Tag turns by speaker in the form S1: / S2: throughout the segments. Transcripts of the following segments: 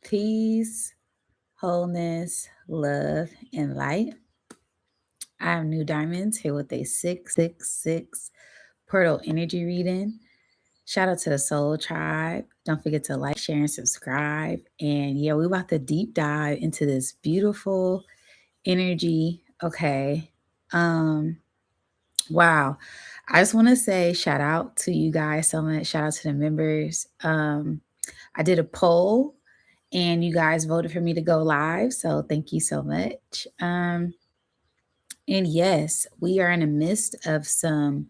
S1: Peace, wholeness, love, and light. I'm New Diamonds here with a 666 Portal Energy reading. Shout out to the Soul Tribe. Don't forget to like, share, and subscribe. And yeah, we're about to deep dive into this beautiful energy. Okay. Um, wow. I just want to say shout out to you guys so much. Shout out to the members. I did a poll and you guys voted for me to go live. So thank you so much. And yes, we are in the midst of some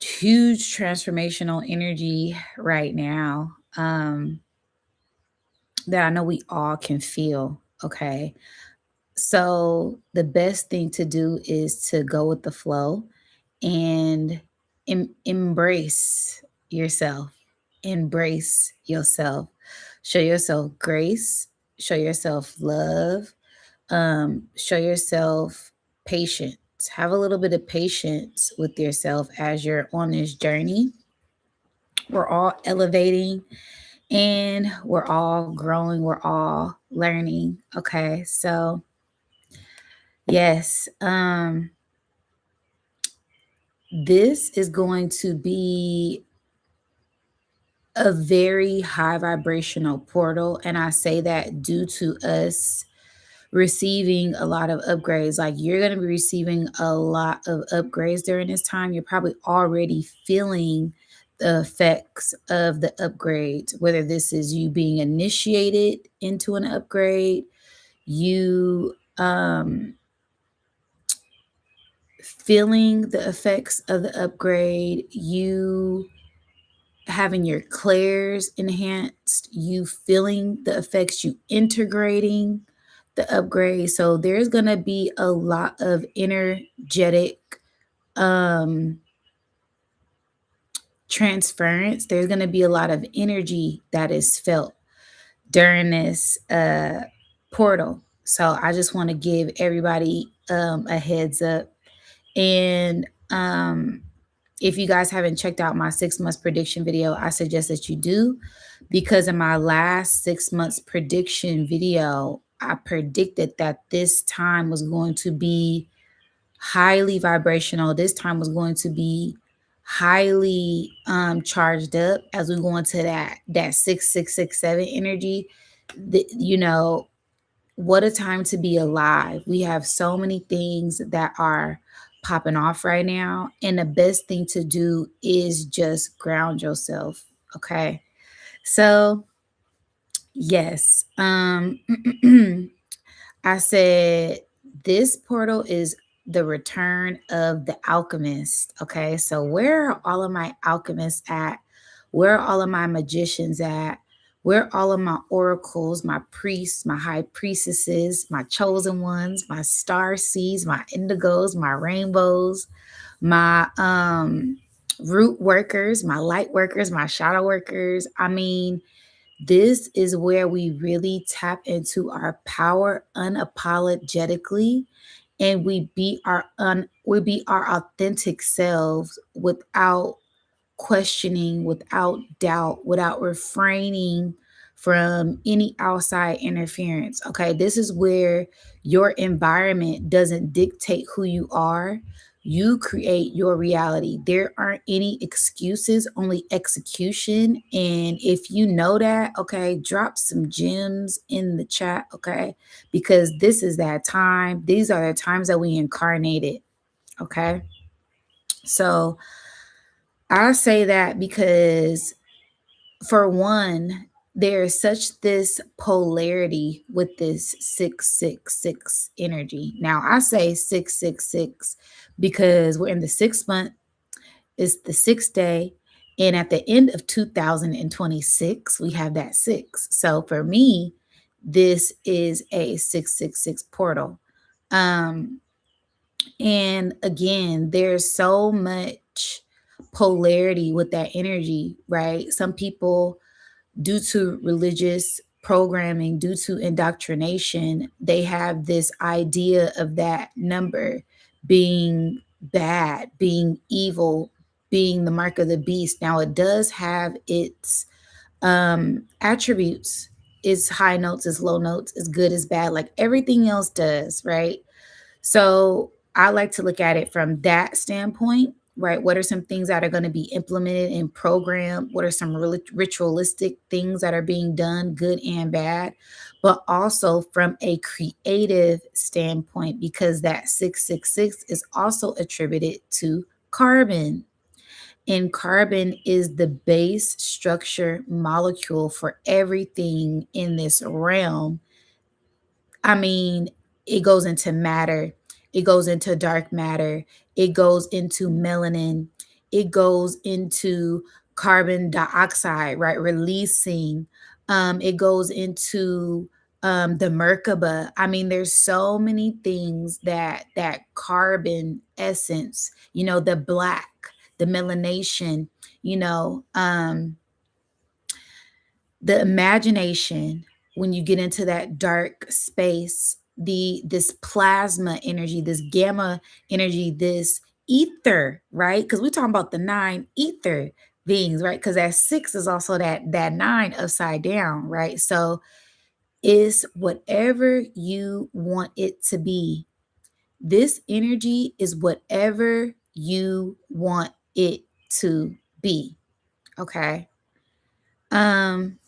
S1: huge transformational energy right now that I know we all can feel. Okay. So the best thing to do is to go with the flow and embrace yourself. Embrace yourself. Show yourself grace. Show yourself love. Show yourself patience. Have a little bit of patience with yourself as you're on this journey. We're all elevating and we're all growing. We're all learning. Okay. So, yes, this is going to be a very high vibrational portal. And I say that due to us receiving a lot of upgrades. Like you're going to be receiving a lot of upgrades during this time. You're probably already feeling the effects of the upgrades, whether this is you being initiated into an upgrade, you feeling the effects of the upgrade, you having your clairs enhanced, you feeling the effects, you integrating the upgrade. So there's going to be a lot of energetic um transference. There's going to be a lot of energy that is felt during this portal. So I just want to give everybody a heads up. And if you guys haven't checked out my 6 months prediction video, I suggest that you do, because in my last 6 months prediction video, I predicted that this time was going to be highly vibrational. This time was going to be highly charged up as we go into that 6667 energy. You know, what a time to be alive. We have so many things that are popping off right now. And the best thing to do is just ground yourself. Okay. So, yes. I said this portal is the return of the alchemist. Okay. So, where are all of my alchemists at? Where are all of my magicians at? Where are all of my oracles, my priests, my high priestesses, my chosen ones, my star seeds, my indigos, my rainbows, my root workers, my light workers, my shadow workers? I mean, this is where we really tap into our power unapologetically, and we be our authentic selves without questioning, without doubt, without refraining from any outside interference. Okay, this is where your environment doesn't dictate who you are. You create your reality. There aren't any excuses, only execution. And if you know that, okay, drop some gems in the chat, okay? Because this is that time. These are the times that we incarnated, okay? So, I say that because, for one, there is such this polarity with this 666 energy. Now, I say 666 because we're in the 6th month, it's the 6th day, and at the end of 2026, we have that 6. So for me, this is a 666 portal. Um, and again, there's so much polarity with that energy, right? Some people, due to religious programming, due to indoctrination, they have this idea of that number being bad, being evil, being the mark of the beast. Now, it does have its attributes, It's high notes, it's low notes, it's good, it's bad, like everything else does, right? So I like to look at it from that standpoint, right? What are some things that are going to be implemented and programmed? What are some really ritualistic things that are being done, good and bad? But also from a creative standpoint, because that 666 is also attributed to carbon. And carbon is the base structure molecule for everything in this realm. I mean, it goes into matter, it goes into dark matter, it goes into melanin, it goes into carbon dioxide, right? Releasing. It goes into the Merkaba. I mean, there's so many things that carbon essence, the black, the melanation, you know, the imagination when you get into that dark space, this plasma energy, this gamma energy, this ether, right? Because we're talking about the nine ether beings, right? Because that six is also that nine upside down, right? So is whatever you want it to be. This energy is whatever you want it to be. Okay. Um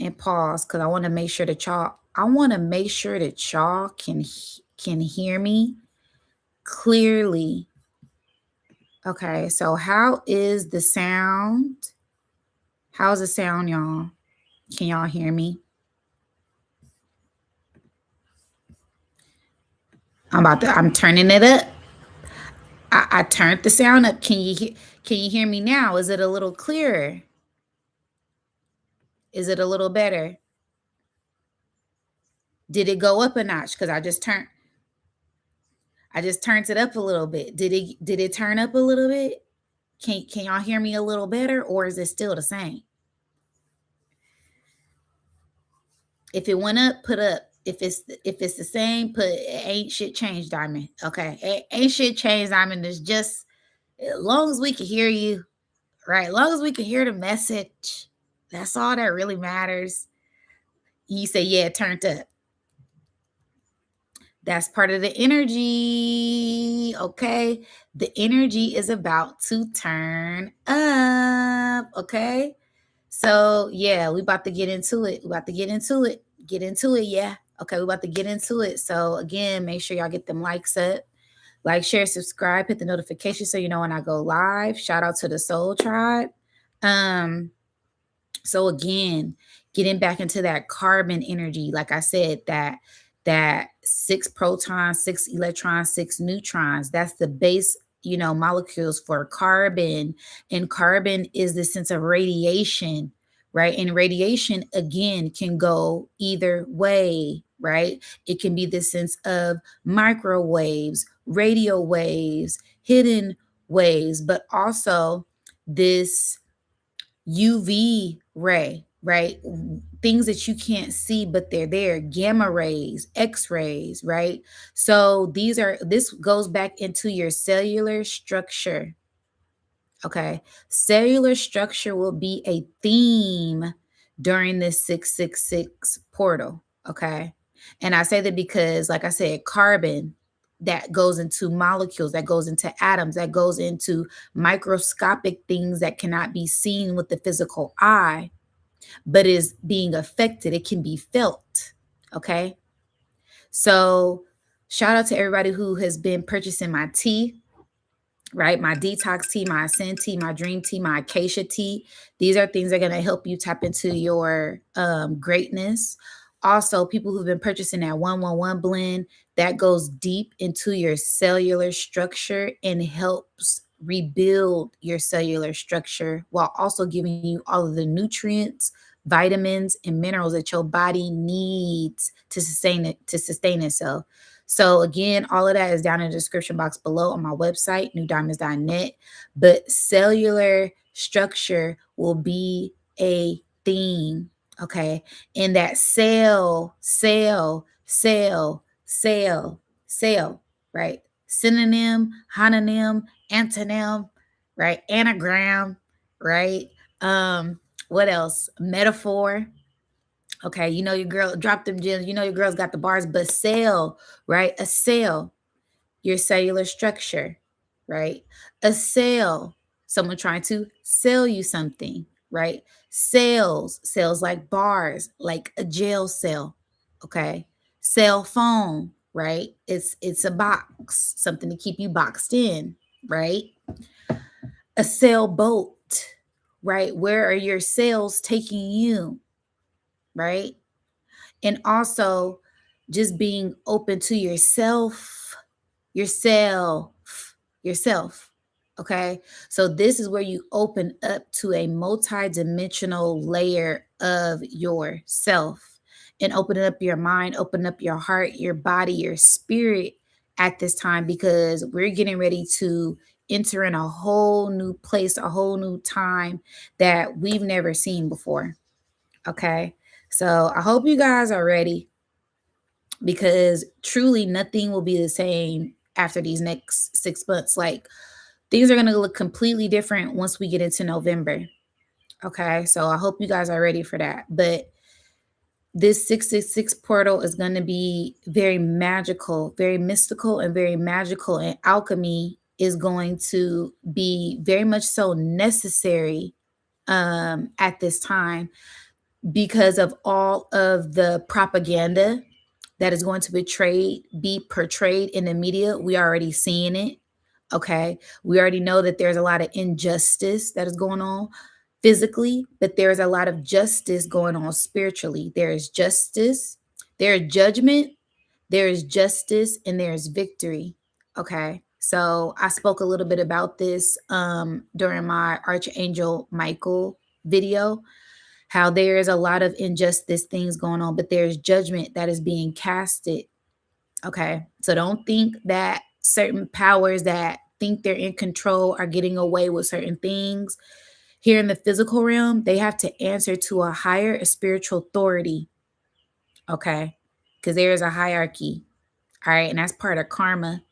S1: and pause because I want to make sure that y'all can hear me clearly. Okay, so how is the sound? How's the sound, y'all? Can y'all hear me? I'm turning it up. I turned the sound up. Can you hear me now? Is it a little clearer? Is it a little better? Did it go up a notch? Because I just turned it up a little bit. Did it turn up a little bit? Can y'all hear me a little better, or is it still the same? If it went up, put up. If it's the same, put ain't shit changed, Diamond. Okay, ain't shit changed, Diamond. It's just as long as we can hear you, right? As long as we can hear the message, that's all that really matters. You say, yeah, it turned up. That's part of the energy. Okay, the energy is about to turn up. Okay. So yeah, we about to get into it. We about to get into it. Get into it, yeah. Okay, we about to get into it. So again, make sure y'all get them likes up. Like, share, subscribe, hit the notification so you know when I go live. Shout out to the Soul Tribe. Um, so again, getting back into that carbon energy, like I said, that six protons, six electrons, six neutrons, that's the base, molecules for carbon. And carbon is the sense of radiation, right? And radiation again can go either way, right? It can be the sense of microwaves, radio waves, hidden waves, but also this UV ray, right? Things that you can't see, but they're there, gamma rays, X rays, right? So this goes back into your cellular structure. Okay. Cellular structure will be a theme during this 666 portal. Okay. And I say that because, like I said, carbon that goes into molecules, that goes into atoms, that goes into microscopic things that cannot be seen with the physical eye, but is being affected. It can be felt. Okay. So, shout out to everybody who has been purchasing my tea, right? My detox tea, my ascend tea, my dream tea, my acacia tea. These are things that are going to help you tap into your greatness. Also, people who've been purchasing that 111 blend that goes deep into your cellular structure and helps rebuild your cellular structure while also giving you all of the nutrients, vitamins, and minerals that your body needs to sustain itself. So again, all of that is down in the description box below on my website, nudiamonds.net. But cellular structure will be a theme, okay? And that cell, right? Synonym, homonym, antonym, right? Anagram, right? What else? Metaphor, Okay, you know your girl drop them gems, you know your girl's got the bars, but cell, right? A cell, your cellular structure, right? A sale, someone trying to sell you something, right? Sales like bars, like a jail cell, okay? Cell phone, right? It's a box, something to keep you boxed in, right? A sailboat, right? Where are your sails taking you, right? And also just being open to yourself, yourself. Okay. So this is where you open up to a multi-dimensional layer of yourself and open up your mind, open up your heart, your body, your spirit at this time, because we're getting ready to enter in a whole new place, a whole new time that we've never seen before. Okay. So I hope you guys are ready, because truly nothing will be the same after these next 6 months. Like, things are going to look completely different once we get into November. Okay. So I hope you guys are ready for that. But this 666 portal is going to be very magical, very mystical, and very magical. And alchemy is going to be very much so necessary at this time, because of all of the propaganda that is going to be portrayed in the media. We already seeing it. Okay. We already know that there's a lot of injustice that is going on physically, but there's a lot of justice going on spiritually. There is justice, there is judgment, there is justice, and there's victory. Okay. So I spoke a little bit about this during my Archangel Michael video, how there is a lot of injustice things going on, but there's judgment that is being casted. Okay. So don't think that certain powers that think they're in control are getting away with certain things. Here in the physical realm, they have to answer to a higher spiritual authority. Okay. Because there is a hierarchy. All right. And that's part of karma.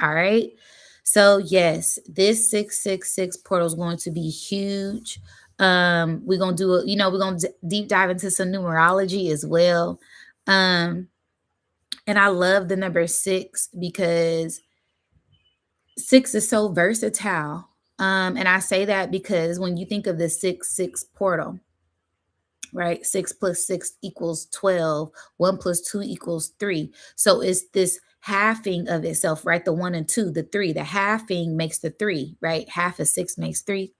S1: All right. So yes, this 666 portal is going to be huge. We're gonna do a, we're gonna deep dive into some numerology as well. Um, and I love the number six because six is so versatile. And I say that because when you think of the 666 portal, right? 6 plus 6 equals 12. 1 plus 2 equals 3. So it's this halving of itself, right? The one and two, the three, the halving makes the three, right? Half of six makes three.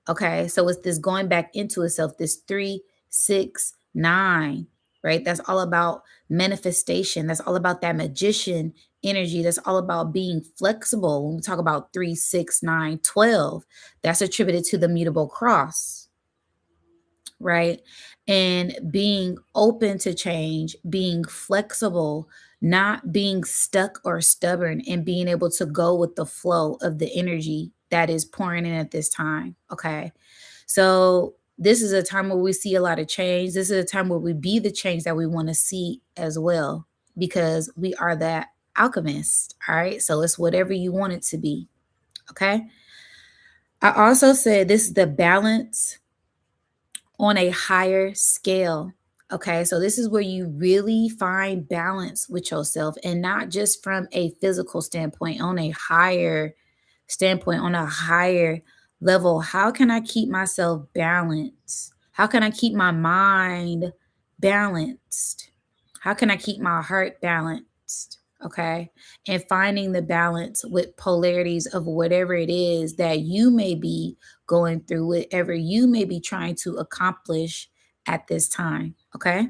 S1: Okay. So it's this going back into itself, this 3, 6, 9, right? That's all about manifestation. That's all about that magician energy. That's all about being flexible. When we talk about 3, 6, 9, 12, that's attributed to the mutable cross, right? And being open to change, being flexible, not being stuck or stubborn, and being able to go with the flow of the energy that is pouring in at this time. Okay. So, this is a time where we see a lot of change. This is a time where we be the change that we want to see as well, because we are that alchemist. All right. So, it's whatever you want it to be. Okay. I also said this is the balance on a higher scale. Okay, so this is where you really find balance with yourself, and not just from a physical standpoint, on a higher standpoint, on a higher level. How can I keep myself balanced? How can I keep my mind balanced? How can I keep my heart balanced? Okay. And finding the balance with polarities of whatever it is that you may be going through, whatever you may be trying to accomplish at this time. Okay.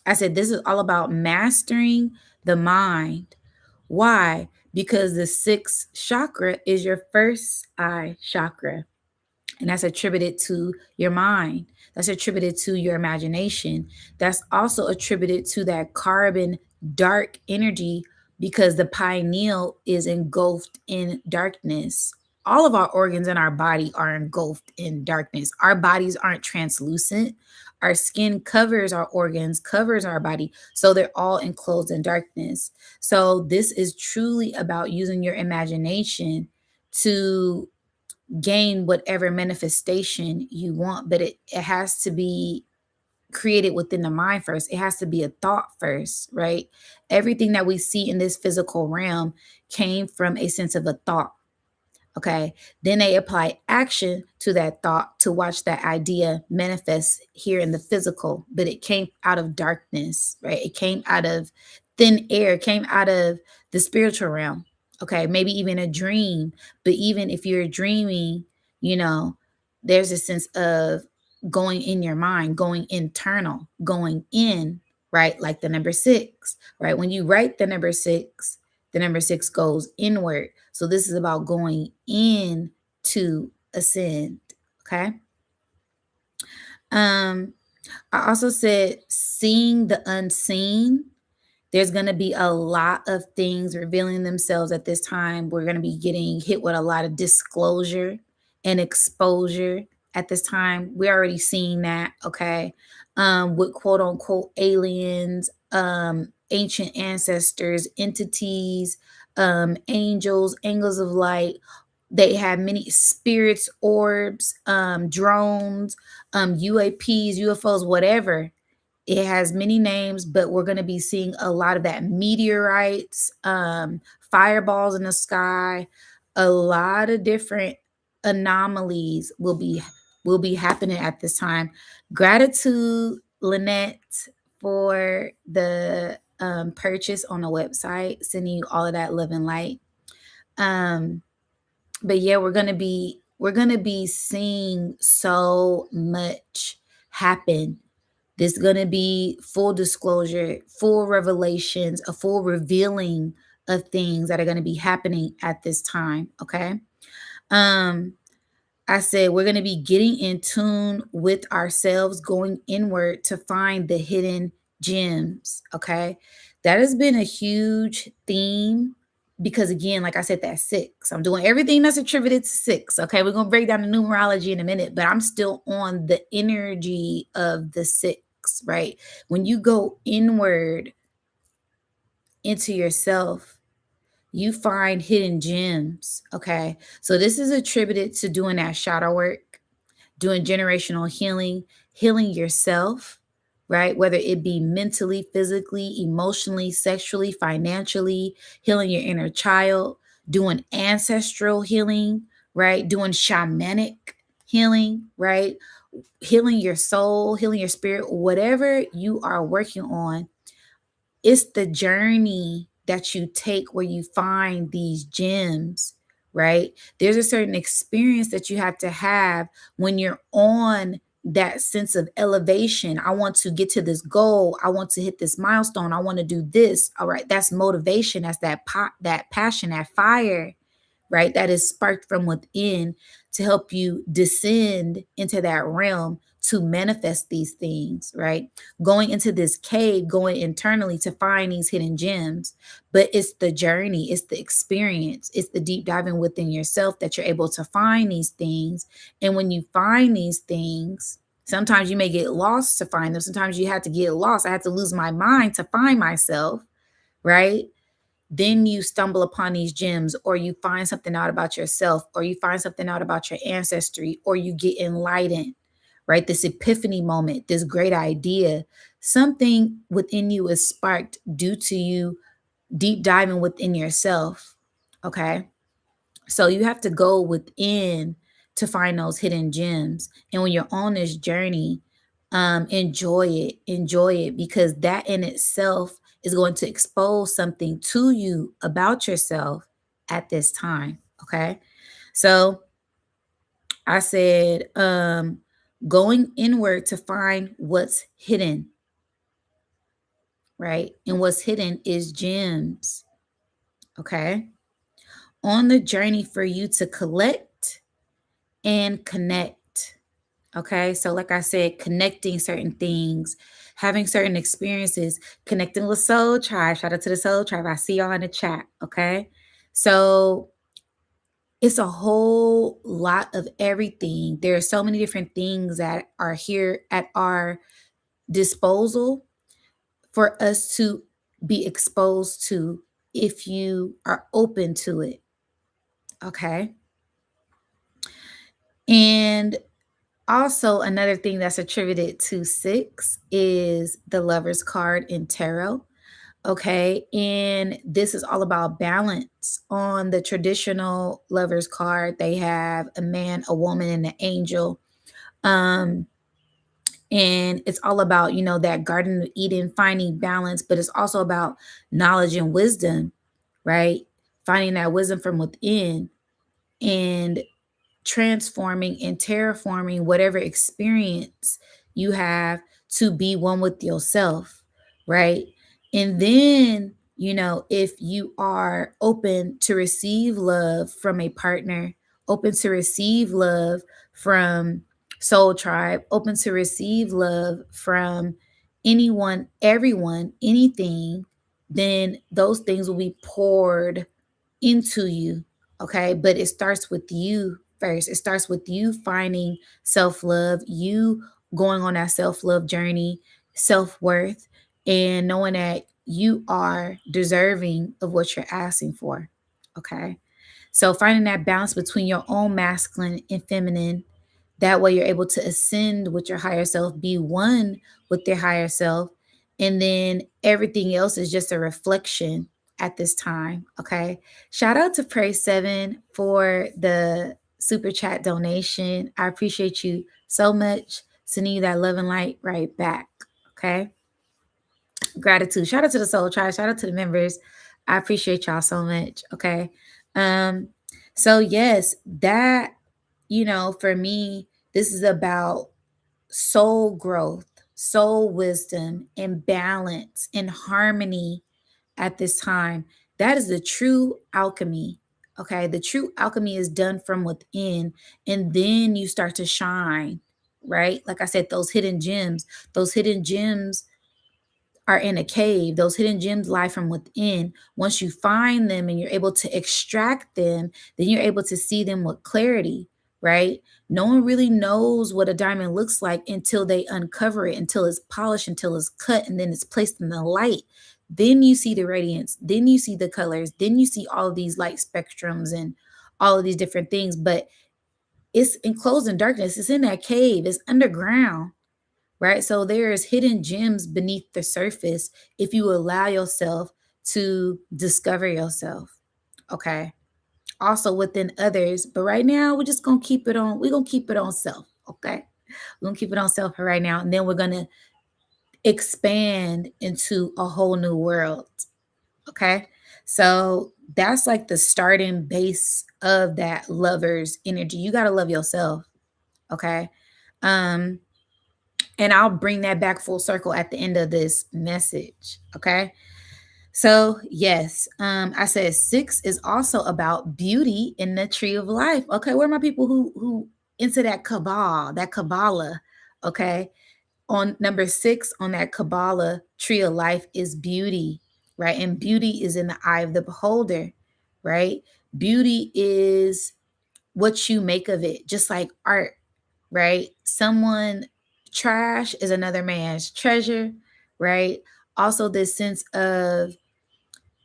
S1: I said this is all about mastering the mind. Why? Because the sixth chakra is your first eye chakra, and that's attributed to your mind. That's attributed to your imagination. That's also attributed to that carbon dark energy, because the pineal is engulfed in darkness. All of our organs in our body are engulfed in darkness. Our bodies aren't translucent. Our skin covers our organs, covers our body. So they're all enclosed in darkness. So this is truly about using your imagination to gain whatever manifestation you want, but it has to be created within the mind first. It has to be a thought first, right? Everything that we see in this physical realm came from a sense of a thought. Okay. Then they apply action to that thought to watch that idea manifest here in the physical, but it came out of darkness, right? It came out of thin air, it came out of the spiritual realm. Okay. Maybe even a dream. But even if you're dreaming, you know, there's a sense of going in your mind, going internal, going in, right? Like the number six, right? When you write the number six goes inward. So this is about going in to ascend. Okay. Um, I also said seeing the unseen. There's going to be a lot of things revealing themselves at this time. We're going to be getting hit with a lot of disclosure and exposure at this time. We're already seeing that, okay? With quote unquote aliens, ancient ancestors, entities, angels of light. They have many spirits, orbs, drones, UAPs, UFOs, whatever. It has many names, but we're going to be seeing a lot of that meteorites, fireballs in the sky, a lot of different anomalies will be happening at this time. Gratitude, Lynette, for the purchase on the website, sending you all of that love and light. But yeah, we're gonna be seeing so much happen. There's going to be full disclosure, full revelations, a full revealing of things that are going to be happening at this time. Okay. Um, I said we're going to be getting in tune with ourselves, going inward to find the hidden gems. Okay. That has been a huge theme because, again, like I said, that's six. I'm doing everything that's attributed to six. Okay. We're going to break down the numerology in a minute, but I'm still on the energy of the six, right? When you go inward into yourself, you find hidden gems. Okay. So this is attributed to doing that shadow work, doing generational healing, healing yourself, right? Whether it be mentally, physically, emotionally, sexually, financially, healing your inner child, doing ancestral healing, right? Doing shamanic healing, right? Healing your soul, healing your spirit, whatever you are working on, it's the journey that you take where you find these gems, right? There's a certain experience that you have to have when you're on that sense of elevation. I want to get to this goal. I want to hit this milestone. I want to do this. All right. That's motivation. That's that that passion, that fire, right? That is sparked from within to help you descend into that realm to manifest these things, right? Going into this cave, going internally to find these hidden gems. But it's the journey, it's the experience, it's the deep diving within yourself that you're able to find these things. And when you find these things, sometimes you may get lost to find them. Sometimes you have to get lost. I had to lose my mind to find myself, right? Then you stumble upon these gems, or you find something out about yourself, or you find something out about your ancestry, or you get enlightened, right? This epiphany moment, this great idea, something within you is sparked due to you deep diving within yourself. Okay. So you have to go within to find those hidden gems. And when you're on this journey, enjoy it, because that in itself is going to expose something to you about yourself at this time. Okay. So I said, going inward to find what's hidden, right? And what's hidden is gems. Okay. On the journey for you to collect and connect. Okay. So, like I said, connecting certain things, having certain experiences, connecting with Soul Tribe. Shout out to the Soul Tribe. I see y'all in the chat. Okay. So, it's a whole lot of everything. There are so many different things that are here at our disposal for us to be exposed to if you are open to it. Okay. And Also, another thing that's attributed to six is the Lover's card in tarot. Okay. And this is all about balance. On the traditional Lover's card, they have a man, a woman, and an angel. Um, and it's all about, that Garden of Eden, finding balance, but it's also about knowledge and wisdom, right? Finding that wisdom from within and transforming and terraforming whatever experience you have to be one with yourself, right? And then, if you are open to receive love from a partner, open to receive love from Soul Tribe, open to receive love from anyone, everyone, anything, then those things will be poured into you. Okay. But it starts with you first. It starts with you finding self love, you going on that self love journey, self worth, and knowing that you are deserving of what you're asking for. Okay. So finding that balance between your own masculine and feminine, that way you're able to ascend with your higher self, be one with their higher self, and then everything else is just a reflection at this time. Okay. Shout out to Praise 7 for the super chat donation. I appreciate you so much. Sending you that love and light right back. Okay. Gratitude. Shout out to the Soul Tribe. Shout out to the members. I appreciate y'all so much. Okay. Um, so yes, that, for me, this is about soul growth, soul wisdom, and balance and harmony at this time. That is the true alchemy. Okay. The true alchemy is done from within, and then you start to shine, right? Like I said, those hidden gems are in a cave. Those hidden gems lie from within. Once you find them and you're able to extract them, then you're able to see them with clarity, right? No one really knows what a diamond looks like until they uncover it, until it's polished, until it's cut, and then it's placed in the light. Then you see the radiance, then you see the colors, then you see all of these light spectrums and all of these different things. But it's enclosed in darkness. It's in that cave, it's underground, right? So there's hidden gems beneath the surface if you allow yourself to discover yourself. Okay. Also within others, but right now we're just gonna keep it on. We're gonna keep it on self. Okay. We're gonna keep it on self for right now, and then we're gonna expand into a whole new world. Okay. So that's like the starting base of that lover's energy. You gotta love yourself. Okay. Um, And I'll bring that back full circle at the end of this message. Okay. So, yes, I said six is also about beauty in the tree of life. Okay. Where are my people who into that cabal, that Kabbalah? Okay. On number six on that Kabbalah tree of life is beauty, right? And beauty is in the eye of the beholder, right? Beauty is what you make of it, just like art, right? Someone trash is another man's treasure, right? Also, this sense of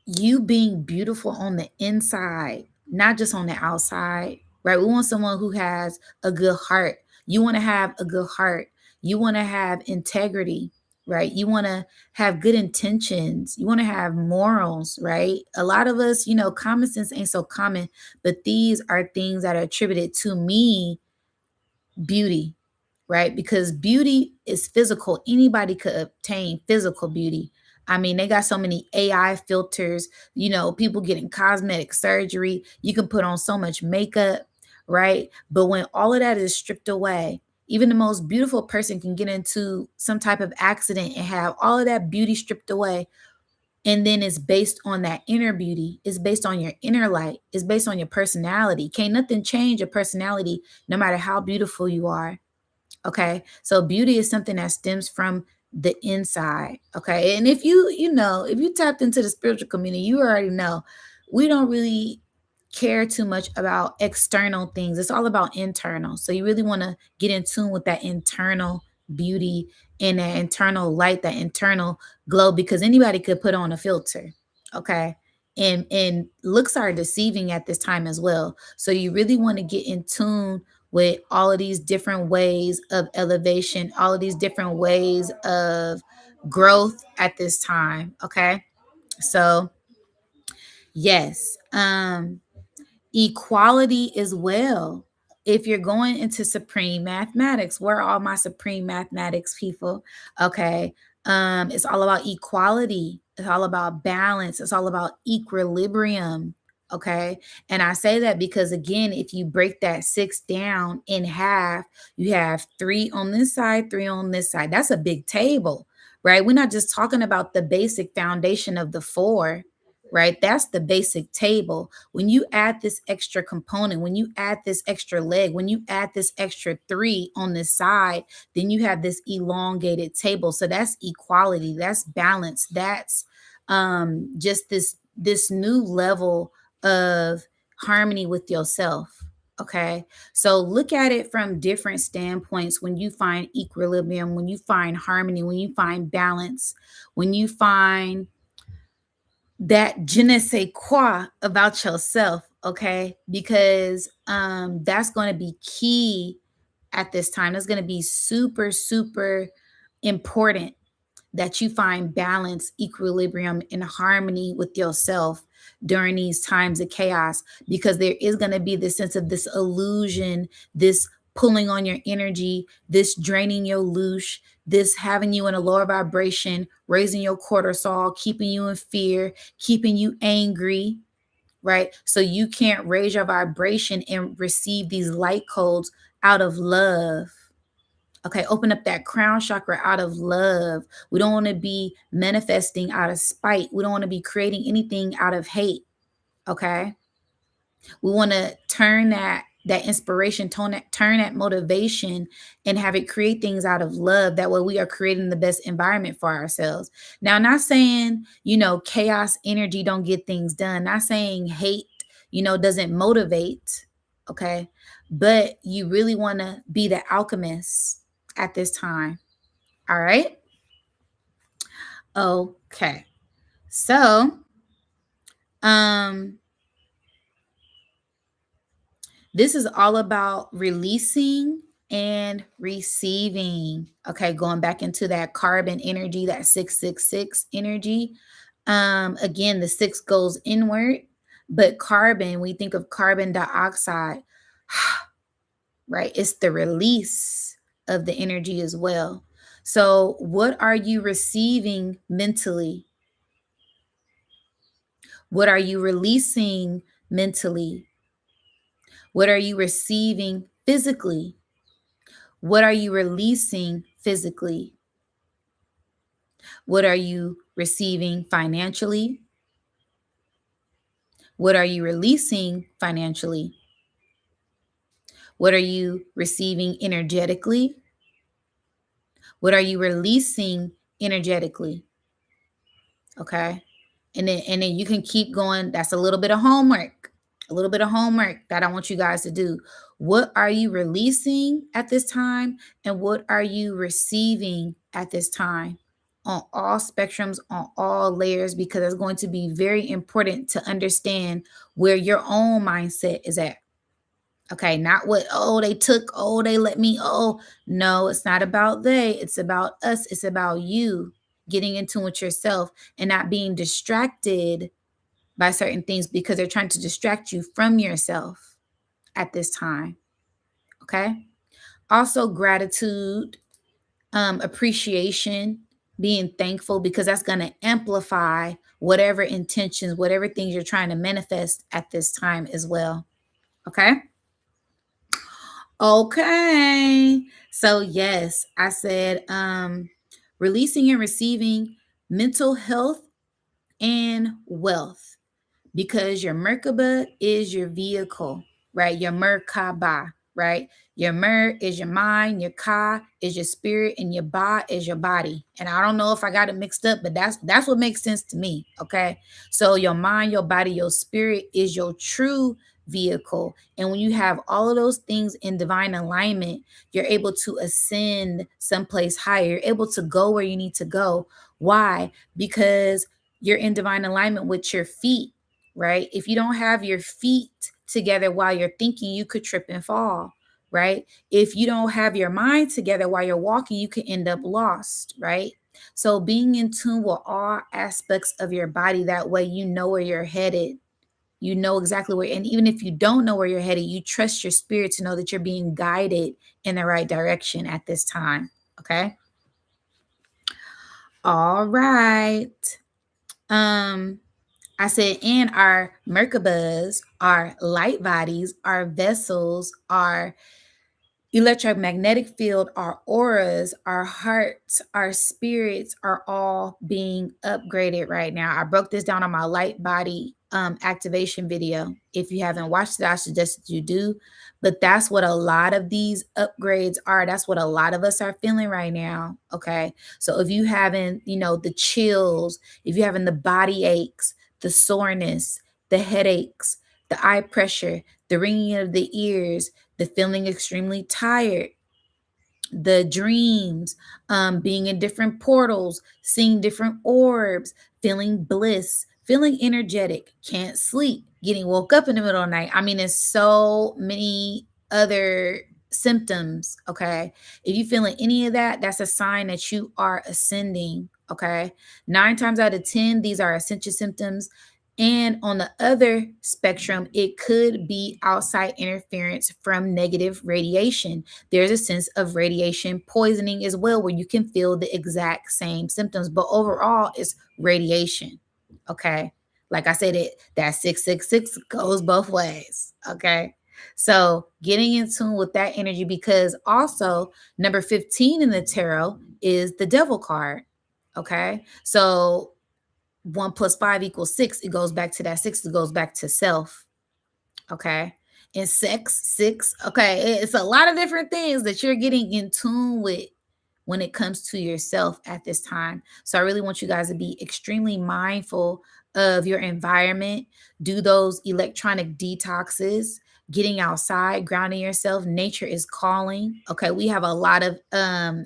S1: you being beautiful on the inside, not just on the outside, right? We want someone who has a good heart. You want to have a good heart. You want to have integrity, right? You want to have good intentions. You want to have morals, right? A lot of us, common sense ain't so common, but these are things that are attributed to me, beauty, right? Because beauty is physical. Anybody could obtain physical beauty. I mean, they got so many AI filters, people getting cosmetic surgery. You can put on so much makeup, right? But when all of that is stripped away, even the most beautiful person can get into some type of accident and have all of that beauty stripped away. And then it's based on that inner beauty. It's based on your inner light. It's based on your personality. Can't nothing change your personality, no matter how beautiful you are. Okay. So beauty is something that stems from the inside. Okay. And if you tapped into the spiritual community, you already know we don't really care too much about external things. It's all about internal. So you really want to get in tune with that internal beauty and that internal light, that internal glow, because anybody could put on a filter. Okay. And looks are deceiving at this time as well. So you really want to get in tune with all of these different ways of elevation, all of these different ways of growth at this time. Okay. So, yes. Equality as well. If you're going into supreme mathematics, where are all my supreme mathematics people? Okay. It's all about equality. It's all about balance. It's all about equilibrium. Okay. And I say that because, again, if you break that six down in half, you have three on this side, three on this side. That's a big table, right? We're not just talking about the basic foundation of the four, right? That's the basic table. When you add this extra component, when you add this extra leg, when you add this extra three on this side, then you have this elongated table. So that's equality, that's balance, that's just this new level of harmony with yourself. Okay. So look at it from different standpoints. When you find equilibrium, when you find harmony, when you find balance, when you find that je ne sais quoi about yourself, okay? Because that's going to be key at this time. That's going to be super, super important that you find balance, equilibrium, and harmony with yourself during these times of chaos, because there is going to be this sense of this illusion, this pulling on your energy, this draining your loosh, this having you in a lower vibration, raising your cortisol, keeping you in fear, keeping you angry, right? So you can't raise your vibration and receive these light codes out of love. Okay, open up that crown chakra out of love. We don't want to be manifesting out of spite. We don't want to be creating anything out of hate. Okay, we want to turn that inspiration, turn that motivation, and have it create things out of love. That way, we are creating the best environment for ourselves. Now, not saying chaos energy don't get things done. Not saying hate doesn't motivate. Okay, but you really want to be the alchemist at this time. All right. Okay. So, um, this is all about releasing and receiving. Okay, going back into that carbon energy, that 666 energy. Again, the six goes inward, but carbon, we think of carbon dioxide, right? It's the release of the energy as well. So, what are you receiving mentally? What are you releasing mentally? What are you receiving physically? What are you releasing physically? What are you receiving financially? What are you releasing financially? What are you receiving energetically? What are you releasing energetically? Okay. And then you can keep going. That's a little bit of homework. A little bit of homework that I want you guys to do. What are you releasing at this time? And what are you receiving at this time? On all spectrums, on all layers, because it's going to be very important to understand where your own mindset is at. Okay, not what, oh, they took, oh, they let me, oh, no, it's not about they, it's about us, it's about you getting into it yourself and not being distracted by certain things because they're trying to distract you from yourself at this time. Okay. Also, gratitude, appreciation, being thankful, because that's going to amplify whatever intentions, whatever things you're trying to manifest at this time as well. Okay. Okay. So yes, I said releasing and receiving mental health and wealth, because your Merkaba is your vehicle, right? Your Merkaba, right? Your Mer is your mind, your Ka is your spirit, and your Ba is your body. And I don't know if I got it mixed up, but that's what makes sense to me. Okay. So your mind, your body, your spirit is your true vehicle. And when you have all of those things in divine alignment, you're able to ascend someplace higher. You're able to go where you need to go. Why? Because you're in divine alignment with your feet, right? If you don't have your feet together while you're thinking, you could trip and fall, right? If you don't have your mind together while you're walking, you can end up lost, right? So being in tune with all aspects of your body, that way you know where you're headed. You know exactly where, and even if you don't know where you're headed, you trust your spirit to know that you're being guided in the right direction at this time. Okay. All right. Um, I said, and our Merkabas, our light bodies, our vessels, our electromagnetic field, our auras, our hearts, our spirits are all being upgraded right now. I broke this down on my light body activation video. If you haven't watched it, I suggest that you do. But that's what a lot of these upgrades are. That's what a lot of us are feeling right now. Okay. So if you haven't, the chills, if you're having the body aches, the soreness, the headaches, the eye pressure, the ringing of the ears, the feeling extremely tired, the dreams, being in different portals, seeing different orbs, feeling bliss, feeling energetic, can't sleep, getting woke up in the middle of the night. I mean, there's so many other symptoms. Okay. If you feeling any of that, that's a sign that you are ascending. Okay. 9 times out of 10, these are essential symptoms. And on the other spectrum, it could be outside interference from negative radiation. There's a sense of radiation poisoning as well, where you can feel the exact same symptoms, but overall it's radiation. Okay. Like I said, that 666 goes both ways. Okay. So getting in tune with that energy, because also number 15 in the tarot is the devil card. Okay. So 1 + 5 = 6. It goes back to that six. It goes back to self. Okay. And sex, six. Okay. It's a lot of different things that you're getting in tune with when it comes to yourself at this time. So I really want you guys to be extremely mindful of your environment. Do those electronic detoxes, getting outside, grounding yourself. Nature is calling. Okay. We have a lot of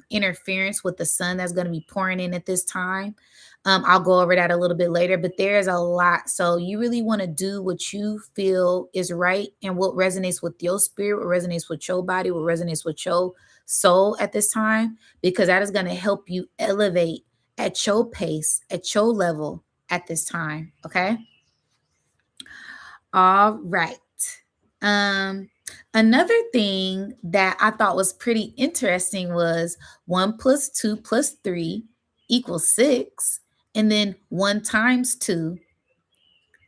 S1: interference with the sun that's going to be pouring in at this time. I'll go over that a little bit later, but there's a lot. So you really want to do what you feel is right and what resonates with your spirit, what resonates with your body, what resonates with your soul at this time, because that is going to help you elevate at your pace, at your level at this time. Okay. All right. Um, Another thing that I thought was pretty interesting was 1 + 2 + 3 = 6. And then 1 × 2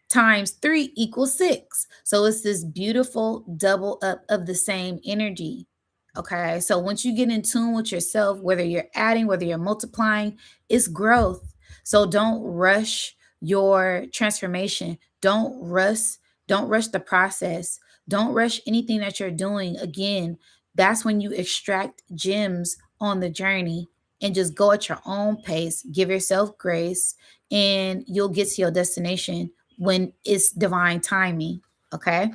S1: × 3 = 6. So it's this beautiful double up of the same energy. Okay. So once you get in tune with yourself, whether you're adding, whether you're multiplying, it's growth. So don't rush your transformation. Don't rush the process. Don't rush anything that you're doing. Again, that's when you extract gems on the journey and just go at your own pace. Give yourself grace and you'll get to your destination when it's divine timing. Okay.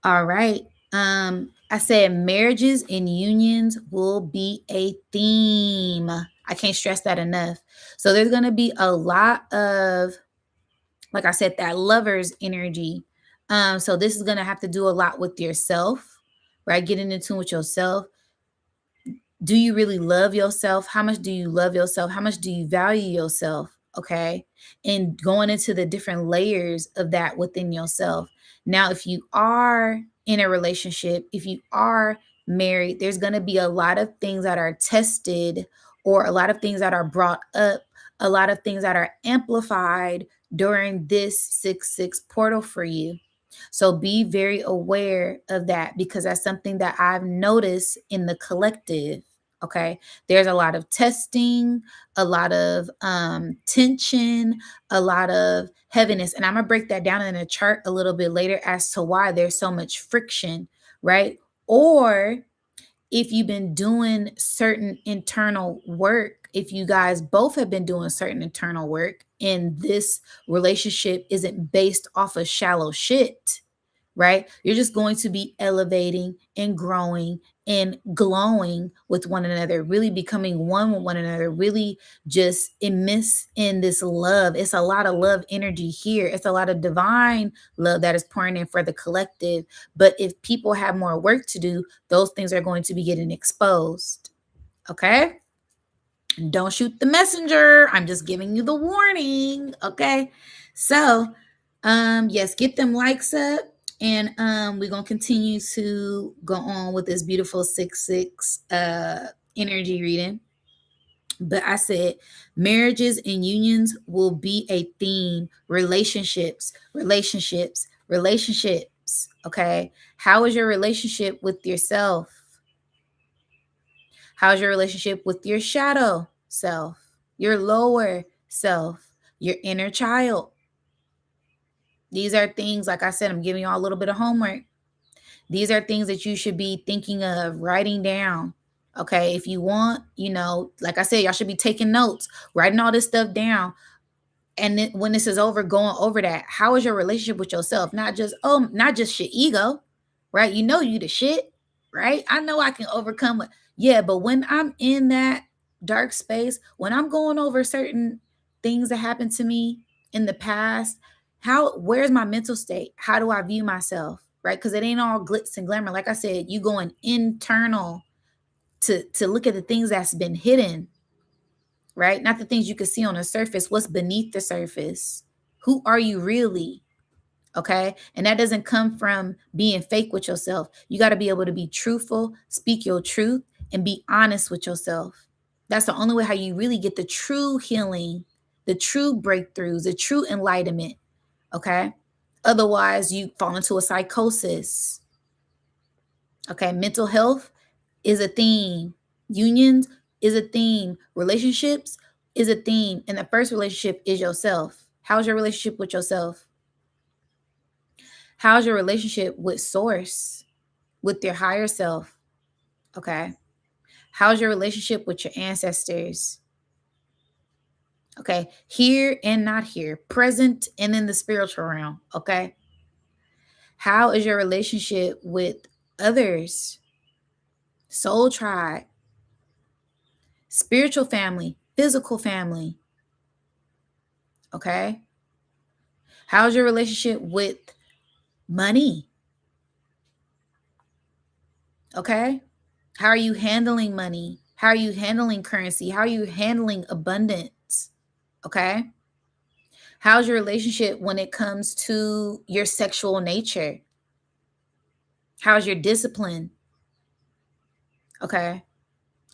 S1: All right. I said marriages and unions will be a theme. I can't stress that enough. So there's going to be a lot of, like I said, that lover's energy. So this is going to have to do a lot with yourself, right? Getting in tune with yourself. Do you really love yourself? How much do you love yourself? How much do you value yourself? Okay. And going into the different layers of that within yourself. Now, if you are in a relationship, if you are married, there's going to be a lot of things that are tested or a lot of things that are brought up, a lot of things that are amplified during this 6/6 portal for you. So be very aware of that because that's something that I've noticed in the collective. Okay. There's a lot of testing, a lot of tension, a lot of heaviness. And I'm going to break that down in a chart a little bit later as to why there's so much friction, right? Or if you've been doing certain internal work, if you guys both have been doing certain internal work and this relationship isn't based off of shallow shit, right? You're just going to be elevating and growing and glowing with one another, really becoming one with one another, really just immense in this love. It's a lot of love energy here. It's a lot of divine love that is pouring in for the collective. But if people have more work to do, those things are going to be getting exposed. Okay? Don't shoot the messenger. I'm just giving you the warning. Okay. So, yes, get them likes up. And we're gonna continue to go on with this beautiful 6-6 energy reading. But I said marriages and unions will be a theme. Relationships, relationships, relationships. Okay. How is your relationship with yourself? How's your relationship with your shadow self, your lower self, your inner child? These are things, like I said, I'm giving you all a little bit of homework. These are things that you should be thinking of, writing down. Okay. If you want, like I said, y'all should be taking notes, writing all this stuff down. And then when this is over, going over that, how is your relationship with yourself? Not just your ego, right? You the shit, right? I know I can overcome it. Yeah, but when I'm in that dark space, when I'm going over certain things that happened to me in the past, where's my mental state? How do I view myself? Right? Because it ain't all glitz and glamour. Like I said, you going internal to look at the things that's been hidden, right? Not the things you can see on the surface, what's beneath the surface. Who are you really? Okay. And that doesn't come from being fake with yourself. You got to be able to be truthful, speak your truth, and be honest with yourself. That's the only way how you really get the true healing, the true breakthroughs, the true enlightenment. Okay. Otherwise, you fall into a psychosis. Okay. Mental health is a theme. Unions is a theme. Relationships is a theme. And the first relationship is yourself. How's your relationship with yourself? How's your relationship with source, with your higher self? Okay. How's your relationship with your ancestors? Okay. Here and not here, present and in the spiritual realm. Okay. How is your relationship with others? Soul tribe, spiritual family, physical family. Okay. How's your relationship with money? Okay. How are you handling money? How are you handling currency? How are you handling abundance? Okay. How's your relationship when it comes to your sexual nature? How's your discipline? Okay.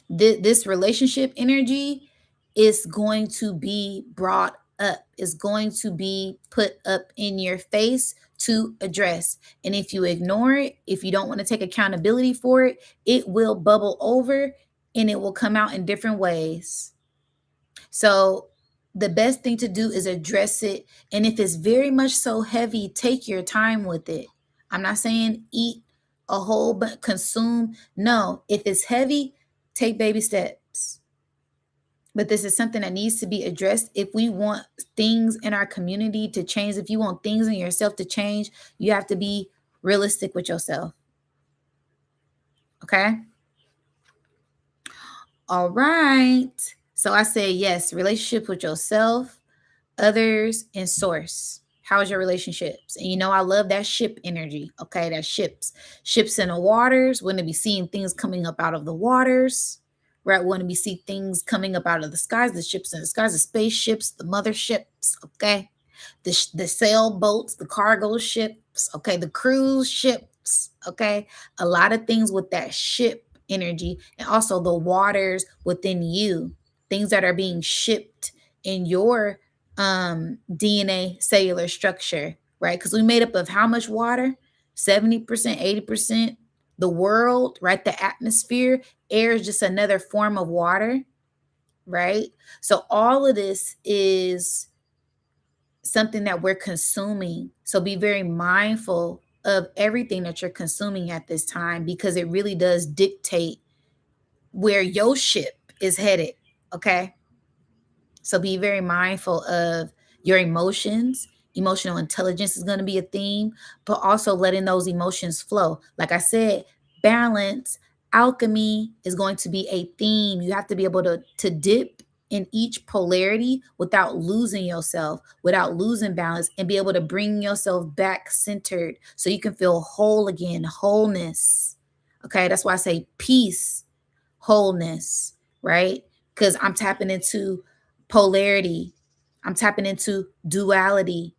S1: This relationship energy is going to be brought up, is going to be put up in your face to address. And if you ignore it, if you don't want to take accountability for it, it will bubble over and it will come out in different ways. So the best thing to do is address it. And if it's very much so heavy, take your time with it. I'm not saying eat a whole but consume. No, if it's heavy, take baby steps. But this is something that needs to be addressed. If we want things in our community to change, if you want things in yourself to change, you have to be realistic with yourself. Okay. All right. So I say yes, relationship with yourself, others, and source. How's your relationships? And I love that ship energy. Okay, that ships in the waters. Want to be seeing things coming up out of the waters, right? Want to be see things coming up out of the skies. The ships in the skies, the spaceships, the motherships. Okay, the sailboats, the cargo ships. Okay, the cruise ships. Okay, a lot of things with that ship energy, and also the waters within you. Things that are being shipped in your DNA cellular structure, right? Because we made up of how much water? 70%, 80%. The world, right? The atmosphere, air is just another form of water, right? So all of this is something that we're consuming. So be very mindful of everything that you're consuming at this time because it really does dictate where your ship is headed. Okay. So be very mindful of your emotions Emotional intelligence is going to be a theme, but also letting those emotions flow. Like I said, balance, alchemy is going to be a theme. You have to be able to dip in each polarity without losing yourself, without losing balance, and be able to bring yourself back centered so you can feel whole again, wholeness. Okay, that's why I say peace, wholeness, right? Because I'm tapping into polarity, I'm tapping into duality,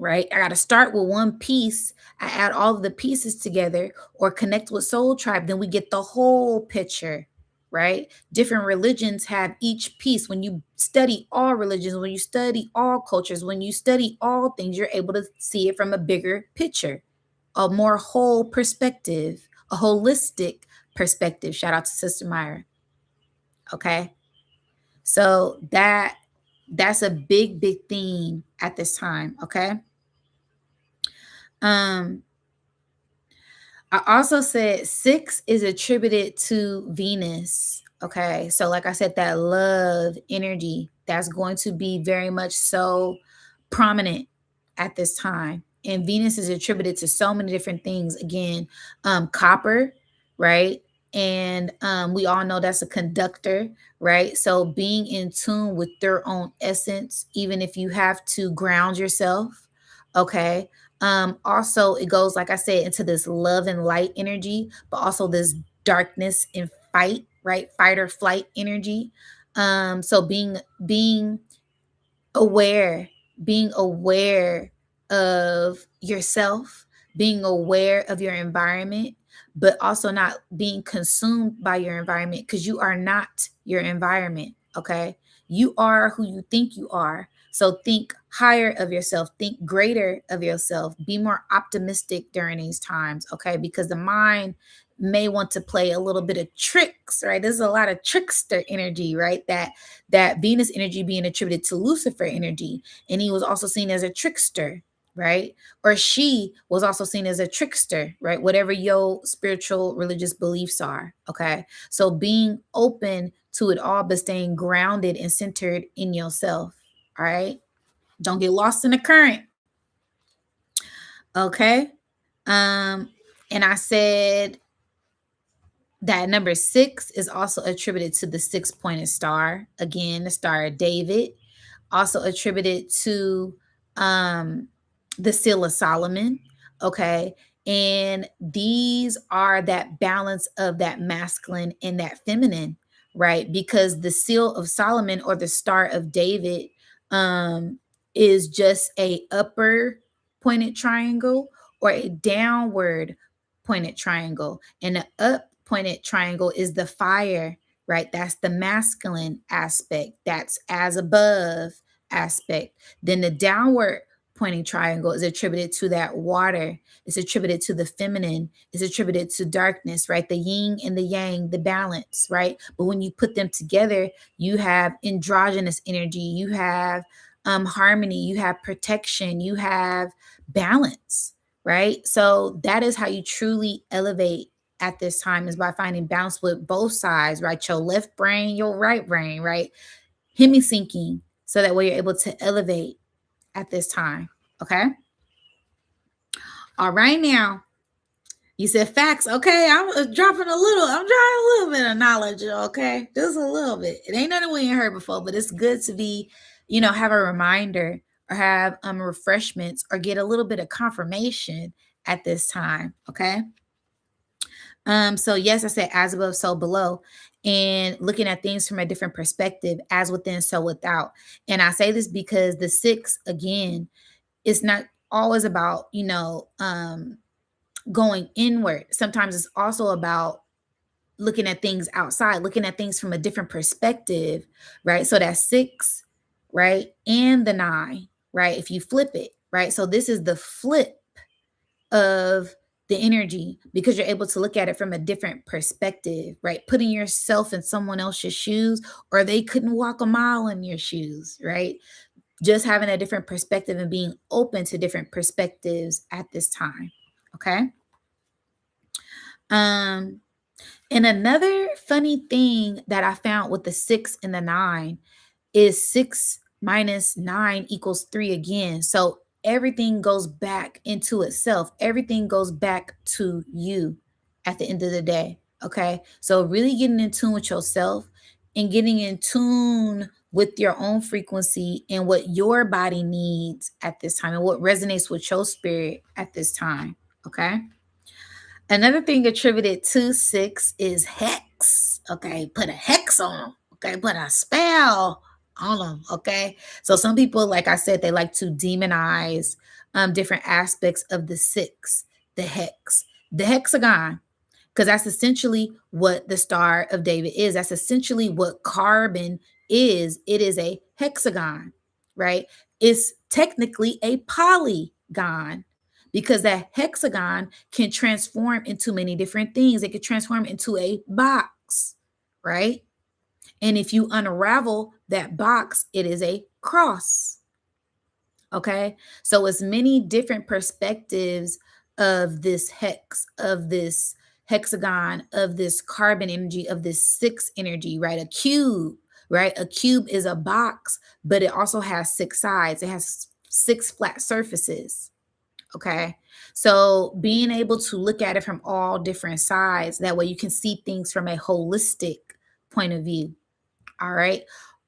S1: right? I got to start with one piece. I add all of the pieces together or connect with Soul Tribe, then we get the whole picture, right? Different religions have each piece. When you study all religions, when you study all cultures, when you study all things, you're able to see it from a bigger picture, a more whole perspective, a holistic perspective. Shout out to Sister Myra. Okay. So that's a big theme at this time. Okay. Um, I also said 6 is attributed to Venus. Okay. So, like I said, that love energy that's going to be very much so prominent at this time. And Venus is attributed to so many different things. Again, copper, right? And we all know that's a conductor, right? So, being in tune with their own essence, even if you have to ground yourself, okay, also it goes, like I said, into this love and light energy, but also this darkness and fight, right? Fight or flight energy. So being aware, being aware of yourself, being aware of your environment, but also not being consumed by your environment, because you are not your environment. Okay. You are who you think you are. So think higher of yourself, think greater of yourself, be more optimistic during these times. Okay. Because the mind may want to play a little bit of tricks, right? There's a lot of trickster energy, right? That Venus energy being attributed to Lucifer energy. And he was also seen as a trickster, right? Or she was also seen as a trickster, right? Whatever your spiritual religious beliefs are. Okay. So being open to it all, but staying grounded and centered in yourself. All right. Don't get lost in the current. Okay. Um, and I said that number 6 is also attributed to the 6-pointed star. Again, the Star of David, also attributed to um the Seal of Solomon. Okay. And these are that balance of that masculine and that feminine, right? Because the Seal of Solomon or the Star of David um is just a upper pointed triangle or a downward pointed triangle. And the up pointed triangle is the fire, right? That's the masculine aspect. That's as above aspect. Then the downward pointing triangle is attributed to that water. It's attributed to the feminine. It's attributed to darkness, right? The yin and the yang, the balance, right? But when you put them together, you have androgynous energy, you have harmony, you have protection, you have balance, right? So that is how you truly elevate at this time, is by finding balance with both sides, right? Your left brain, your right brain, right? Hemi-syncing so that way you're able to elevate at this time. Okay. All right. Now you said facts. Okay. I'm dropping a little bit of knowledge. Okay. Just a little bit. It ain't nothing we ain't heard before, but it's good to be, have a reminder or have refreshments or get a little bit of confirmation at this time. Okay. So yes, I said as above, so below, and looking at things from a different perspective, as within, so without. And I say this because the 6, again, it's not always about, going inward. Sometimes it's also about looking at things outside, looking at things from a different perspective, right? So that's 6, right? And the 9, right? If you flip it, right? So this is the flip of the energy, because you're able to look at it from a different perspective, right? Putting yourself in someone else's shoes, or they couldn't walk a mile in your shoes, right? Just having a different perspective and being open to different perspectives at this time. Okay. Um, and another funny thing that I found with the 6 and the 9 is 6 minus 9 equals 3 again. So everything goes back into itself. Everything goes back to you at the end of the day. Okay. So really getting in tune with yourself and getting in tune with your own frequency and what your body needs at this time and what resonates with your spirit at this time. Okay. Another thing attributed to 6 is hex. Okay, put a hex on them. Okay, put a spell on them. Okay, so some people, like I said, they like to demonize different aspects of the 6, the hex, the hexagon, because that's essentially what the Star of David is. That's essentially what carbon is. It is a hexagon, right? It's technically a polygon because that hexagon can transform into many different things. It could transform into a box, right? And if you unravel that box, it is a cross. Okay. So it's many different perspectives of this hex, of this hexagon, of this carbon energy, of this 6 energy, right? A cube, right? A cube is a box, but it also has 6 sides. It has 6 flat surfaces. Okay. So being able to look at it from all different sides, that way you can see things from a holistic point of view. All right.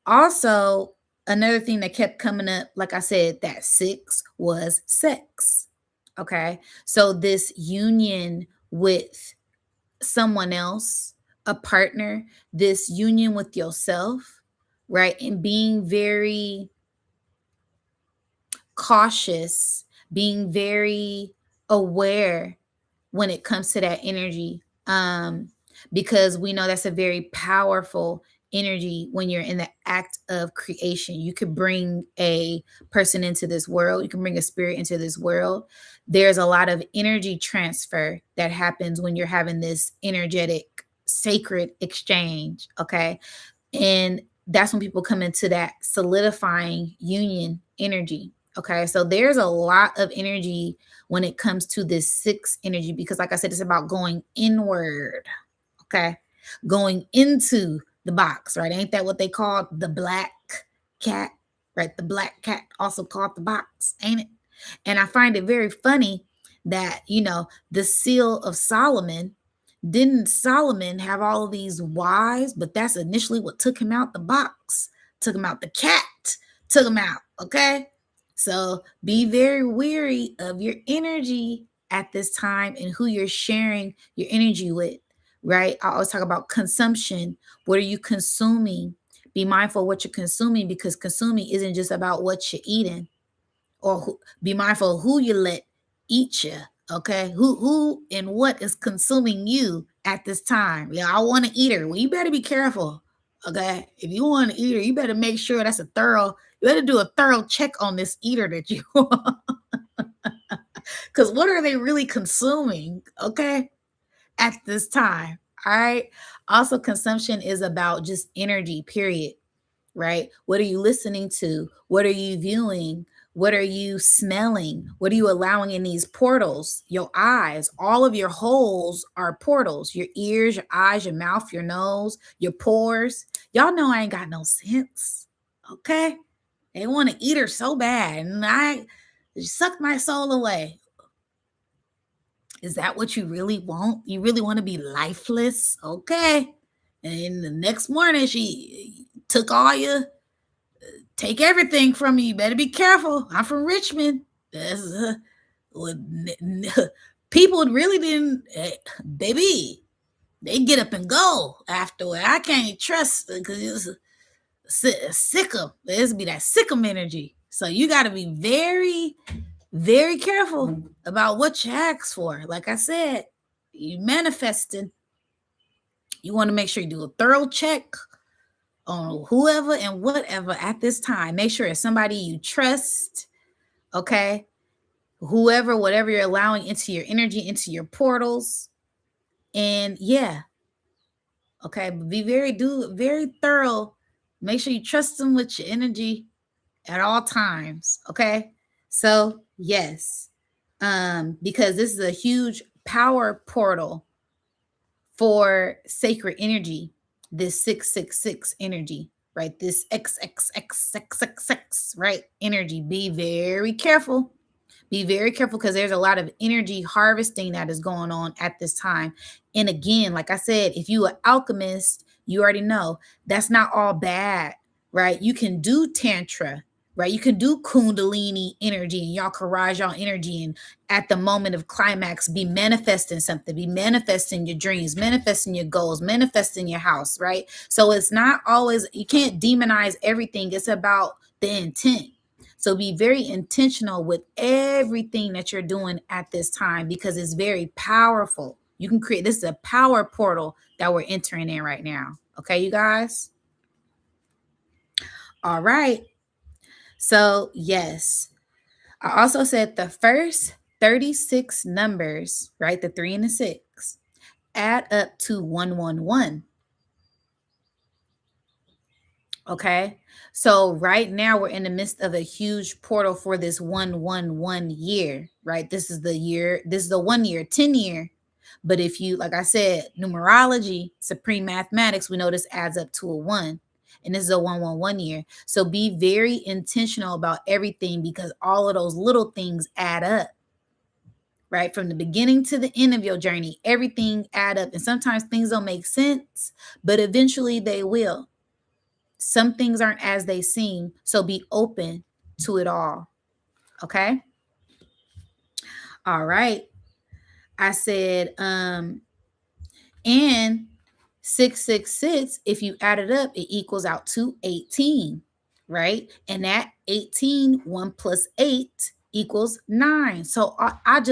S1: Also, another thing that kept coming up, like I said, that 6 was sex. Okay. So this union with someone else, a partner, this union with yourself, right? And being very cautious, being very aware when it comes to that energy. Because we know that's a very powerful energy when you're in the act of creation. You could bring a person into this world, you can bring a spirit into this world. There's a lot of energy transfer that happens when you're having this energetic, sacred exchange. Okay. And that's when people come into that solidifying union energy. Okay. So there's a lot of energy when it comes to this 6 energy, because, like I said, it's about going inward. Okay. Going into the box, right? Ain't that what they call the black cat? Right. The black cat, also called the box, ain't it? And I find it very funny that, the seal of Solomon, didn't Solomon have all of these wives? But that's initially what took him out the box, took him out the cat, took him out. Okay. So be very weary of your energy at this time and who you're sharing your energy with, right? I always talk about consumption. What are you consuming? Be mindful of what you're consuming, because consuming isn't just about what you're eating, or be mindful of who you let eat you. Okay, who and what is consuming you at this time? Yeah, I want to eat her. Well, you better be careful. Okay, if you want to eat her, you better make sure that's a thorough. You better do a thorough check on this eater that you want, because what are they really consuming? Okay, at this time. All right. Also, consumption is about just energy. Period, right? What are you listening to? What are you viewing? What are you smelling? What are you allowing in these portals? Your eyes, all of your holes are portals. Your ears, your eyes, your mouth, your nose, your pores. Y'all know I ain't got no sense. Okay. They want to eat her so bad. And I suck my soul away. Is that what you really want? You really want to be lifeless? Okay. And the next morning, she took all your take everything from me. You better be careful. I'm from Richmond. That's, people really didn't, baby. They get up and go afterward. I can't trust because it's sick'em. There's be that sick'em energy. So you got to be very, very careful about what you ask for. Like I said, you manifesting. You want to make sure you do a thorough check on whoever and whatever at this time. Make sure it's somebody you trust. Okay. Whoever, whatever you're allowing into your energy, into your portals. And yeah. Okay. Be very thorough. Make sure you trust them with your energy at all times. Okay. So yes. Because this is a huge power portal for sacred energy, this 666 energy. right? This XXXXXX, right? Energy. Be very careful. Be very careful because there's a lot of energy harvesting that is going on at this time. And again, like I said, if you are alchemist, you already know that's not all bad, right? You can do tantra, right? You can do kundalini energy and y'all can rise y'all energy and at the moment of climax be manifesting something, be manifesting your dreams, manifesting your goals, manifesting your house, right? So it's not always, you can't demonize everything. It's about the intent. So be very intentional with everything that you're doing at this time because it's very powerful. You can create, this is a power portal that we're entering in right now. Okay, you guys? All right. So, yes, I also said the first 36 numbers, right? The 3 and the 6 add up to 111. Okay. So right now we're in the midst of a huge portal for this 111 year, right? This is the year, this is the 1 year, 10 year. But if you, like I said, numerology, supreme mathematics, we know this adds up to a 1. And this is a 111 year. So be very intentional about everything because all of those little things add up, right? From the beginning to the end of your journey, everything add up. And sometimes things don't make sense, but eventually they will. Some things aren't as they seem, so be open to it all. Okay? All right. I said and 666, if you add it up, it equals out to 18, right? And that 18, 1 plus 8 equals 9. So I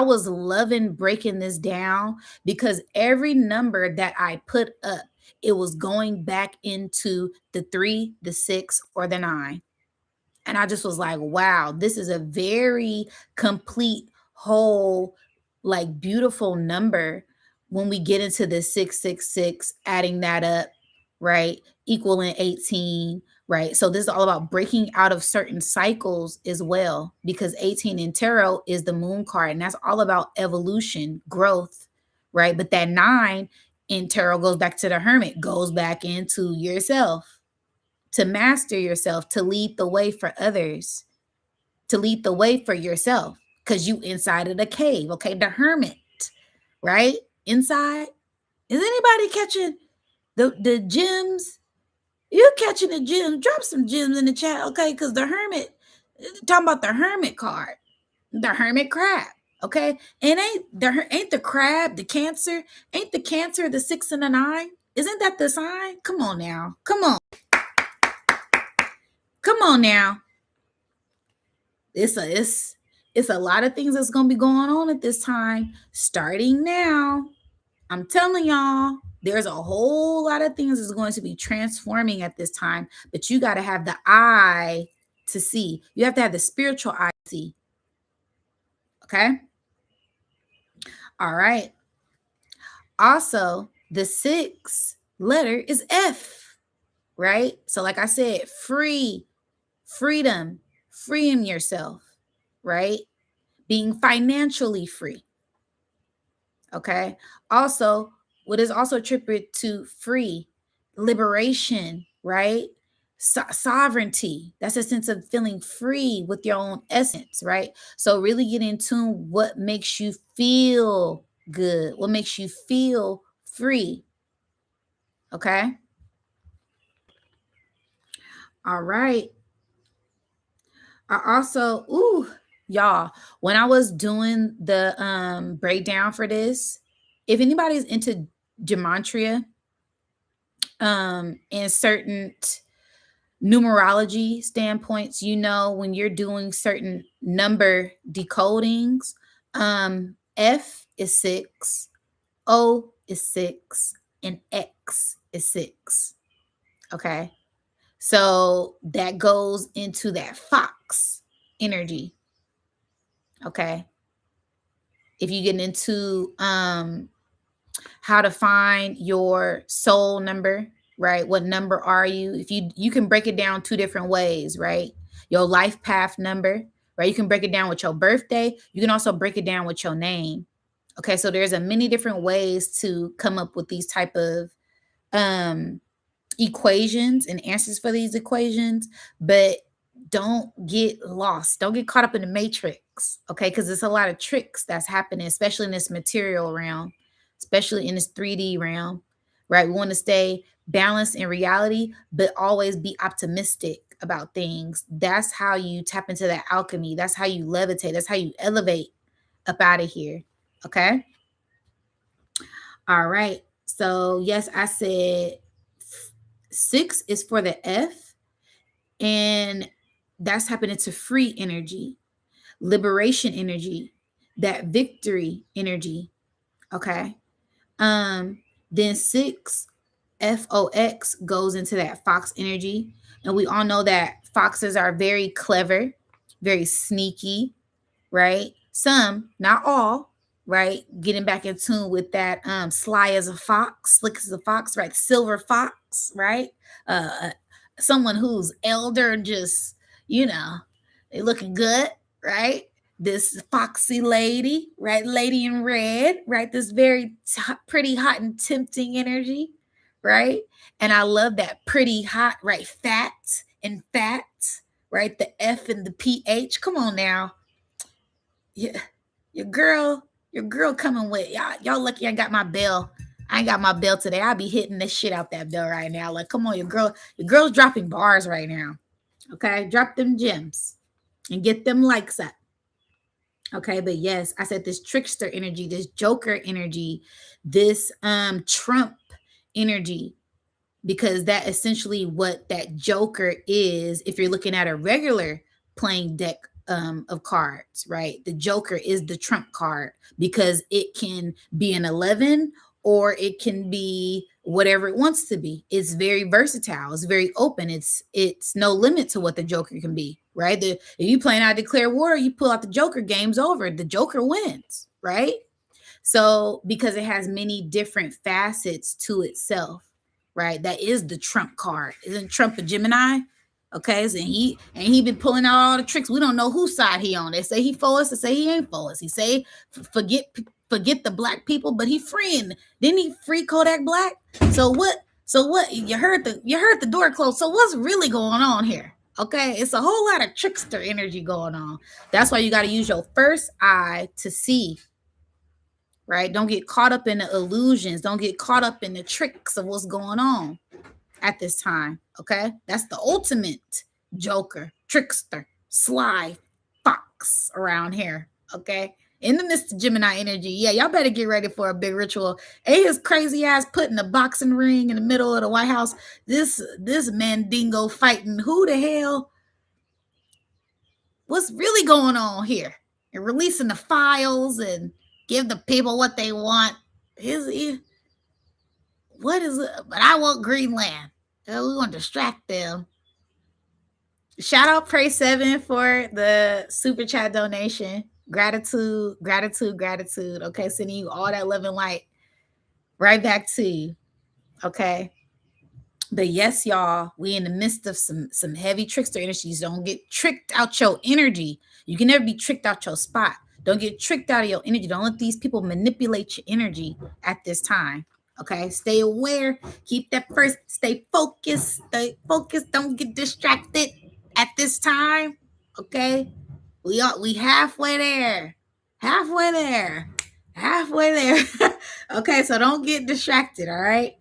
S1: was loving breaking this down because every number that I put up, it was going back into the 3, the 6, or the 9. And I just was like, wow, this is a very complete, whole, like beautiful number when we get into the 666, adding that up, right? Equaling 18, right? So this is all about breaking out of certain cycles as well, because 18 in tarot is the moon card, and that's all about evolution, growth, right? But that 9 in tarot goes back to the hermit, goes back into yourself, to master yourself, to lead the way for others, to lead the way for yourself, because you inside of the cave, okay? The hermit, right? Inside. Is anybody catching the gems? You catching the gems? Drop some gems in the chat, okay? Because the hermit, talking about the hermit card, the hermit crab, okay? And ain't the crab the Cancer? Ain't the Cancer the 6 and the 9? Isn't that the sign? Come on now, come on now. It's a lot of things that's going to be going on at this time starting now. I'm telling y'all, there's a whole lot of things that's going to be transforming at this time, but you got to have the eye to see. You have to have the spiritual eye to see. Okay? All right. Also, the 6th letter is F, right? So like I said, freedom, freeing yourself, right? Being financially free. Okay. Also, what is also attributed to free, liberation, right? Sovereignty. That's a sense of feeling free with your own essence, right? So really get in tune what makes you feel good, what makes you feel free. Okay. All right. I also, y'all, when I was doing the breakdown for this, if anybody's into gematria, in certain numerology standpoints, when you're doing certain number decodings, F is 6, O is 6, and X is 6. Okay. So that goes into that fox energy. Okay. If you get into how to find your soul number, right? What number are you? If you can break it down 2 different ways, right? Your life path number, right? You can break it down with your birthday. You can also break it down with your name. Okay, so there's a many different ways to come up with these type of equations and answers for these equations, but don't get lost. Don't get caught up in the matrix, okay? Because there's a lot of tricks that's happening, especially in this material realm, especially in this 3D realm, right? We want to stay balanced in reality, but always be optimistic about things. That's how you tap into that alchemy. That's how you levitate. That's how you elevate up out of here, okay? All right. So, yes, I said 6 is for the F, and that's happening to free energy, liberation energy, that victory energy. Okay. Um, then 6 FOX goes into that fox energy. And we all know that foxes are very clever, very sneaky, right? Some, not all, right? Getting back in tune with that sly as a fox, slick as a fox, right? Silver fox, right? Uh Someone who's elder and just, you know, they looking good, right? This foxy lady, right? Lady in red, right? This very pretty, hot, and tempting energy, right? And I love that pretty, hot, right? Fat, right? The F and the PH. Come on now, yeah, your girl coming with y'all lucky I got my bell. I ain't got my bell today. I'll be hitting this shit out that bell right now. Like, come on, your girl's dropping bars right now. Okay, drop them gems and get them likes up. Okay, but yes, I said this trickster energy, this joker energy, this Trump energy, because that essentially what that joker is. If you're looking at a regular playing deck of cards, right, the joker is the trump card because it can be an 11 or it can be whatever it wants to be. It's very versatile, it's very open, it's no limit to what the joker can be, right? If you playing out declare war, you pull out the joker, game's over, the joker wins, right? So, because it has many different facets to itself, right? That is the Trump card. Isn't Trump a Gemini? Okay, so he been pulling out all the tricks. We don't know whose side he on. They say he for us, they say he ain't for us. He say forget the black people, but he freeing. Didn't he free Kodak Black? So what? So what? You heard the door close. So what's really going on here? Okay, it's a whole lot of trickster energy going on. That's why you got to use your first eye to see, right? Don't get caught up in the illusions. Don't get caught up in the tricks of what's going on at this time. Okay. That's the ultimate joker, trickster, sly fox around here. Okay. In the midst of Gemini energy. Yeah, y'all better get ready for a big ritual. Ain't his crazy ass putting a boxing ring in the middle of the White House. This mandingo fighting who the hell? What's really going on here? And releasing the files and give the people what they want. What is it? But I want Greenland. We want to distract them. Shout out Pray 7 for the super chat donation. Gratitude, gratitude, gratitude. Okay, sending you all that love and light right back to you. Okay. But yes, y'all, we in the midst of some heavy trickster energies. Don't get tricked out your energy. You can never be tricked out your spot. Don't get tricked out of your energy. Don't let these people manipulate your energy at this time. Okay, stay aware. Keep that first. Stay focused. Stay focused. Don't get distracted at this time. Okay, we halfway there. Halfway there. Halfway there. Okay, so don't get distracted. All right.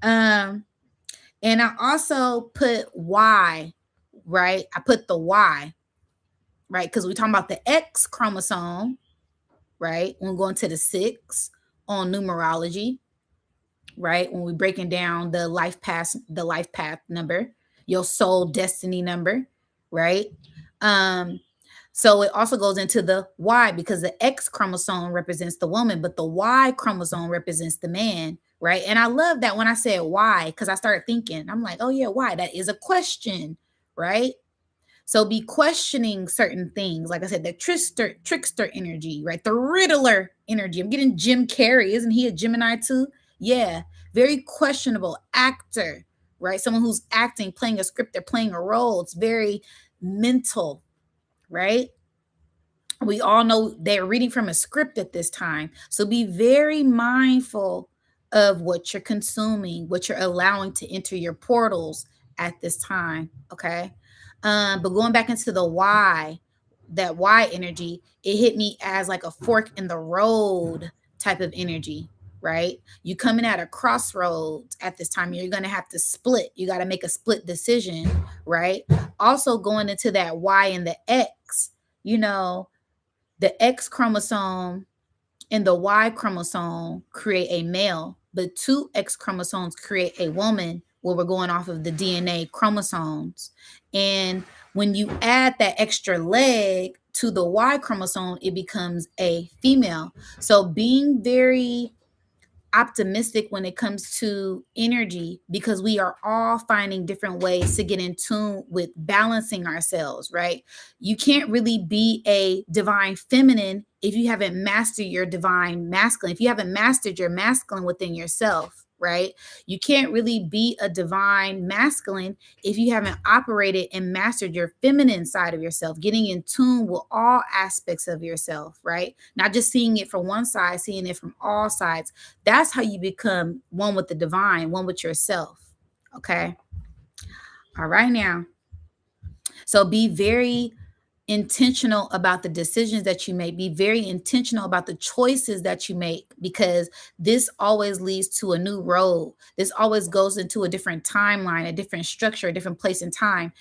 S1: Um. And I also put Y, right? I put the Y, right? Because we're talking about the X chromosome, right? When we're going to the 6 on numerology, right? When we're breaking down the life path number, your soul destiny number, right? So it also goes into the Y because the X chromosome represents the woman, but the Y chromosome represents the man, right? And I love that when I said why, because I started thinking, I'm like, oh yeah, why? That is a question, right? So be questioning certain things. Like I said, the trickster energy, right? The Riddler energy. I'm getting Jim Carrey. Isn't he a Gemini too? Yeah. Very questionable actor, right? Someone who's acting, playing a script, they're playing a role. It's very mental, right? We all know they're reading from a script at this time. So be very mindful of what you're consuming, what you're allowing to enter your portals at this time. Okay. But going back into the why, that why energy, it hit me as like a fork in the road type of energy, right? You coming at a crossroads at this time. You're going to have to split. You got to make a split decision, right? Also going into that Y and the X, you know, the X chromosome and the Y chromosome create a male, but two X chromosomes create a woman where we're going off of the DNA chromosomes. And when you add that extra leg to the Y chromosome, it becomes a female. So being very optimistic when it comes to energy, because we are all finding different ways to get in tune with balancing ourselves, right? You can't really be a divine feminine if you haven't mastered your divine masculine, if you haven't mastered your masculine within yourself, right? You can't really be a divine masculine if you haven't operated and mastered your feminine side of yourself, getting in tune with all aspects of yourself, right? Not just seeing it from one side, seeing it from all sides. That's how you become one with the divine, one with yourself. Okay. All right, now. So be very intentional about the decisions that you make. Be very intentional about the choices that you make, because this always leads to a new road. This always goes into a different timeline, a different structure, a different place in time.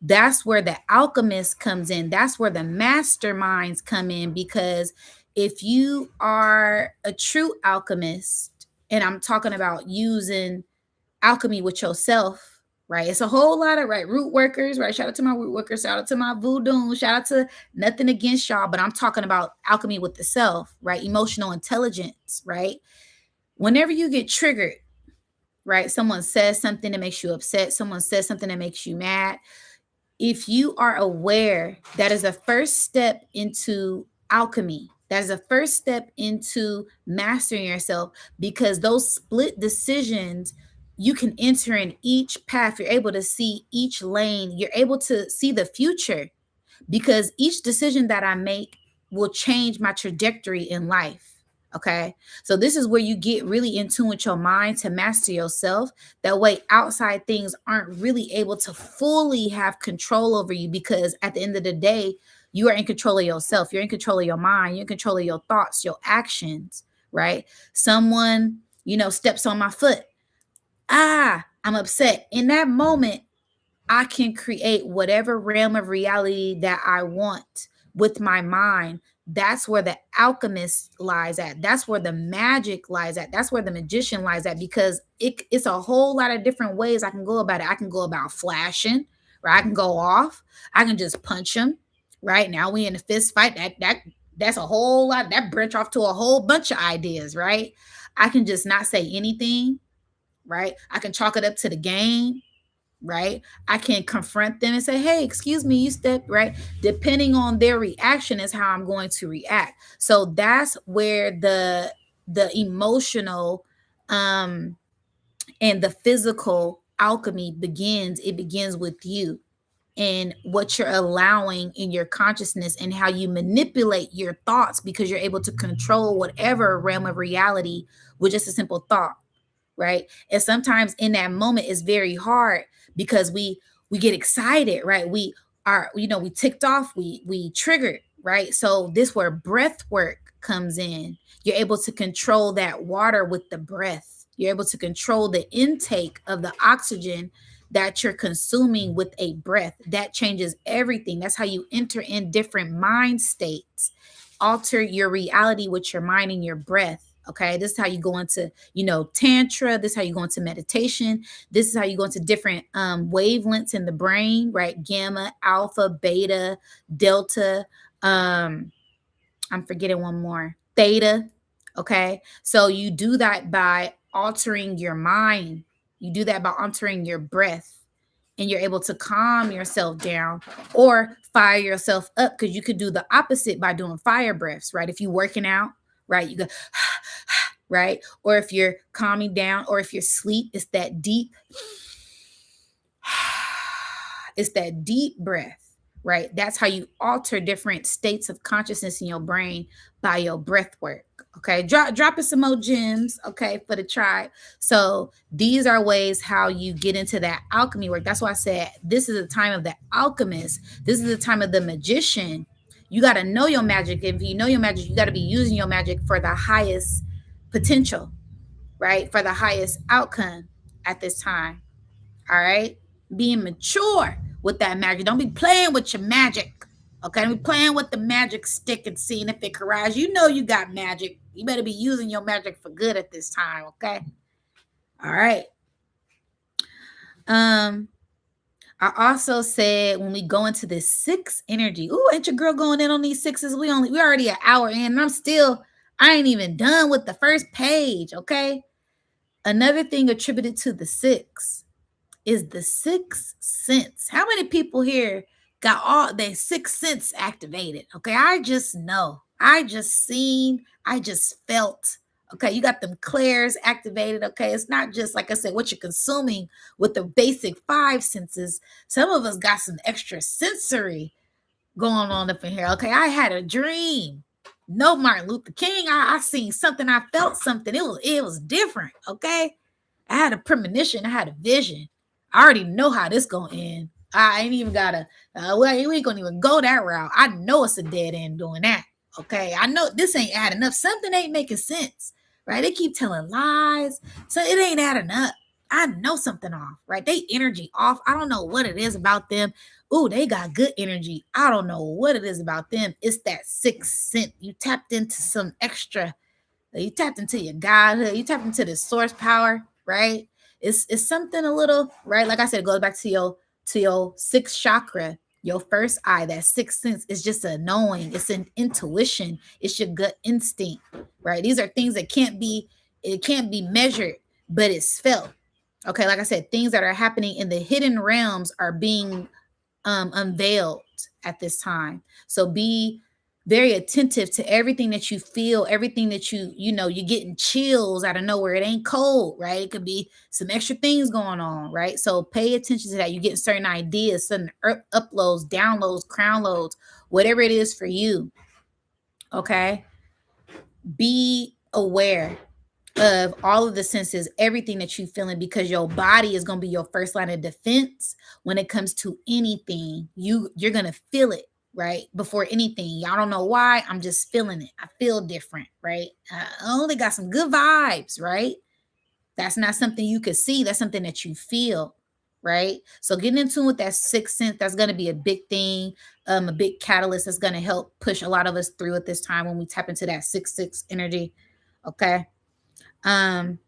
S1: That's where the alchemist comes in. That's where the masterminds come in, because if you are a true alchemist, and I'm talking about using alchemy with yourself, right? It's a whole lot of, right, root workers, right? Shout out to my root workers, shout out to my voodoo, shout out to nothing against y'all, but I'm talking about alchemy with the self, right? Emotional intelligence, right? Whenever you get triggered, right? Someone says something that makes you upset, someone says something that makes you mad. If you are aware, that is a first step into alchemy. That is a first step into mastering yourself, because those split decisions, you can enter in each path. You're able to see each lane. You're able to see the future, because each decision that I make will change my trajectory in life. Okay. So this is where you get really in tune with your mind to master yourself. That way, outside things aren't really able to fully have control over you, because at the end of the day, you are in control of yourself. You're in control of your mind. You're in control of your thoughts, your actions, right? Someone, steps on my foot. I'm upset. In that moment, I can create whatever realm of reality that I want with my mind. That's where the alchemist lies at. That's where the magic lies at. That's where the magician lies at, because it's a whole lot of different ways I can go about it. I can go about flashing, right? I can go off. I can just punch him, right? Now we in a fist fight. That's a whole lot. That branch off to a whole bunch of ideas, right? I can just not say anything, right? I can chalk it up to the game, right? I can confront them and say, hey, excuse me, you stepped, right? Depending on their reaction is how I'm going to react. So that's where the emotional and the physical alchemy begins. It begins with you and what you're allowing in your consciousness and how you manipulate your thoughts, because you're able to control whatever realm of reality with just a simple thought, right? And sometimes in that moment it's very hard, because we get excited, right? We are, we ticked off, we triggered, right? So this where breath work comes in. You're able to control that water with the breath. You're able to control the intake of the oxygen that you're consuming with a breath. That changes everything. That's how you enter in different mind states, alter your reality with your mind and your breath. Okay, this is how you go into, tantra. This is how you go into meditation. This is how you go into different wavelengths in the brain, right? Gamma, alpha, beta, delta. I'm forgetting one more. Theta. Okay, so you do that by altering your mind. You do that by altering your breath, and you're able to calm yourself down or fire yourself up, because you could do the opposite by doing fire breaths, right? If you're working out, right, you go right? Or if you're calming down, or if you're asleep, it's that deep, it's that deep breath, right? That's how you alter different states of consciousness in your brain by your breath work. Okay, dropping some more gems, okay, for the tribe. So these are ways how you get into that alchemy work. That's why I said this is the time of the alchemist. This is the time of the magician. You got to know your magic. If you know your magic, you got to be using your magic for the highest potential, right? For the highest outcome at this time. All right. Being mature with that magic. Don't be playing with your magic. Okay. Don't be playing with the magic stick and seeing if it can rise. You know you got magic. You better be using your magic for good at this time. Okay. All right. Um, I also said when we go into this six energy, ooh, ain't your girl going in on these sixes? We already an hour in, and I ain't even done with the first page. Okay. Another thing attributed to the six is the sixth sense. How many people here got all their sixth sense activated? Okay, I just know. I just seen. I just felt. Okay, you got them clairs activated. Okay, it's not just like I said, what you're consuming with the basic five senses. Some of us got some extra sensory going on up in here. Okay, I had a dream. No Martin Luther King. I seen something. I felt something. It was different. Okay, I had a premonition. I had a vision. I already know how this gonna end. I ain't even gotta. We ain't gonna even go that route. I know it's a dead end doing that. Okay, I know this ain't adding up. Something ain't making sense, right? They keep telling lies, so it ain't adding up. I know something off, right? They energy off. I don't know what it is about them. Ooh, they got good energy. I don't know what it is about them. It's that sixth sense. You tapped into some extra. You tapped into your godhood. You tapped into the source power, right? It's something a little, right? Like I said, it goes back to your sixth chakra, your first eye. That sixth sense is just a knowing. It's an intuition. It's your gut instinct, right? These are things that can't be measured, but it's felt. Okay, like I said, things that are happening in the hidden realms are being unveiled at this time. So be very attentive to everything that you feel, everything that you're getting chills out of nowhere. It ain't cold, right? It could be some extra things going on, right? So pay attention to that. You get certain ideas, certain uploads, downloads, crown loads, whatever it is for you. Okay. Be aware of all of the senses, everything that you're feeling, because your body is going to be your first line of defense when it comes to anything. You're going to feel it, right? Before anything. Y'all don't know why. I'm just feeling it. I feel different, right? I only got some good vibes, right? That's not something you could see. That's something that you feel, right? So getting in tune with that sixth sense, that's going to be a big thing, a big catalyst that's going to help push a lot of us through at this time when we tap into that six energy. Okay. Um,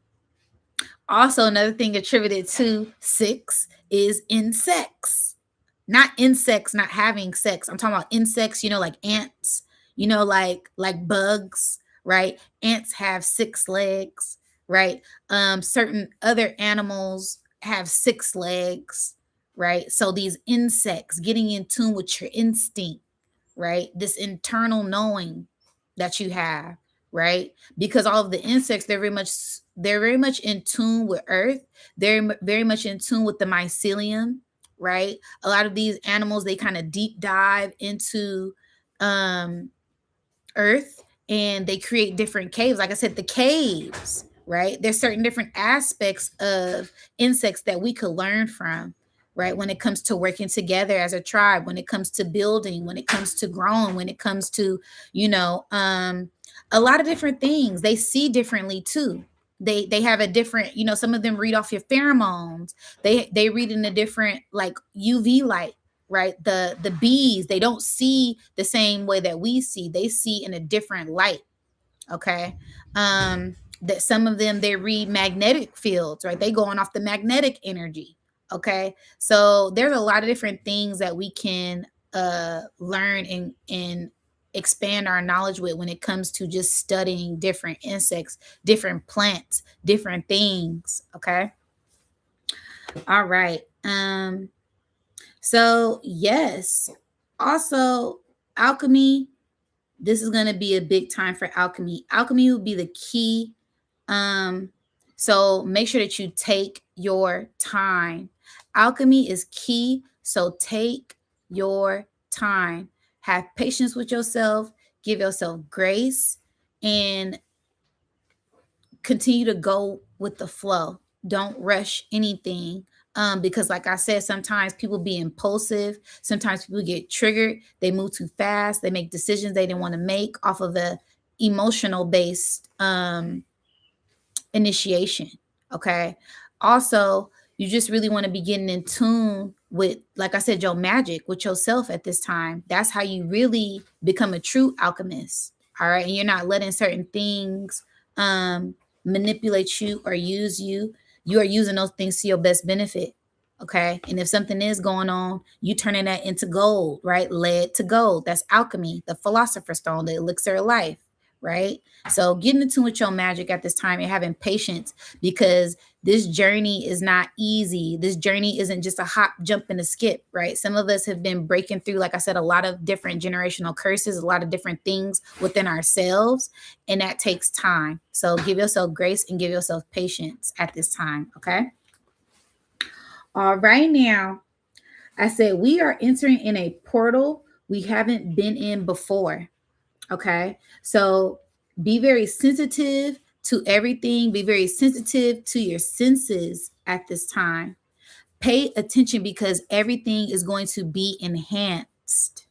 S1: Also, another thing attributed to six is insects. Not insects not having sex. I'm talking about insects, like ants, like bugs, right? Ants have six legs, right? Certain other animals have six legs, right? So these insects getting in tune with your instinct, right? This internal knowing that you have, right? Because all of the insects, they're very much in tune with earth. They're very much in tune with the mycelium, right? A lot of these animals, they kind of deep dive into um earth, and they create different caves. Like I said, the caves, right? There's certain different aspects of insects that we could learn from, right? When it comes to working together as a tribe, when it comes to building, when it comes to growing, when it comes to, a lot of different things. They see differently too. They have a different, some of them read off your pheromones. They read in a different, like, UV light, right? The bees, they don't see the same way that we see. They see in a different light. Okay. That some of them, they read magnetic fields, right? They going off the magnetic energy. Okay. So there's a lot of different things that we can learn and expand our knowledge with when it comes to just studying different insects, different plants, different things. Okay. All right. So, yes. Also, alchemy, this is going to be a big time for alchemy. Alchemy will be the key. Um, so make sure that you take your time. Alchemy is key. So take your time. Have patience with yourself, give yourself grace, and continue to go with the flow. Don't rush anything. Because like I said, sometimes people be impulsive. Sometimes people get triggered. They move too fast. They make decisions they didn't want to make off of a emotional based initiation. Okay. Also, you just really want to be getting in tune with, like I said, your magic with yourself at this time. That's how you really become a true alchemist. All right. And you're not letting certain things manipulate you or use you. You are using those things to your best benefit. Okay. And if something is going on, you turning that into gold, right? Lead to gold. That's alchemy, the philosopher's stone, the elixir of life, right? So getting in tune with your magic at this time and having patience, because this journey is not easy. This journey isn't just a hop, jump, and a skip, right? Some of us have been breaking through, like I said, a lot of different generational curses, a lot of different things within ourselves, and that takes time. So give yourself grace and give yourself patience at this time, okay? All right, now, I said we are entering in a portal we haven't been in before. Okay. So be very sensitive to everything. Be very sensitive to your senses at this time. Pay attention because everything is going to be enhanced.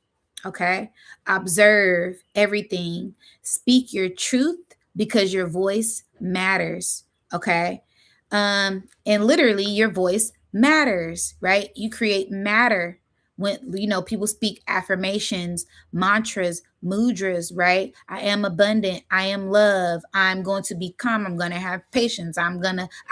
S1: Okay. Observe everything. Speak your truth because your voice matters. Okay. And literally your voice matters, right? You create matter when people speak affirmations, mantras, mudras, right? I am abundant, I am love, I'm going to be calm, I'm going to have patience, I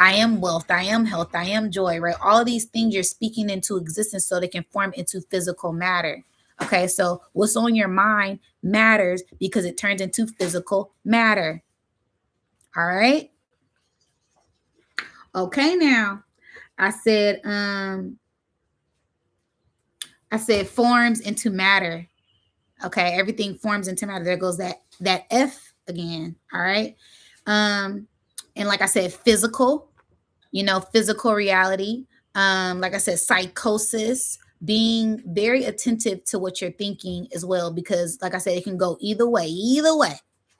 S1: am wealth, I am health, I am joy, right? All of these things you're speaking into existence so they can form into physical matter. Okay, so what's on your mind matters because it turns into physical matter. All right. Okay, now I said forms into matter. Okay, everything forms into matter. There goes that F again. All right. And like I said, physical, physical reality. Like I said, psychosis, being very attentive to what you're thinking as well, because like I said, it can go either way, either way.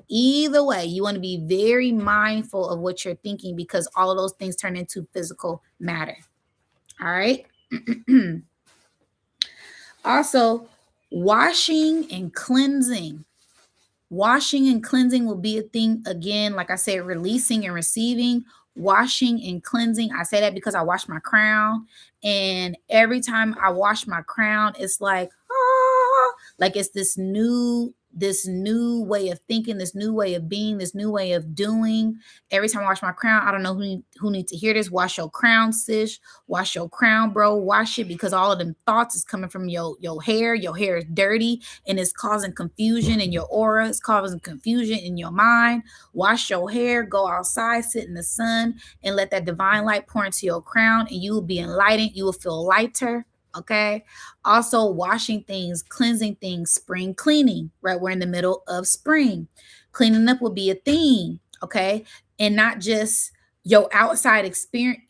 S1: You want to be very mindful of what you're thinking because all of those things turn into physical matter. All right. Also, washing and cleansing. Washing and cleansing will be a thing again. Like I said, releasing and receiving, washing and cleansing. I say that because I wash my crown. And every time I wash my crown, it's like it's this new way of thinking, this new way of being, this new way of doing. Every time I wash my crown, I don't know who needs to hear this. Wash your crown, sis. Wash your crown, bro. Wash it because all of them thoughts is coming from your hair. Your hair is dirty and it's causing confusion in your aura. It's causing confusion in your mind. Wash your hair. Go outside, sit in the sun, and let that divine light pour into your crown, and you will be enlightened. You will feel lighter. Okay. Also, washing things, cleansing things, spring cleaning, right? We're in the middle of spring. Cleaning up will be a theme. Okay. And not just your outside experience,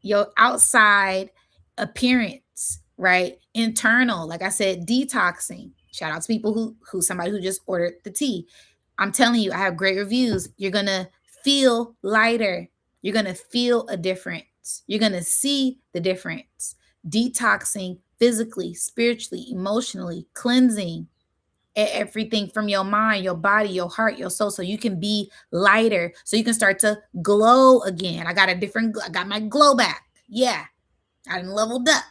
S1: your outside appearance, right? Internal, like I said, detoxing. Shout out to people who somebody who just ordered the tea. I'm telling you, I have great reviews. You're gonna feel lighter. You're gonna feel a difference. You're gonna see the difference. Detoxing physically, spiritually, emotionally, cleansing everything from your mind, your body, your heart, your soul, so you can be lighter, so you can start to glow again. I got my glow back. Yeah, I done leveled up.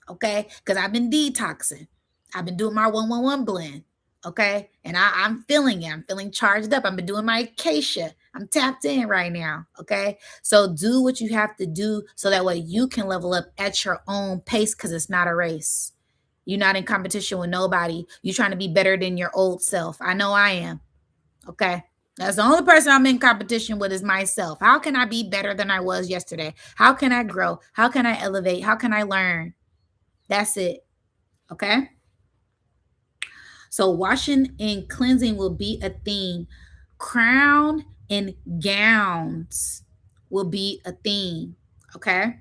S1: Okay, because I've been detoxing. I've been doing my 111 blend. Okay, and I'm feeling it. I'm feeling charged up. I've been doing my acacia. I'm tapped in right now. Okay, so do what you have to do so that way you can level up at your own pace, because it's not a race. You're not in competition with nobody. You're trying to be better than your old self. I know I am. Okay. That's the only person I'm in competition with is myself. How can I be better than I was yesterday? How can I grow? How can I elevate? How can I learn? That's it. Okay. So washing and cleansing will be a theme. Crown and gowns will be a theme. Okay.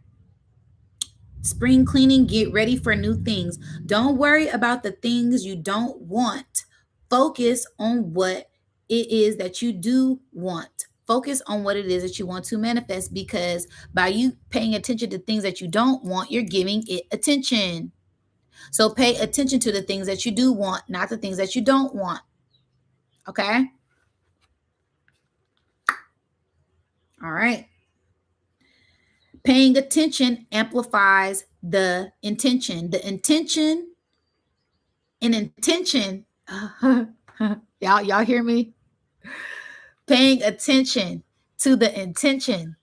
S1: Spring cleaning, get ready for new things. Don't worry about the things you don't want. Focus on what it is that you do want. Focus on what it is that you want to manifest, because by you paying attention to things that you don't want, you're giving it attention. So pay attention to the things that you do want, not the things that you don't want. Okay? All right. Paying attention amplifies the intention. The intention and intention. Y'all hear me? Paying attention to the intention.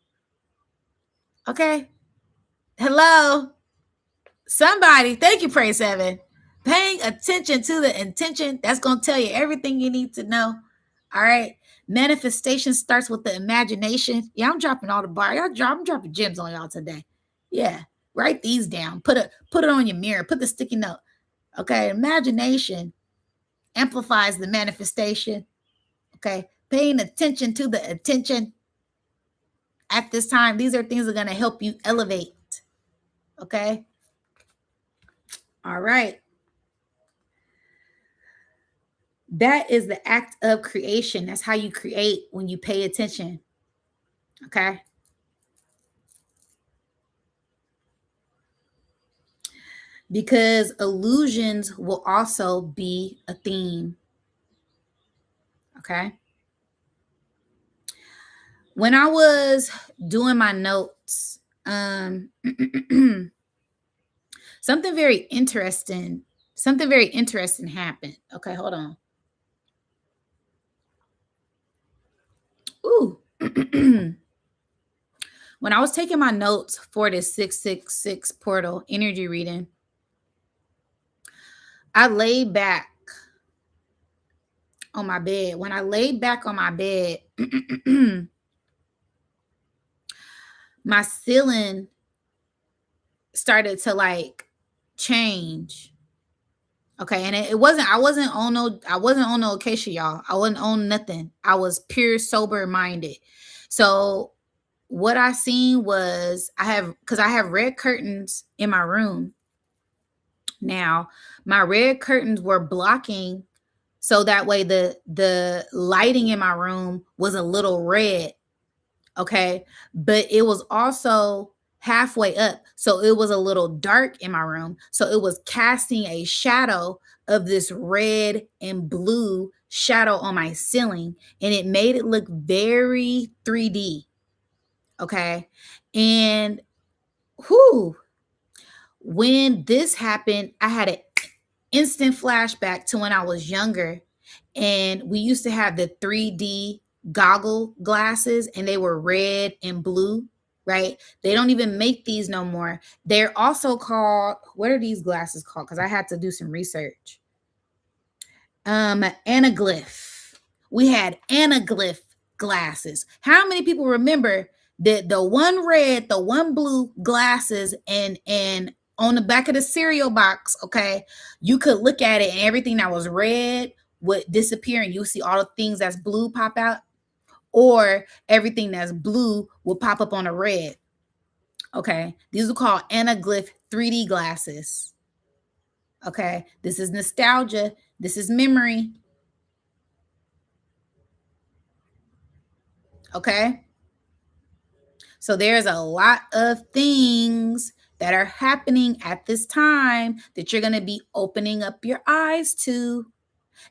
S1: Okay? Hello? Somebody, thank you, Pray 7. Paying attention to the intention, that's going to tell you everything you need to know. All right? Manifestation starts with the imagination. Yeah, I'm dropping all the bar. I'm dropping gems on y'all today. Yeah. Write these down. Put it on your mirror. Put the sticky note. Okay? Imagination amplifies the manifestation. Okay? Paying attention to the attention at this time. These are things that are going to help you elevate. Okay? All right. That is the act of creation. That's how you create, when you pay attention. Okay? Because illusions will also be a theme. Okay? When I was doing my notes, something very interesting happened. Okay, hold on. Ooh. When I was taking my notes for this 666 portal energy reading, I laid back on my bed. When I laid back on my bed, my ceiling started to like change. Okay, and it wasn't, I wasn't on no occasion, y'all. I wasn't on nothing. I was pure sober minded. So what I seen was, I have red curtains in my room. Now, my red curtains were blocking, so that way the lighting in my room was a little red. Okay, but it was also halfway up, so it was a little dark in my room, so it was casting a shadow of this red and blue shadow on my ceiling, and it made it look very 3D. Okay, and whew, when this happened, I had an instant flashback to when I was younger, and we used to have the 3D goggle glasses, and they were red and blue, right? They don't even make these no more. They're also called, what are these glasses called? Because I had to do some research. Anaglyph. We had anaglyph glasses. How many people remember that the one red, the one blue glasses, and on the back of the cereal box, okay, you could look at it and everything that was red would disappear, and you'll see all the things that's blue pop out, or everything that's blue will pop up on a red. Okay, these are called anaglyph 3D glasses. Okay, this is nostalgia. This is memory. Okay, so there's a lot of things that are happening at this time that you're going to be opening up your eyes to,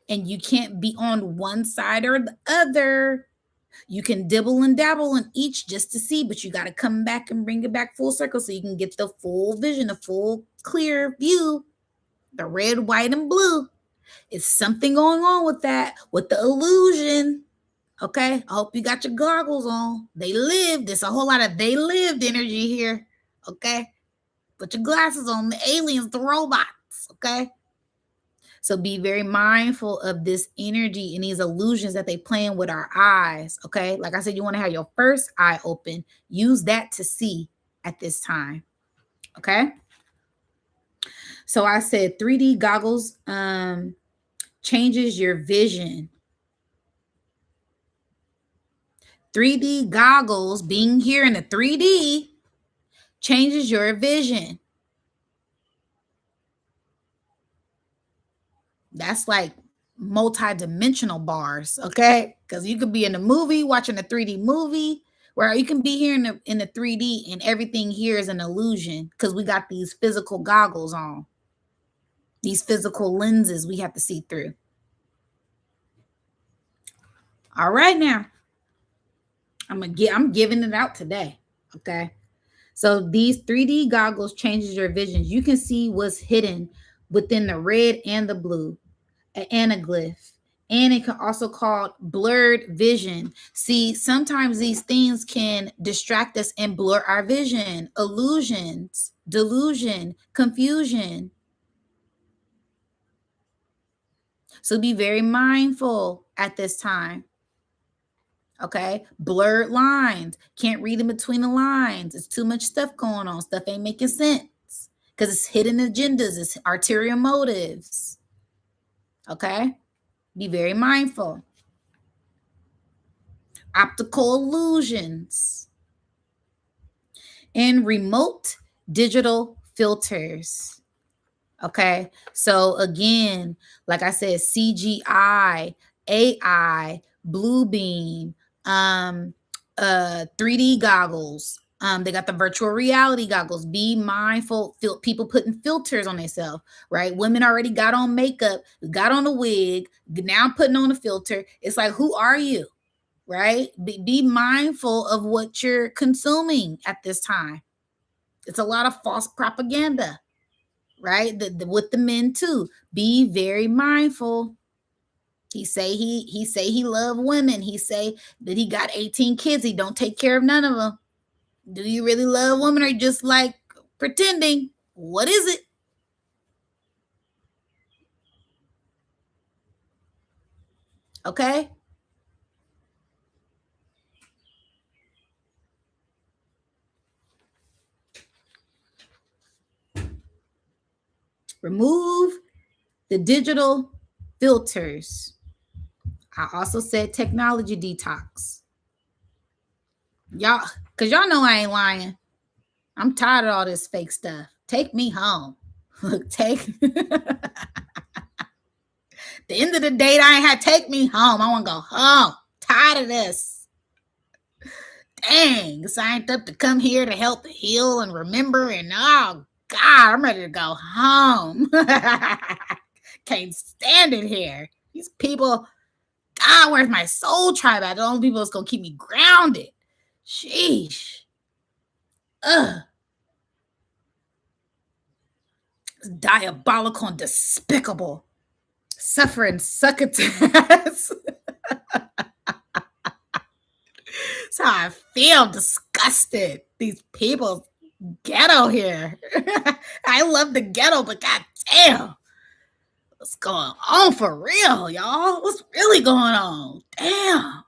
S1: and you can't be on one side or the other. You can dibble and dabble in each just to see, but you got to come back and bring it back full circle so you can get the full vision, the full clear view. The red, white, and blue. It's something going on with that, with the illusion. Okay, I hope you got your goggles on. They lived. There's a whole lot of they lived energy here. Okay, put your glasses on. The aliens, the robots. Okay, so be very mindful of this energy and these illusions that they playing with our eyes. Okay, like I said, you want to have your first eye open. Use that to see at this time. Okay, so I said 3D goggles changes your vision. 3D goggles, being here in the 3D, changes your vision. That's like multi-dimensional bars, okay? Because you could be in a movie watching a 3D movie, where you can be here in the 3D and everything here is an illusion because we got these physical goggles on, these physical lenses we have to see through. All right, now I'm giving it out today, okay? So these 3D goggles changes your vision. You can see what's hidden within the red and the blue, an anaglyph. And it can also called blurred vision. See, sometimes these things can distract us and blur our vision. Illusions, delusion, confusion. So be very mindful at this time. Okay, blurred lines, can't read in between the lines. It's too much stuff going on. Stuff ain't making sense because it's hidden agendas, it's ulterior motives. Okay, be very mindful. Optical illusions and remote digital filters. Okay, so again, like I said, CGI, AI, blue beam, 3D goggles. They got the virtual reality goggles. Be mindful. People putting filters on themselves, right? Women already got on makeup, got on a wig, now putting on a filter. It's like, who are you, right? Be mindful of what you're consuming at this time. It's a lot of false propaganda, right? With the men too. Be very mindful. He say he love women. He say that he got 18 kids. He don't take care of none of them. Do you really love women, or just like pretending? What is it? Okay. Remove the digital filters. I also said technology detox. Y'all, because y'all know I ain't lying. I'm tired of all this fake stuff. Take me home. Look, take the end of the day, I ain't had take me home. I want to go home. Tired of this. Dang, signed up to come here to help heal and remember, and oh God, I'm ready to go home. Can't stand it here. These people, God, where's my soul tribe at? The only people that's gonna keep me grounded. Sheesh. Ugh. It's diabolical and despicable. Suffering succotash. That's how I feel. Disgusted. These people ghetto here. I love the ghetto, but god damn. What's going on for real, y'all? What's really going on? Damn.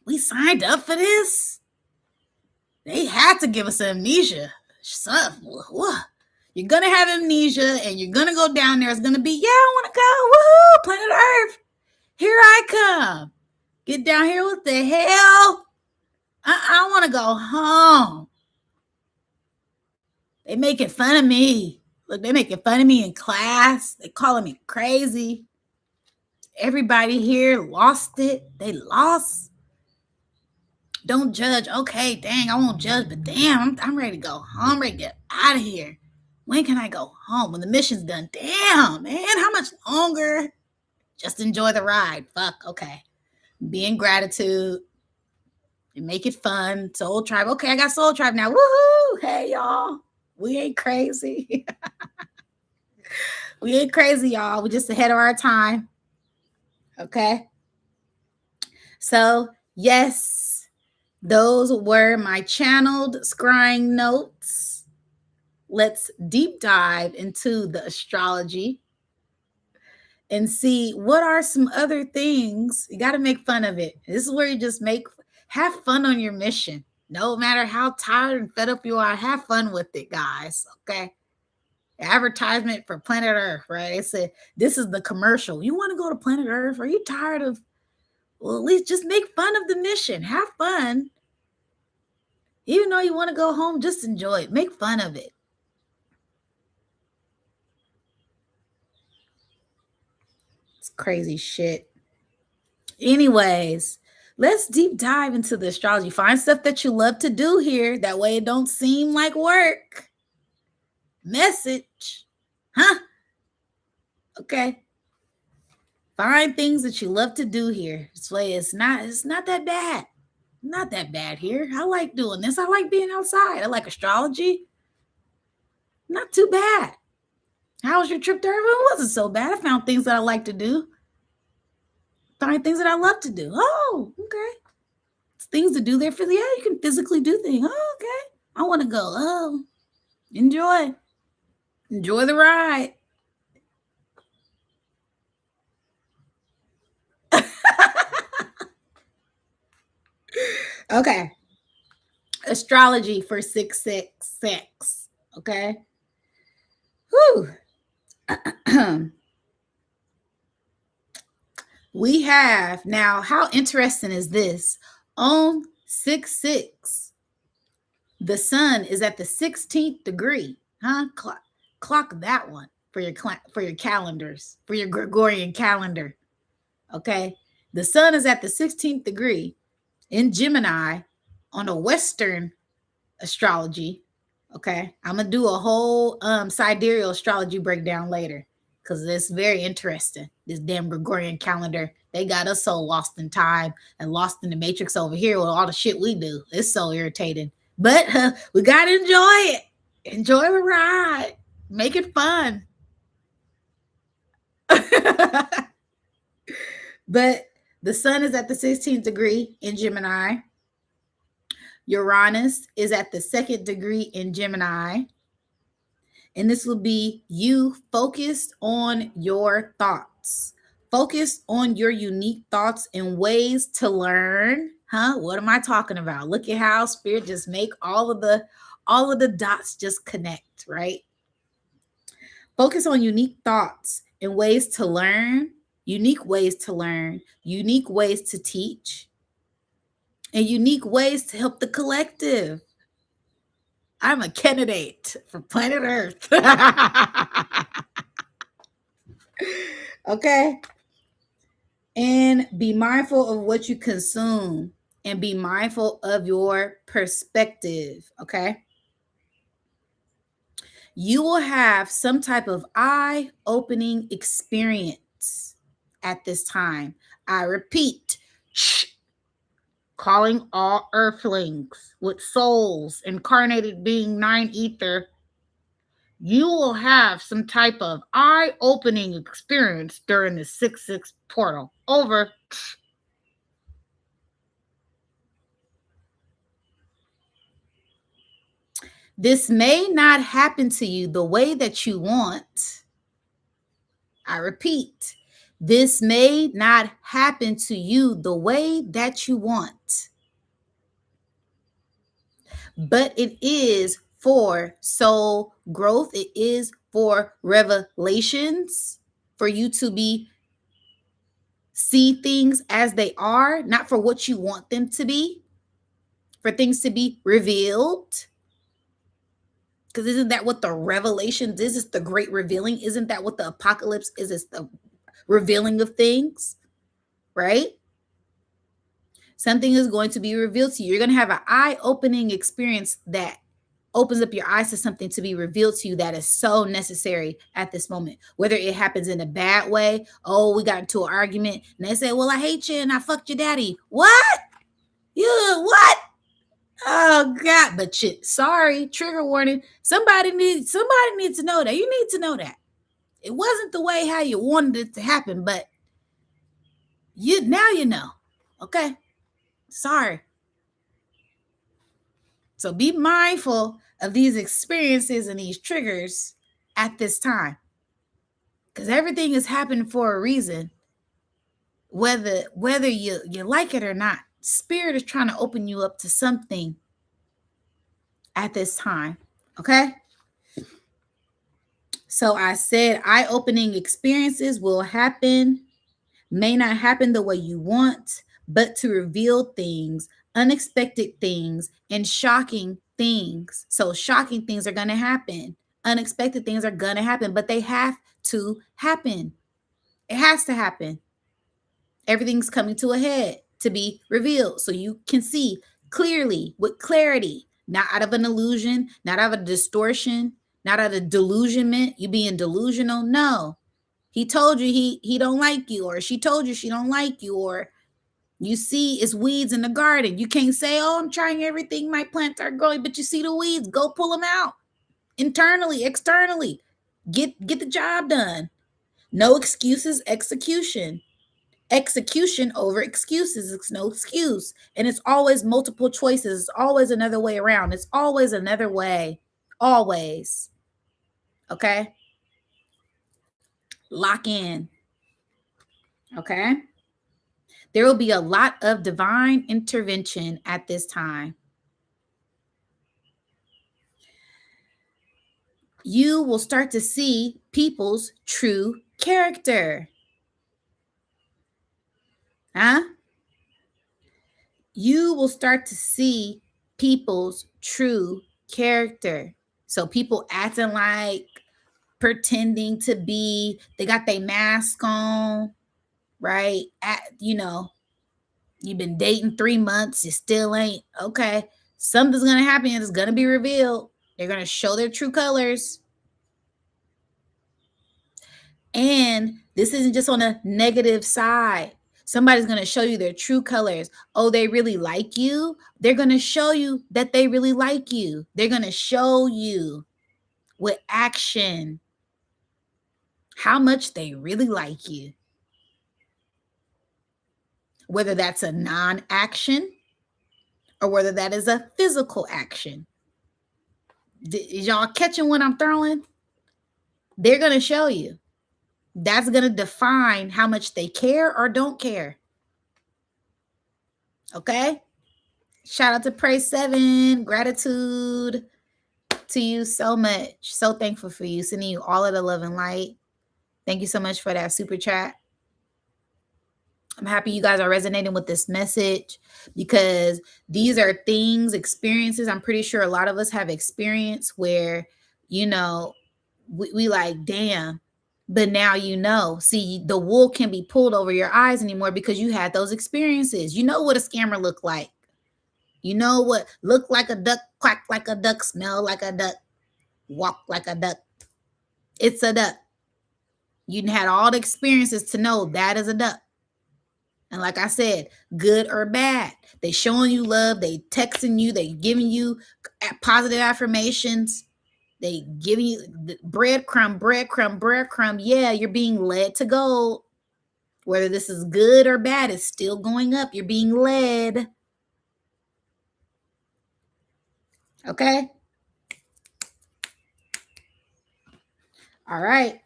S1: We signed up for this? They had to give us amnesia. What? You're gonna have amnesia and you're gonna go down there. It's gonna be, yeah, I wanna go. Woohoo! Planet Earth. Here I come. Get down here. What the hell? I want to go home. They making fun of me. Look, they making fun of me in class. They calling me crazy. Everybody here lost it. They lost. Don't judge. Okay, dang, I won't judge, but damn, I'm ready to go home. I'm ready to get out of here. When can I go home? When the mission's done. Damn, man, how much longer? Just enjoy the ride. Fuck, okay. Be in gratitude and make it fun. Soul Tribe. Okay, I got Soul Tribe now. Woohoo! Hey, y'all. We ain't crazy. We ain't crazy, y'all. We just ahead of our time. Okay. So, yes, those were my channeled scrying notes. Let's deep dive into the astrology and see what are some other things. You got to make fun of it. This is where you just have fun on your mission. No matter how tired and fed up you are, have fun with it, guys. Okay. Advertisement for Planet Earth, right? They said this is the commercial. You want to go to Planet Earth? Are you tired of? Well, at least just make fun of the mission. Have fun. Even though you want to go home, just enjoy it. Make fun of it. crazy shit. Anyways, let's deep dive into the astrology. Find stuff that you love to do here. That way it don't seem like work. Message. Huh? Okay. Find things that you love to do here. This way it's not that bad. Not that bad here. I like doing this. I like being outside. I like astrology. Not too bad. How was your trip to Irvine? It wasn't so bad. I found things that I like to do. Find things that I love to do. Oh, okay. It's things to do there for yeah, you can physically do things. Oh, okay. I want to go. Oh, enjoy. Enjoy the ride. Okay. Astrology for 666. Okay. Whew. We have now, how interesting is this? On 6/6, the sun is at the 16th degree. Huh? Clock that one for your calendars, for your Gregorian calendar. Okay. The sun is at the 16th degree in Gemini on a Western astrology. Okay. I'm going to do a whole sidereal astrology breakdown later because it's very interesting. This damn Gregorian calendar, they got us so lost in time and lost in the matrix over here with all the shit we do. It's so irritating. But we got to enjoy it. Enjoy the ride. Make it fun. But the sun is at the 16th degree in Gemini. Uranus is at the 2nd degree in Gemini. And this will be you focused on your thoughts. Focus on your unique thoughts and ways to learn. Huh? What am I talking about? Look at how spirit just make all of the dots just connect, right? Focus on unique thoughts and ways to learn, unique ways to learn, unique ways to teach, and unique ways to help the collective. I'm a candidate for planet Earth. Okay. And be mindful of what you consume and be mindful of your perspective. Okay. You will have some type of eye-opening experience at this time. I repeat, calling all earthlings with souls incarnated being 9 ether, you will have some type of eye-opening experience during the 6/6 portal. Over. This may not happen to you the way that you want. I repeat, this may not happen to you the way that you want, but it is for soul growth. It is for revelations, for you to see things as they are, not for what you want them to be, for things to be revealed. Because isn't that what the revelations is? It's the great revealing. Isn't that what the apocalypse is? It's the revealing of things, right? Something is going to be revealed to you. You're going to have an eye-opening experience that opens up your eyes to something to be revealed to you that is so necessary at this moment. Whether it happens in a bad way, oh, we got into an argument, and they say, well, I hate you and I fucked your daddy. What? You what? Oh God, but shit, sorry, trigger warning. Somebody needs to know that. You need to know that. It wasn't the way how you wanted it to happen, but now you know. Okay. Sorry. So be mindful of these experiences and these triggers at this time. Because everything is happening for a reason. Whether you like it or not, spirit is trying to open you up to something at this time. Okay? So I said eye-opening experiences will happen, may not happen the way you want, but to reveal things, unexpected things, and shocking things. So shocking things are going to happen. Unexpected things are going to happen, but they have to happen. It has to happen. Everything's coming to a head to be revealed so you can see clearly with clarity, not out of an illusion, not out of a distortion, not out of delusionment, you being delusional. No. He told you he don't like you, or she told you she don't like you, or you see it's weeds in the garden. You can't say, "Oh, I'm trying everything, my plants are growing," but you see the weeds, go pull them out. Internally, externally. Get the job done. No excuses, execution. Execution over excuses. It's no excuse. And it's always multiple choices. It's always another way around. It's always another way. Always. Okay? Lock in. Okay? There will be a lot of divine intervention at this time. You will start to see people's true character. Huh? You will start to see people's true character. So people acting like, pretending to be, they got their mask on, right? You've been dating 3 months, you still ain't okay. Something's gonna happen and it's gonna be revealed. They're gonna show their true colors. And this isn't just on a negative side. Somebody's going to show you their true colors. Oh, they really like you. They're going to show you that they really like you. They're going to show you with action how much they really like you. Whether that's a non-action or whether that is a physical action. Is y'all catching what I'm throwing? They're going to show you. That's going to define how much they care or don't care. Okay? Shout out to Praise 7. Gratitude to you so much. So thankful for you. Sending you all of the love and light. Thank you so much for that super chat. I'm happy you guys are resonating with this message because these are things, experiences. I'm pretty sure a lot of us have experience where, we like, damn, but now see, the wool can't be pulled over your eyes anymore because you had those experiences. You know what a scammer looked like. You know what? Look like a duck, quack like a duck, smell like a duck, walk like a duck. It's a duck. You had all the experiences to know that is a duck. And like I said, good or bad, they showing you love, they texting you, they giving you positive affirmations, they giving you breadcrumb. Yeah, you're being led to gold. Whether this is good or bad, it's still going up. You're being led. Okay? All right.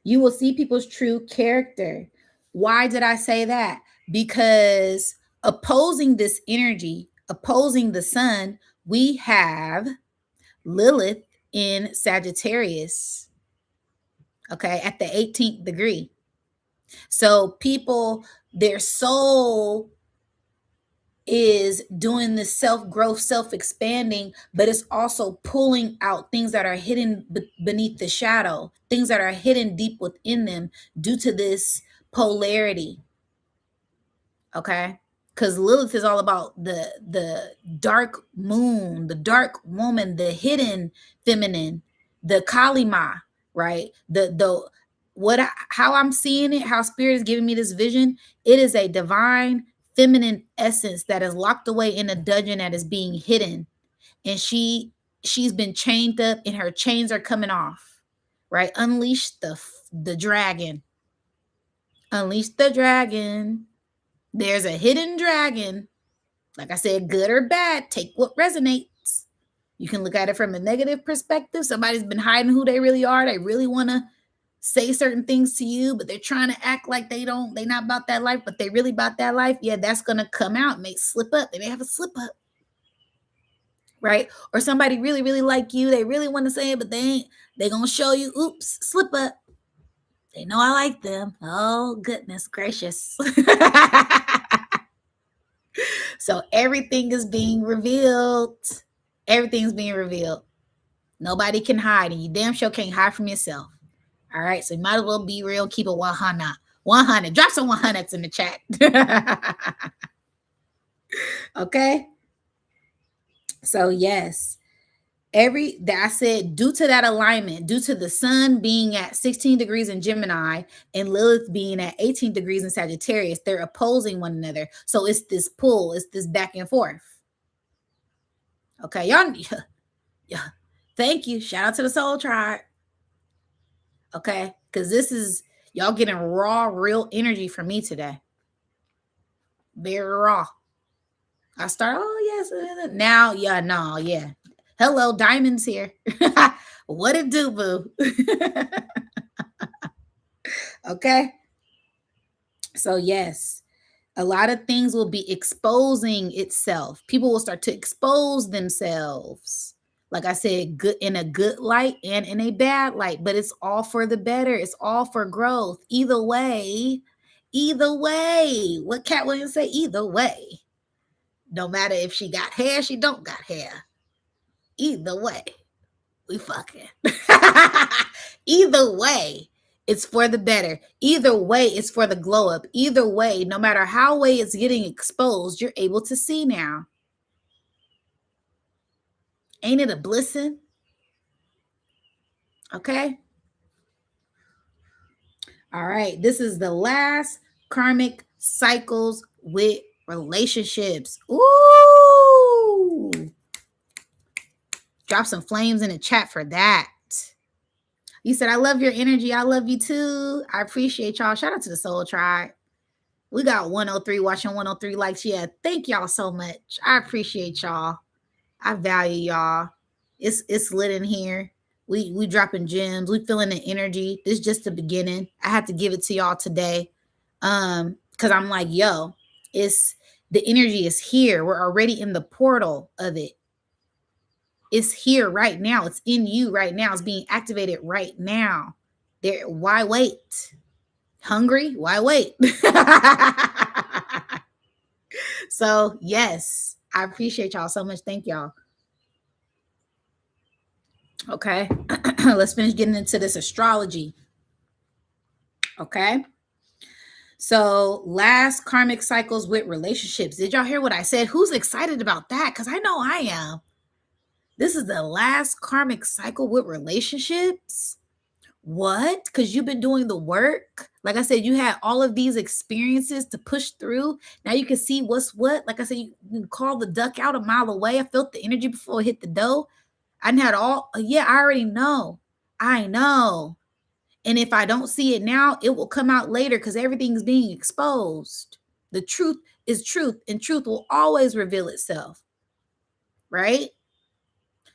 S1: You will see people's true character. Why did I say that? Because opposing this energy, opposing the sun, we have Lilith in Sagittarius, okay, at the 18th degree. So people, their soul is doing this self-growth, self-expanding, but it's also pulling out things that are hidden beneath the shadow, things that are hidden deep within them due to this polarity. Okay? Because Lilith is all about the dark moon, the dark woman, the hidden feminine, the Kalima, right? How I'm seeing it, how Spirit is giving me this vision, it is a divine feminine essence that is locked away in a dungeon that is being hidden, and she's been chained up and her chains are coming off, right? Unleash the dragon. Unleash the dragon. There's a hidden dragon. Like I said, good or bad, take what resonates. You can look at it from a negative perspective. Somebody's been hiding who they really are. They really want to say certain things to you, but they're trying to act like they're not about that life, but they really about that life. Yeah, that's going to come out, may slip up. They may have a slip up, right? Or somebody really, really like you. They really want to say it, but they're going to show you, oops, slip up. They know I like them. Oh, goodness gracious. So everything is being revealed. Everything's being revealed. Nobody can hide, and you damn sure can't hide from yourself. All right. So you might as well be real. Keep it 100. 100. Drop some 100s in the chat. Okay. So, yes. I said, due to that alignment, due to the sun being at 16 degrees in Gemini and Lilith being at 18 degrees in Sagittarius, they're opposing one another. So it's this pull, it's this back and forth. Okay, y'all, yeah. Thank you. Shout out to the Soul Tribe. Okay, because this is y'all getting raw, real energy from me today. Very raw. I start, oh yes, now, yeah, no, yeah. Hello, Diamond's here. What it do, boo? Okay. So, yes, a lot of things will be exposing itself. People will start to expose themselves. Like I said, good in a good light and in a bad light, but it's all for the better. It's all for growth. Either way, what Cat Williams say? Either way, no matter if she got hair, she don't got hair. Either way, we fucking. Either way, it's for the better. Either way, it's for the glow up. Either way, no matter how way it's getting exposed, you're able to see now. Ain't it a blessing? Okay. All right. This is the last karmic cycles with relationships. Ooh. Drop some flames in the chat for that. You said, I love your energy. I love you too. I appreciate y'all. Shout out to the Soul Tribe. We got 103 watching, 103 likes. Yeah, thank y'all so much. I appreciate y'all. I value y'all. It's lit in here. We dropping gems. We feeling the energy. This is just the beginning. I had to give it to y'all today. Because I'm like, yo, it's the energy is here. We're already in the portal of it. It's here right now. It's in you right now. It's being activated right now. There, why wait? Hungry? Why wait? So, yes, I appreciate y'all so much. Thank y'all. Okay. Let's finish getting into this astrology. Okay. So, last karmic cycles with relationships. Did y'all hear what I said? Who's excited about that? Because I know I am. This is the last karmic cycle with relationships. What? Because you've been doing the work. Like I said, you had all of these experiences to push through. Now you can see what's what. Like I said, you can call the duck out a mile away. I felt the energy before it hit the dough. I had all, yeah, I already know. I know. And if I don't see it now, it will come out later because everything's being exposed. The truth is truth, and truth will always reveal itself. Right?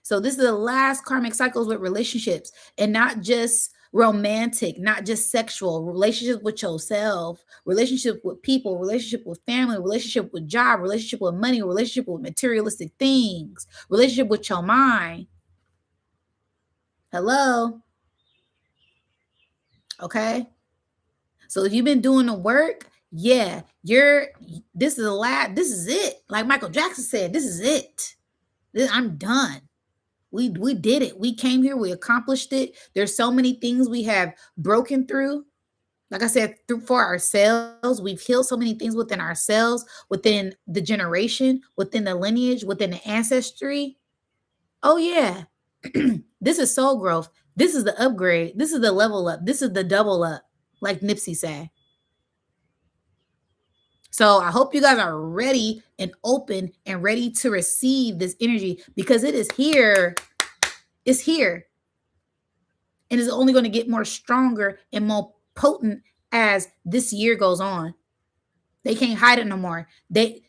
S1: So this is the last karmic cycles with relationships, and not just romantic, not just sexual, relationship with yourself, relationship with people, relationship with family, relationship with job, relationship with money, relationship with materialistic things, relationship with your mind. Hello. Okay. So if you've been doing the work, yeah, this is a lot. This is it. Like Michael Jackson said, this is it. I'm done. We did it. We came here. We accomplished it. There's so many things we have broken through. Like I said, for ourselves, we've healed so many things within ourselves, within the generation, within the lineage, within the ancestry. Oh yeah, this is soul growth. This is the upgrade. This is the level up. This is the double up, like Nipsey said. So I hope you guys are ready and open and ready to receive this energy because it is here. It's here. And it's only going to get more stronger and more potent as this year goes on. They can't hide it no more. That's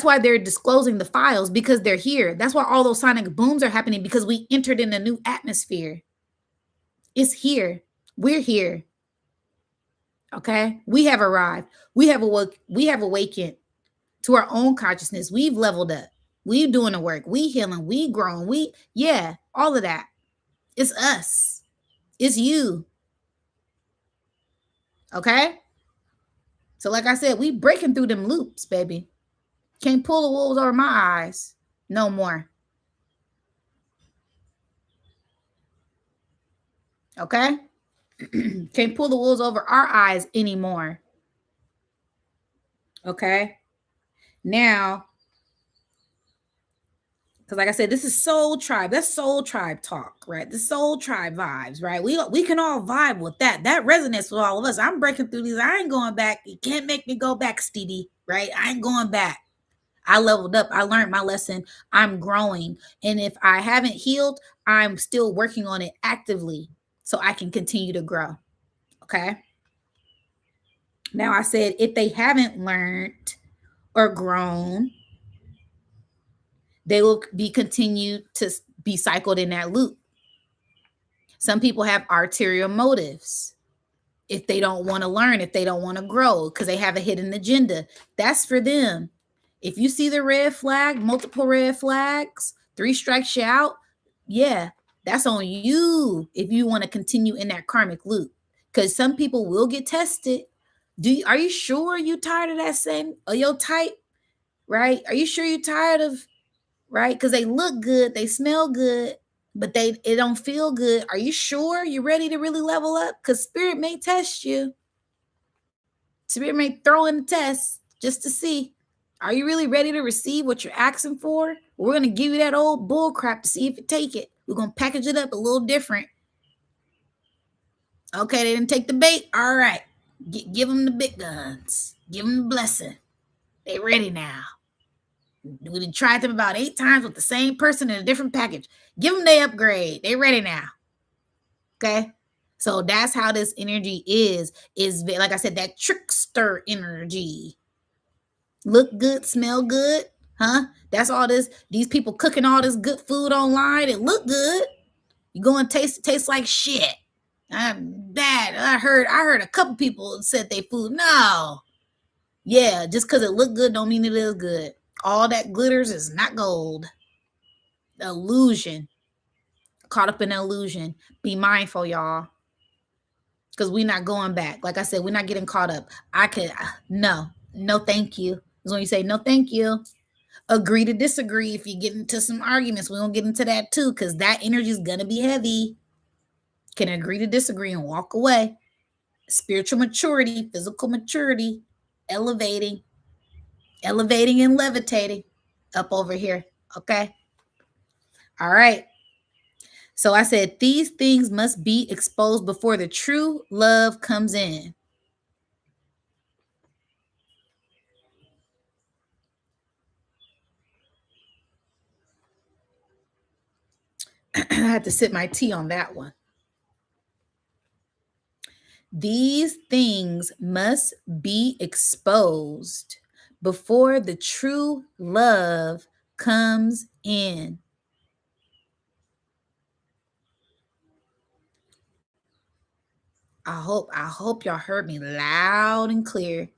S1: why they're disclosing the files because they're here. That's why all those sonic booms are happening because we entered in a new atmosphere. It's here. We're here. Okay? We have arrived. We have awakened to our own consciousness. We've leveled up. We doing the work. We healing. We growing. All of that. It's us. It's you. Okay? So like I said, we breaking through them loops, baby. Can't pull the wolves over my eyes no more. Okay? Can't pull the wolves over our eyes anymore. Okay? Now, because like I said, this is soul tribe. That's soul tribe talk, right? The soul tribe vibes, right? We can all vibe with that. That resonates with all of us. I'm breaking through these. I ain't going back. You can't make me go back, Stevie, right? I ain't going back. I leveled up. I learned my lesson. I'm growing. And if I haven't healed, I'm still working on it actively so I can continue to grow. Okay. Now I said if they haven't learned or grown, they will be continued to be cycled in that loop. Some people have arterial motives. If they don't want to learn, if they don't want to grow, because they have a hidden agenda, that's for them. If you see the red flag, multiple red flags, 3 strikes you out, yeah, that's on you if you want to continue in that karmic loop. Because some people will get tested. Are you sure you tired of that same or your type? Right? Are you sure you tired of right? Because they look good, they smell good, but it don't feel good. Are you sure you're ready to really level up? Because spirit may test you. Spirit may throw in the test just to see. Are you really ready to receive what you're asking for? We're gonna give you that old bull crap to see if you take it. We're gonna package it up a little different. Okay, they didn't take the bait. All right, give them the big guns. Give them the blessing. They ready now. We done tried them about 8 times with the same person in a different package. Give them the upgrade. They ready now. Okay. So that's how this energy is like I said, that trickster energy. Look good, smell good, huh? That's all this. These people cooking all this good food online. It look good. You go and taste it, tastes like shit. I'm bad. I heard a couple people said they food. No. Yeah, just because it look good don't mean it is good. All that glitters is not gold. Illusion. Caught up in an illusion. Be mindful, y'all. Because we're not going back. Like I said, we're not getting caught up. No, thank you. Is when you say no, thank you. Agree to disagree. If you get into some arguments, we don't get into that too, because that energy is gonna be heavy. Can agree to disagree and walk away. Spiritual maturity, physical maturity, elevating, elevating and levitating up over here. Okay. All right. So I said these things must be exposed before the true love comes in. I had to sip my tea on that one. These things must be exposed before the true love comes in. I hope y'all heard me loud and clear.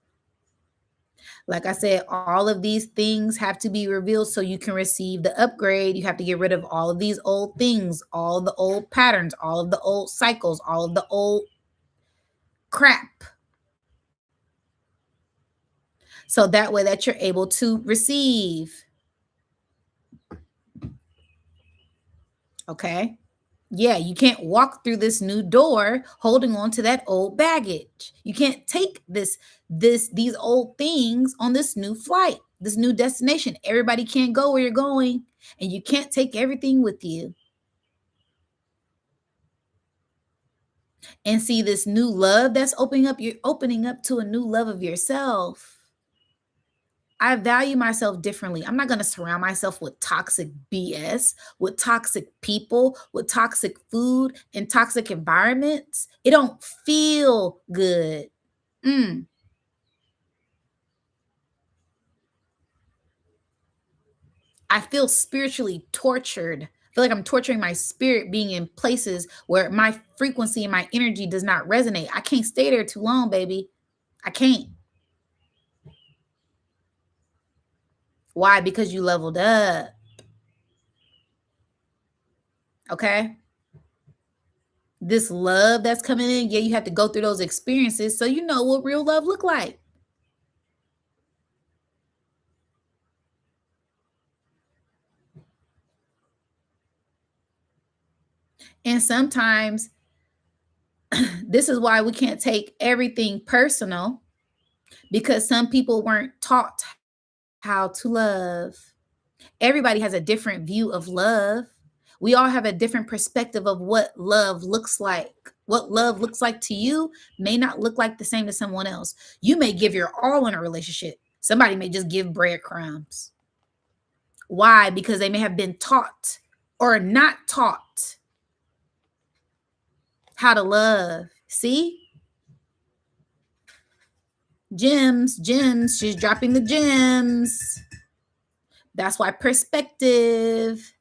S1: Like I said, all of these things have to be revealed so you can receive the upgrade. You have to get rid of all of these old things, all the old patterns, all of the old cycles, all of the old crap. So that way that you're able to receive. Okay? Yeah, you can't walk through this new door holding on to that old baggage. You can't take these old things on this new flight, this new destination. Everybody can't go where you're going, and you can't take everything with you. And see this new love that's opening up, you're opening up to a new love of yourself. I value myself differently. I'm not going to surround myself with toxic BS, with toxic people, with toxic food and toxic environments. It don't feel good. Mm. I feel spiritually tortured. I feel like I'm torturing my spirit being in places where my frequency and my energy does not resonate. I can't stay there too long, baby. I can't. Why? Because you leveled up. Okay. This love that's coming in, yeah, you have to go through those experiences so you know what real love look like. And sometimes This is why we can't take everything personal, because some people weren't taught how to love. Everybody has a different view of love. We all have a different perspective of what love looks like. What love looks like to you may not look like the same to someone else. You may give your all in a relationship. Somebody may just give breadcrumbs. Why? Because they may have been taught or not taught how to love. See? Gems, gems. She's dropping the gems. That's why perspective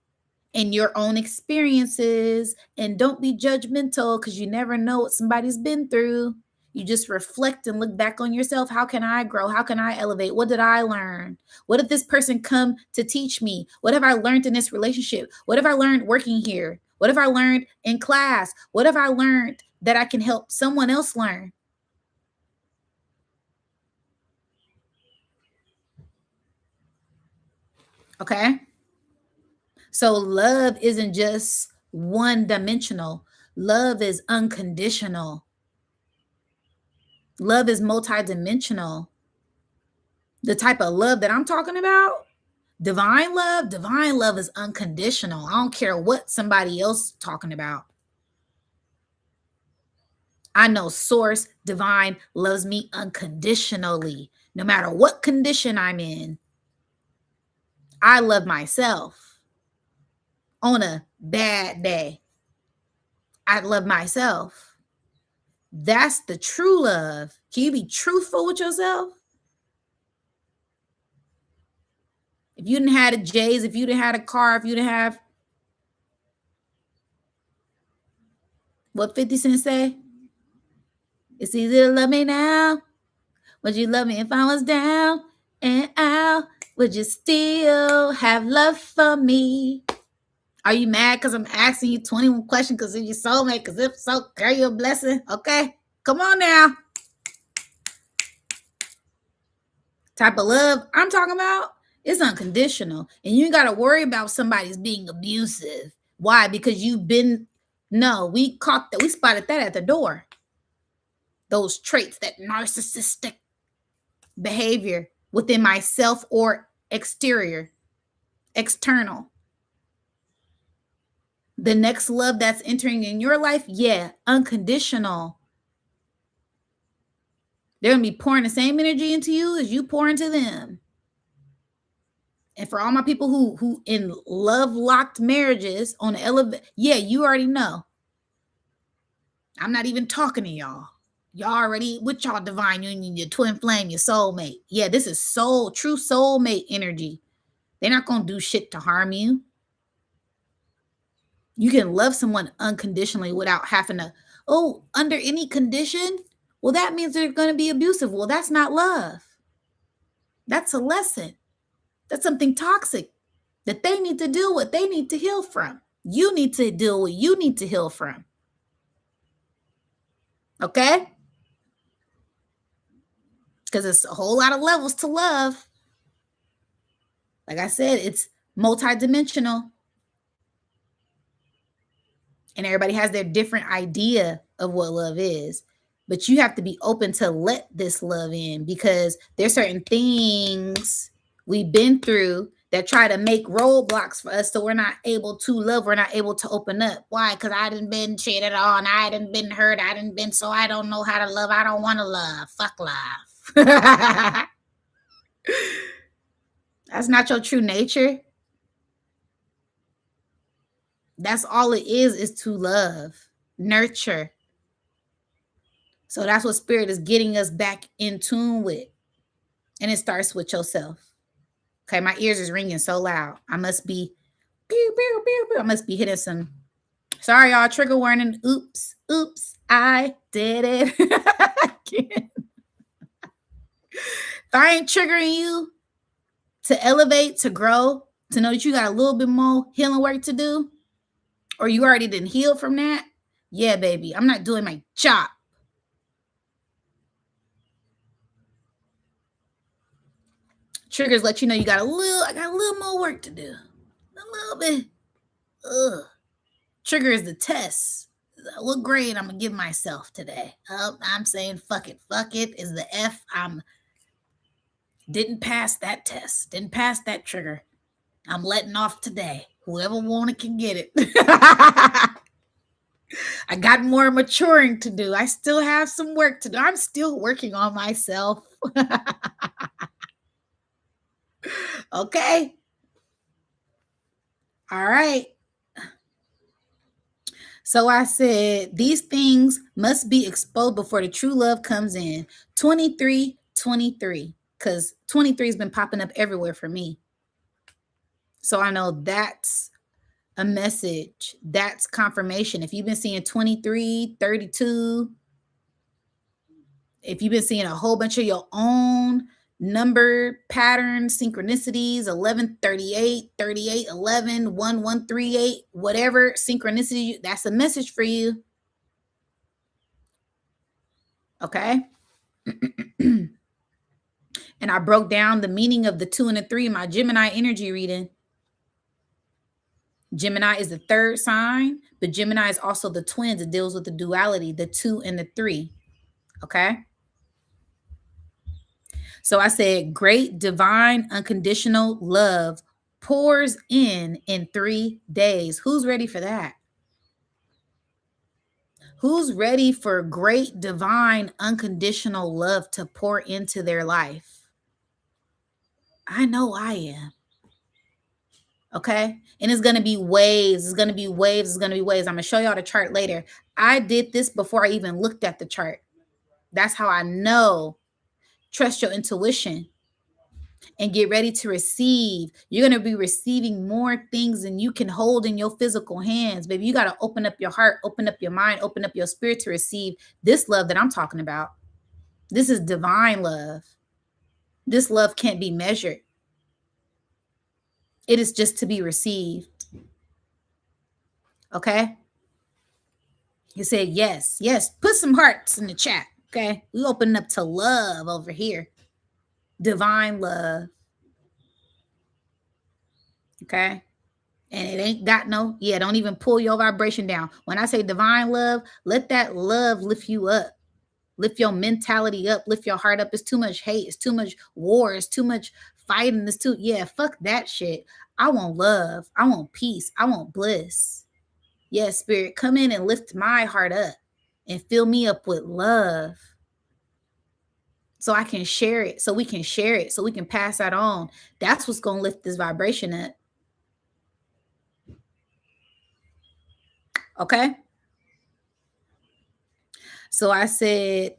S1: and your own experiences, and don't be judgmental, because you never know what somebody's been through. You just reflect and look back on yourself. How can I grow? How can I elevate? What did I learn? What did this person come to teach me? What have I learned in this relationship? What have I learned working here? What have I learned in class? What have I learned that I can help someone else learn? Okay. So love isn't just one dimensional. Love is unconditional. Love is multidimensional. The type of love that I'm talking about, divine love is unconditional. I don't care what somebody else talking about. I know source divine loves me unconditionally, no matter what condition I'm in. I love myself. On a bad day, I love myself. That's the true love. Can you be truthful with yourself? If you didn't have a J's, if you didn't have a car, if you didn't have what 50 Cent say? It's easy to love me now. Would you love me if I was down and out? Would you still have love for me? Are you mad because I'm asking you 21 questions because of your soulmate? Because if so, carry your blessing. Okay? Come on now. Type of love I'm talking about is unconditional. And you ain't got to worry about somebody's being abusive. Why? Because you've been, no, we caught that. We spotted that at the door. Those traits, that narcissistic behavior within myself or external. The next love that's entering in your life, yeah, unconditional. They're going to be pouring the same energy into you as you pour into them. And for all my people who in love locked marriages on the elevator, yeah, you already know. I'm not even talking to y'all. Y'all already with y'all divine union, your twin flame, your soulmate. Yeah, this is true soulmate energy. They're not going to do shit to harm you. You can love someone unconditionally without having to, under any condition. Well, that means they're going to be abusive. Well, that's not love. That's a lesson. That's something toxic that they need to deal with. They need to heal from. You need to deal with. You need to heal from. Okay? Because it's a whole lot of levels to love. Like I said, it's multidimensional. And everybody has their different idea of what love is. But you have to be open to let this love in, because there's certain things we've been through that try to make roadblocks for us so we're not able to love, we're not able to open up. Why? Because I didn't been cheated on, I didn't been hurt, I didn't been, so I don't know how to love, I don't want to love. Fuck love. That's not your true nature. That's all it is to love, nurture. So that's what spirit is getting us back in tune with. And it starts with yourself. Okay, my ears is ringing so loud. I must be, pew, pew, pew, pew. I must be hitting some. Sorry, y'all. Trigger warning. Oops, I did it. If I ain't triggering you to elevate, to grow, to know that you got a little bit more healing work to do, or you already didn't heal from that, yeah, baby, I'm not doing my job. Triggers let you know I got a little more work to do. A little bit. Ugh. Trigger is the test. what grade I'm gonna give myself today? I'm saying fuck it. Fuck it is the F. I'm didn't pass that test. Didn't pass that trigger. I'm letting off today. Whoever want it can get it. I got more maturing to do. I still have some work to do. I'm still working on myself. Okay. All right. So I said, these things must be exposed before the true love comes in. 23, 23. Because 23 has been popping up everywhere for me. So I know that's a message. That's confirmation. If you've been seeing 23, 32, if you've been seeing a whole bunch of your own number patterns, synchronicities, 11, 38, 38, 11, 1, 1, 3, 8, whatever synchronicity, that's a message for you. Okay. And I broke down the meaning of the 2 and the 3 in my Gemini energy reading. Gemini is the third sign, but Gemini is also the twins. It deals with the duality, the 2 and the 3. Okay. So I said, great divine unconditional love pours in 3 days. Who's ready for that? Who's ready for great divine unconditional love to pour into their life? I know I am. Okay. And it's going to be waves. It's going to be waves. It's going to be waves. I'm going to show y'all the chart later. I did this before I even looked at the chart. That's how I know. Trust your intuition and get ready to receive. You're going to be receiving more things than you can hold in your physical hands. Baby, you got to open up your heart, open up your mind, open up your spirit to receive this love that I'm talking about. This is divine love. This love can't be measured. It is just to be received. Okay? You said yes, yes. Put some hearts in the chat. Okay. We open up to love over here. Divine love. Okay. And it ain't got no, don't even pull your vibration down. When I say divine love, let that love lift you up. Lift your mentality up. Lift your heart up. It's too much hate. It's too much war. It's too much fighting. Fuck that shit. I want love. I want peace. I want bliss. Yes, spirit, come in and lift my heart up and fill me up with love so I can share it, so we can share it, so we can pass that on. That's what's going to lift this vibration up. Okay? So I said,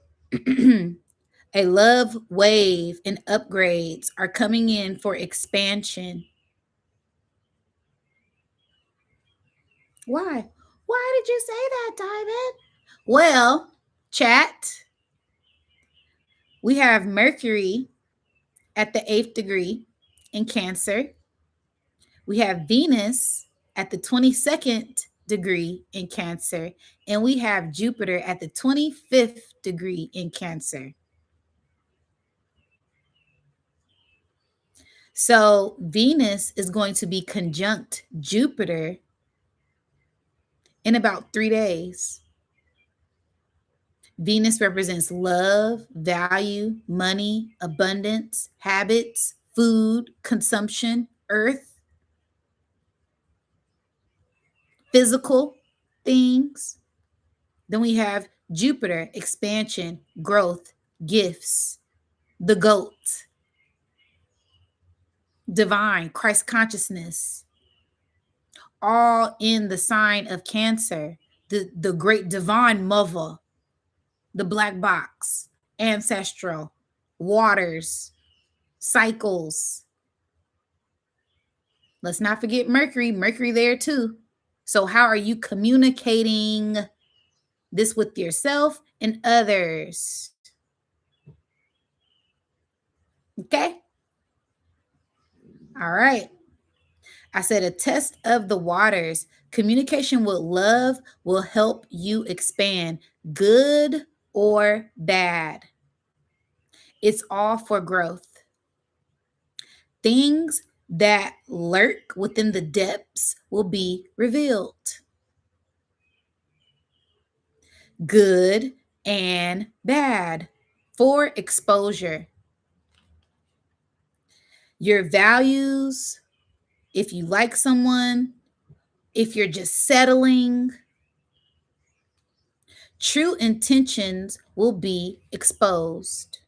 S1: a love wave and upgrades are coming in for expansion. Why? Why did you say that, Diamond? Well, chat, we have Mercury at the 8th degree in Cancer. We have Venus at the 22nd degree in Cancer. And we have Jupiter at the 25th degree in Cancer. So Venus is going to be conjunct Jupiter in about 3 days. Venus represents love, value, money, abundance, habits, food, consumption, earth, physical things. Then we have Jupiter, expansion, growth, gifts, the GOAT, divine, Christ consciousness, all in the sign of Cancer, the great divine mother, the black box, ancestral, waters, cycles. Let's not forget Mercury there too. So how are you communicating this with yourself and others? Okay. All right. I said a test of the waters. Communication with love will help you expand, good or bad. It's all for growth. Things that lurk within the depths will be revealed. good and bad. 4, exposure. Your values, if you like someone, if you're just settling, true intentions will be exposed.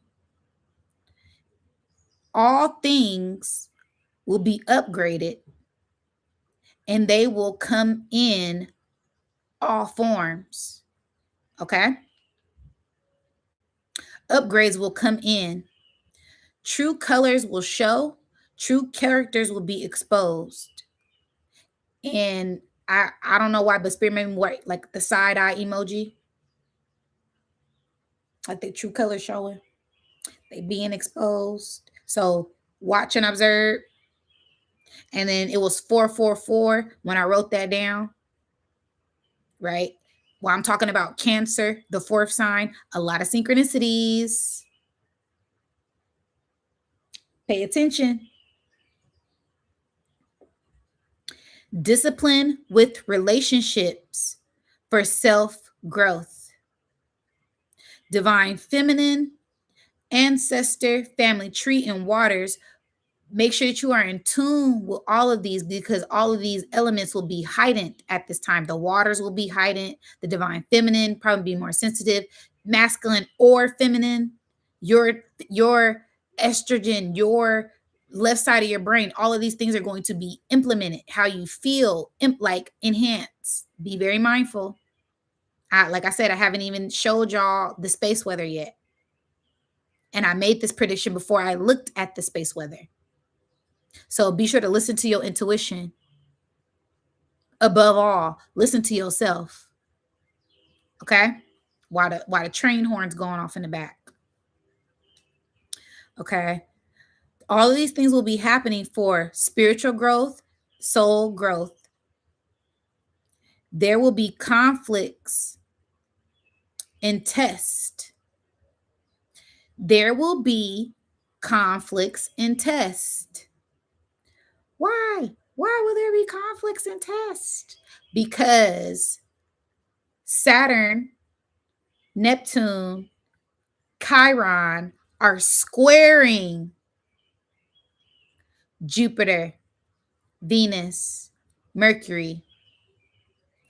S1: All things will be upgraded and they will come in all forms. Okay? Upgrades will come in. True colors will show, true characters will be exposed. And I don't know why, but Spirit made me what, like the side eye emoji, like the true colors showing, they being exposed. So watch and observe. And then it was 444 when I wrote that down, right? While I'm talking about Cancer, the 4th sign, a lot of synchronicities. Pay attention. Discipline with relationships for self growth. Divine feminine, ancestor, family tree, and waters. Make sure that you are in tune with all of these because all of these elements will be heightened at this time. The waters will be heightened. The divine feminine probably be more sensitive, masculine or feminine. Your estrogen, your left side of your brain, all of these things are going to be implemented. How you feel, like enhance. Be very mindful. Like I said, I haven't even showed y'all the space weather yet. And I made this prediction before I looked at the space weather. So be sure to listen to your intuition. Above all, listen to yourself. Okay? While the train horn's going off in the back. Okay? All of these things will be happening for spiritual growth, soul growth. There will be conflicts and tests. There will be conflicts and tests. Why? Why will there be conflicts and tests? Because Saturn, Neptune, Chiron are squaring Jupiter, Venus, Mercury.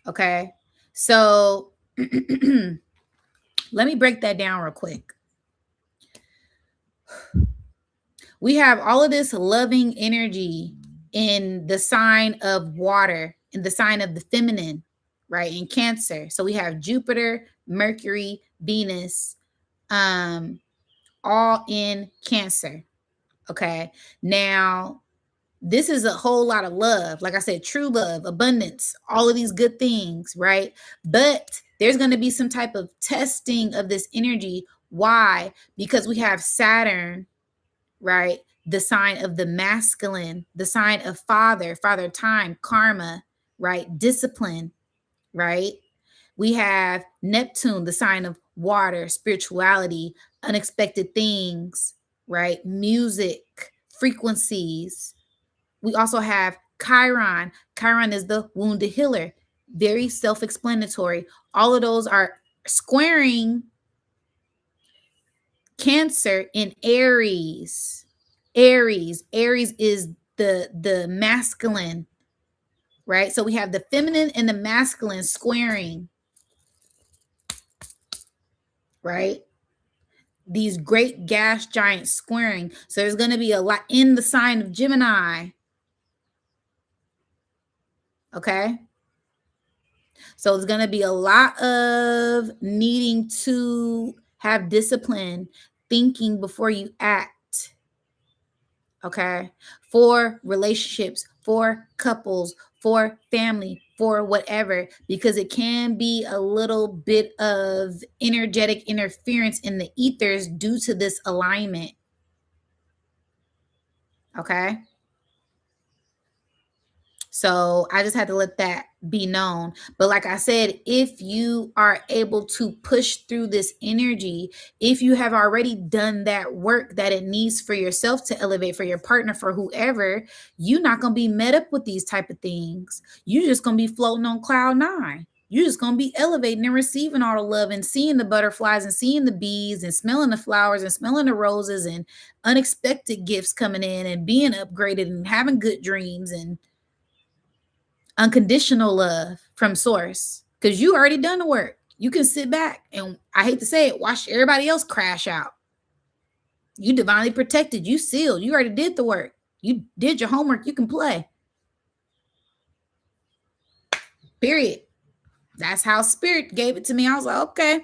S1: Okay. So let me break that down real quick. We have all of this loving energy in the sign of water, in the sign of the feminine, right? In Cancer. So we have Jupiter, Mercury, Venus, all in Cancer. Okay. Now, this is a whole lot of love. Like I said, true love, abundance, all of these good things, right? But there's going to be some type of testing of this energy. Why? Because we have Saturn, right? The sign of the masculine, the sign of father time, karma, right? Discipline, right? We have Neptune, the sign of water, spirituality, unexpected things, right? Music, frequencies. We also have Chiron. Chiron is the wounded healer. Very self-explanatory. All of those are squaring Cancer in Aries. Aries is the masculine, right? So we have the feminine and the masculine squaring, right? These great gas giants squaring. So there's going to be a lot in the sign of Gemini. Okay. So it's going to be a lot of needing to have discipline, thinking before you act. Okay. For relationships, for couples, for family, for whatever, because it can be a little bit of energetic interference in the ethers due to this alignment. Okay. So I just had to let that be known. But like I said, if you are able to push through this energy, if you have already done that work that it needs for yourself to elevate, for your partner, for whoever, you're not going to be met up with these type of things. You're just going to be floating on cloud 9. You're just going to be elevating and receiving all the love and seeing the butterflies and seeing the bees and smelling the flowers and smelling the roses and unexpected gifts coming in and being upgraded and having good dreams and unconditional love from source, because you already done the work. You can sit back and, I hate to say it, watch everybody else crash out. You divinely protected, you sealed, you already did the work, you did your homework, you can play, period. That's how spirit gave it to me. I was like, okay,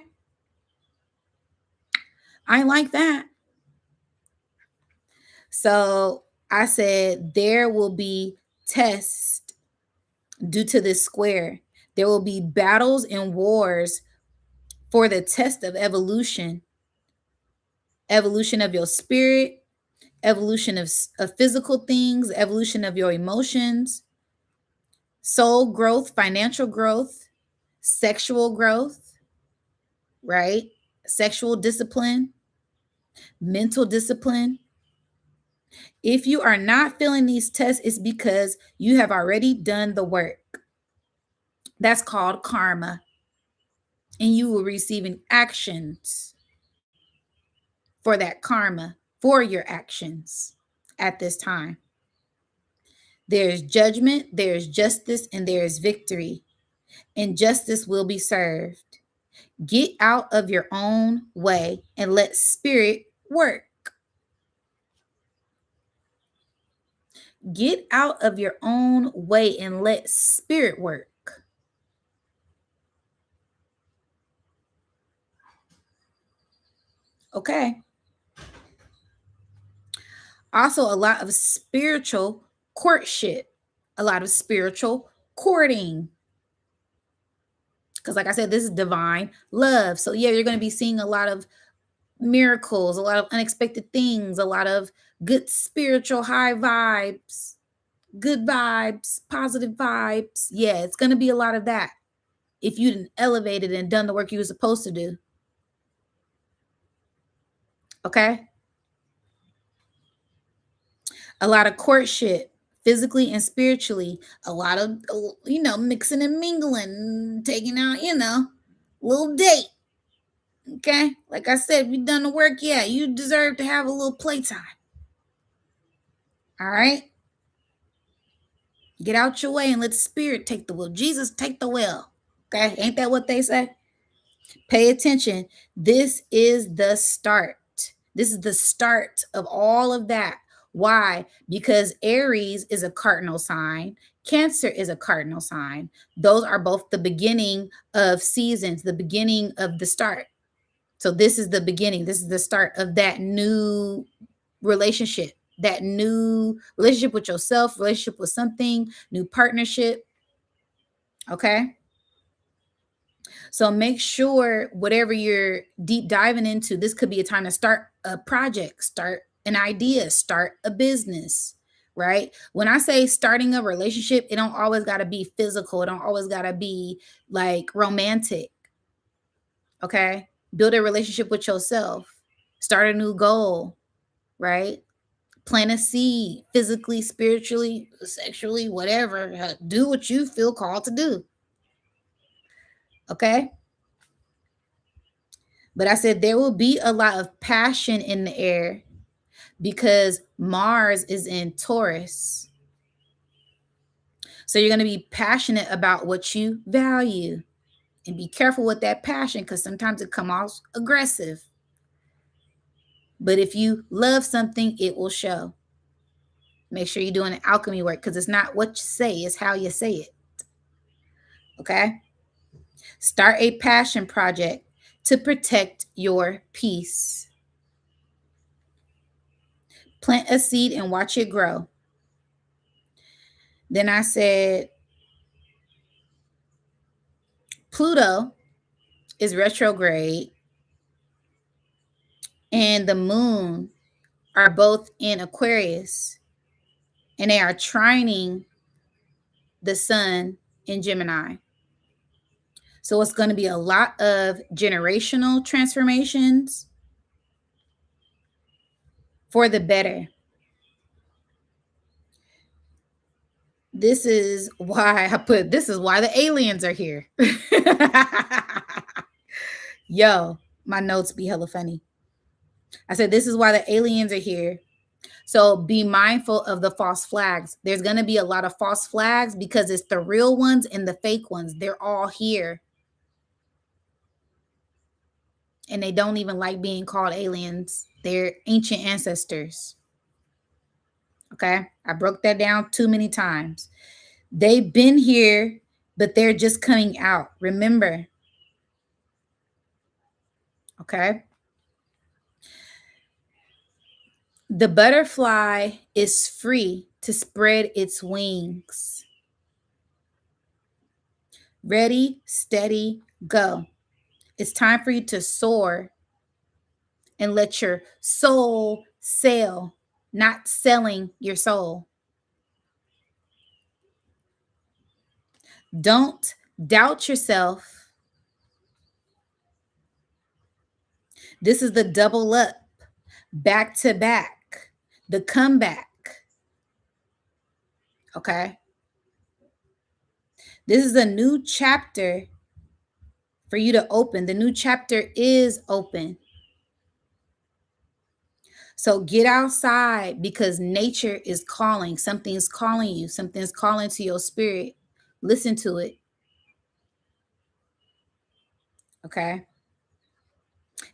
S1: I ain't like that. So I said, there will be tests due to this square. There will be battles and wars for the test of evolution, evolution of your spirit, evolution of physical things, evolution of your emotions, soul growth, financial growth, sexual growth, right? Sexual discipline, mental discipline. If you are not feeling these tests, it's because you have already done the work. That's called karma. And you will receiving actions for that karma, for your actions at this time. There's judgment, there's justice, and there's victory. And justice will be served. Get out of your own way and let spirit work. Get out of your own way and let spirit work. Okay. Also, a lot of spiritual courtship, a lot of spiritual courting. Because, like I said, this is divine love. So, yeah, you're going to be seeing a lot of miracles, a lot of unexpected things, a lot of good spiritual high vibes, good vibes, positive vibes. Yeah, it's going to be a lot of that if you didn't elevate it and done the work you were supposed to do. Okay? A lot of courtship, physically and spiritually, a lot of, mixing and mingling, taking out, little date. Okay? Like I said, if you've done the work, yeah, you deserve to have a little playtime. All right? Get out your way and let the spirit take the wheel. Jesus, take the wheel. Okay? Ain't that what they say? Pay attention. This is the start. This is the start of all of that. Why? Because Aries is a cardinal sign. Cancer is a cardinal sign. Those are both the beginning of seasons, the beginning of the start. So this is the beginning. This is the start of that new relationship, that new relationship with yourself, relationship with something, new partnership. Okay. So make sure whatever you're deep diving into, this could be a time to start a project, start an idea, start a business, right? When I say starting a relationship, it don't always got to be physical. It don't always got to be like romantic. Okay. Build a relationship with yourself, start a new goal, right? Plant a seed physically, spiritually, sexually, whatever. Do what you feel called to do. Okay. But I said there will be a lot of passion in the air because Mars is in Taurus. So you're going to be passionate about what you value, and be careful with that passion because sometimes it comes off aggressive. But if you love something, it will show. Make sure you're doing an alchemy work because it's not what you say, it's how you say it. Okay? Start a passion project to protect your peace. Plant a seed and watch it grow. Then I said, Pluto is retrograde and the moon are both in Aquarius, and they are trining the sun in Gemini. So it's going to be a lot of generational transformations for the better. This is why this is why the aliens are here. Yo, my notes be hella funny. I said, this is why the aliens are here. So be mindful of the false flags. There's going to be a lot of false flags because it's the real ones and the fake ones. They're all here. And they don't even like being called aliens. They're ancient ancestors. Okay. I broke that down too many times. They've been here, but they're just coming out. Remember. Okay. The butterfly is free to spread its wings. Ready, steady, go. It's time for you to soar and let your soul sail, not selling your soul. Don't doubt yourself. This is the double up, back to back, the comeback. Okay. This is a new chapter for you to open. The new chapter is open. So get outside because nature is calling. Something's calling you. Something's calling to your spirit. Listen to it. Okay.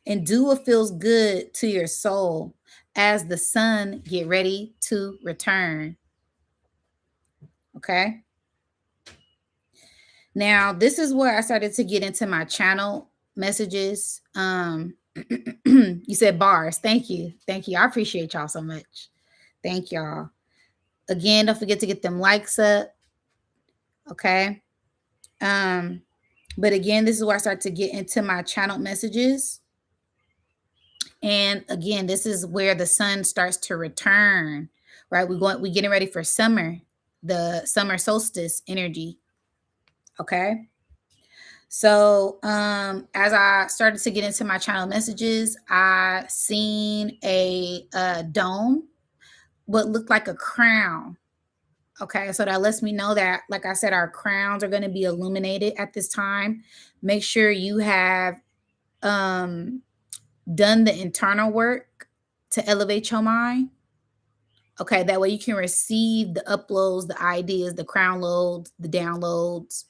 S1: And do what feels good to your soul as the sun get ready to return. Okay. Now, this is where I started to get into my channel messages. You said bars. Thank you. Thank you. I appreciate y'all so much. Thank y'all. Again, don't forget to get them likes up. Okay. But again, this is where I start to get into my channel messages. And again, this is where the sun starts to return, right? We getting ready for summer, the summer solstice energy. Okay. So as I started to get into my channel messages, I seen a dome, what looked like a crown. Okay, so that lets me know that, like I said, our crowns are going to be illuminated at this time. Make sure you have done the internal work to elevate your mind. Okay, that way you can receive the uploads, the ideas, the crown loads, the downloads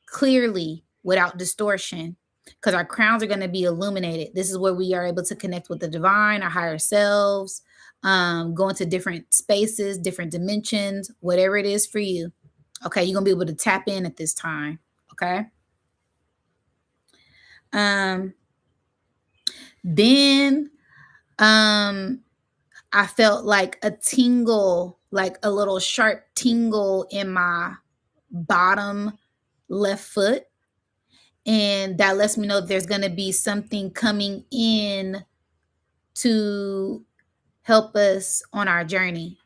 S1: clearly without distortion, because our crowns are going to be illuminated. This is where we are able to connect with the divine, our higher selves, go into different spaces, different dimensions, whatever it is for you. Okay, you're going to be able to tap in at this time. Okay. Then I felt like a tingle, like a little sharp tingle in my bottom left foot. And that lets me know there's going to be something coming in to help us on our journey.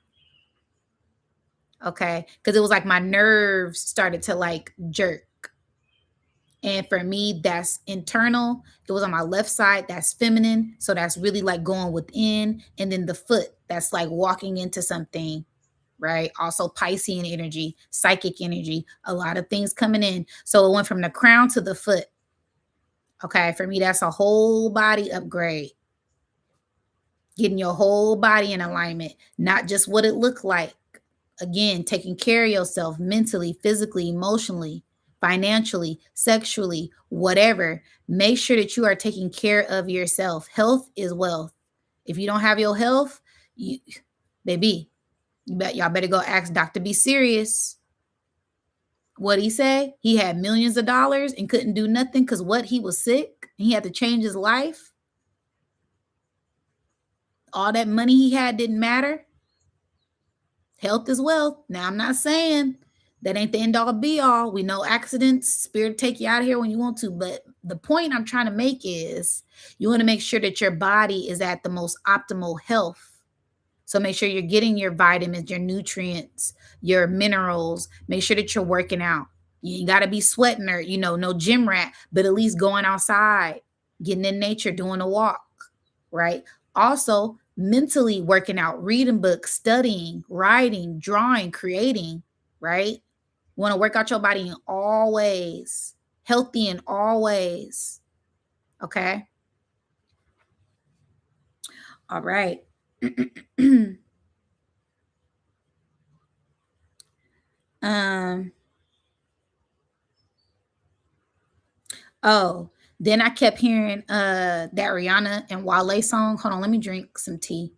S1: Okay. Because it was like my nerves started to like jerk. And for me, that's internal. It was on my left side. That's feminine. So that's really like going within. And then the foot, that's like walking into something, right? Also Piscean energy, psychic energy, a lot of things coming in. So it went from the crown to the foot. Okay. For me, that's a whole body upgrade. Getting your whole body in alignment, not just what it looked like. Again, taking care of yourself mentally, physically, emotionally, financially, sexually, whatever. Make sure that you are taking care of yourself. Health is wealth. If you don't have your health, baby, y'all better go ask Dr. Be Serious. What he say? He had millions of dollars and couldn't do nothing because what, he was sick and he had to change his life. All that money he had didn't matter. Health is wealth. Now, I'm not saying that ain't the end all be all. We know accidents, spirit take you out of here when you want to. But the point I'm trying to make is you want to make sure that your body is at the most optimal health. So make sure you're getting your vitamins, your nutrients, your minerals. Make sure that you're working out. You ain't got to be sweating or, no gym rat, but at least going outside, getting in nature, doing a walk, right? Also, mentally working out, reading books, studying, writing, drawing, creating, right? You want to work out your body in all ways, healthy in all ways. Okay. All right. um, oh, then I kept hearing that Rihanna and Wale song. Hold on, let me drink some tea.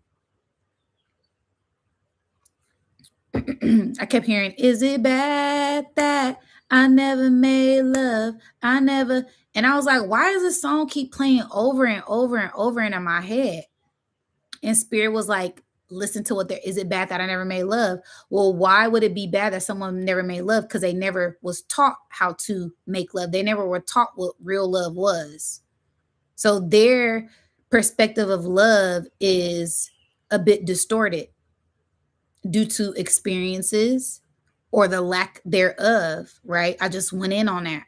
S1: I kept hearing, is it bad that I never made love? I never. And I was like, why does this song keep playing over and over and over in my head? And Spirit was like, listen to what there is. It bad that I never made love? Well, why would it be bad that someone never made love? Because they never was taught how to make love. They never were taught what real love was. So their perspective of love is a bit distorted due to experiences or the lack thereof, right? I just went in on that.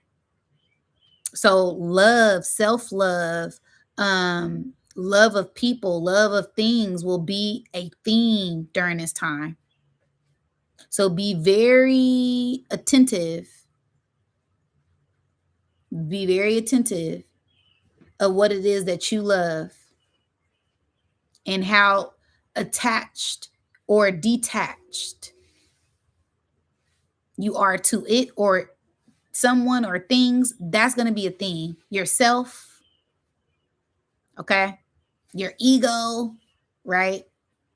S1: So love, self-love, love of people, love of things will be a theme during this time. So be very attentive. Be very attentive of what it is that you love and how attached or detached you are to it or someone or things. That's going to be a theme. Yourself, okay? Your ego, right?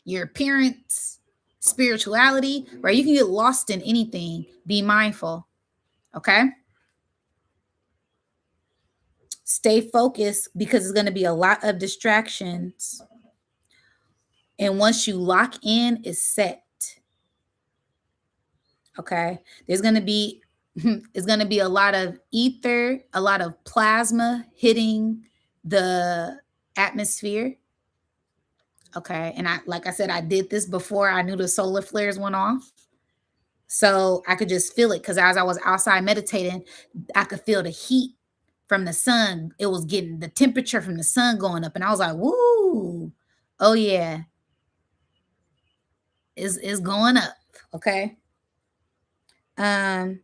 S1: Your appearance, spirituality, right? You can get lost in anything. Be mindful, okay? Stay focused because it's going to be a lot of distractions. And once you lock in, it's set. Okay. There's going to be it's going to be a lot of ether, a lot of plasma hitting the atmosphere. Okay. And I, like I said, I did this before I knew the solar flares went off. So I could just feel it because as I was outside meditating, I could feel the heat from the sun. It was getting the temperature from the sun going up. And I was like, woo, oh yeah, it's going up. Okay. Um,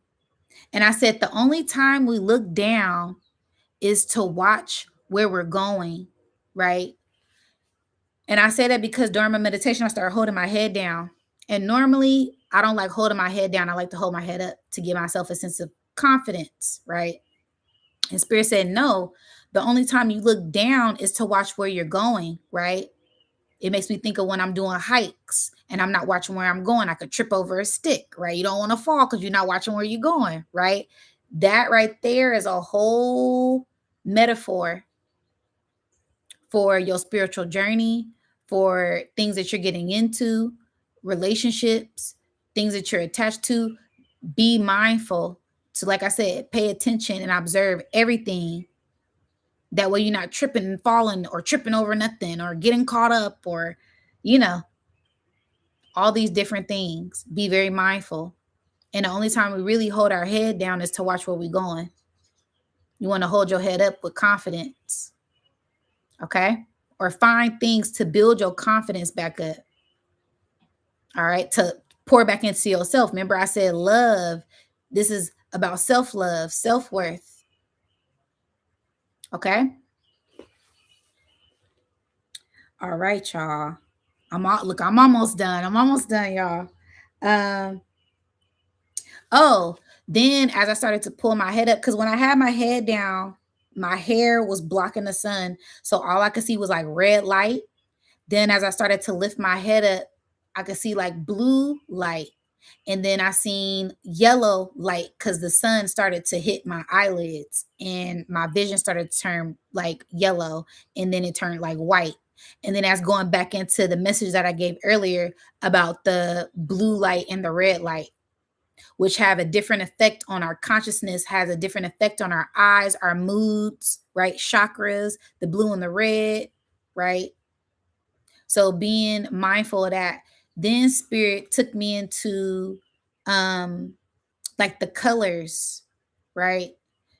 S1: and I said the only time we look down is to watch where we're going, right? And I say that because during my meditation, I started holding my head down. And normally I don't like holding my head down. I like to hold my head up to give myself a sense of confidence, right? And Spirit said, no, the only time you look down is to watch where you're going, right? It makes me think of when I'm doing hikes and I'm not watching where I'm going. I could trip over a stick, right? You don't want to fall because you're not watching where you're going, right? That right there is a whole metaphor for your spiritual journey, for things that you're getting into, relationships, things that you're attached to. Be mindful to, like I said, pay attention and observe everything. That way you're not tripping and falling or tripping over nothing or getting caught up or, you know, all these different things. Be very mindful. And the only time we really hold our head down is to watch where we're going. You want to hold your head up with confidence. Okay. Or find things to build your confidence back up. All right. To pour back into yourself. Remember, I said love. This is about self-love, self-worth. Okay. All right, y'all. I'm almost done. I'm almost done, y'all. Um, oh, then as I started to pull my head up, because when I had my head down, my hair was blocking the sun. So all I could see was like red light. Then as I started to lift my head up, I could see like blue light. And then I seen yellow light because the sun started to hit my eyelids and my vision started to turn like yellow and then it turned like white. And then as going back into the message that I gave earlier about the blue light and the red light, which have a different effect on our consciousness, has a different effect on our eyes, our moods, right? Chakras, the blue and the red, right? So being mindful of that. Then Spirit took me into um like the colors, right?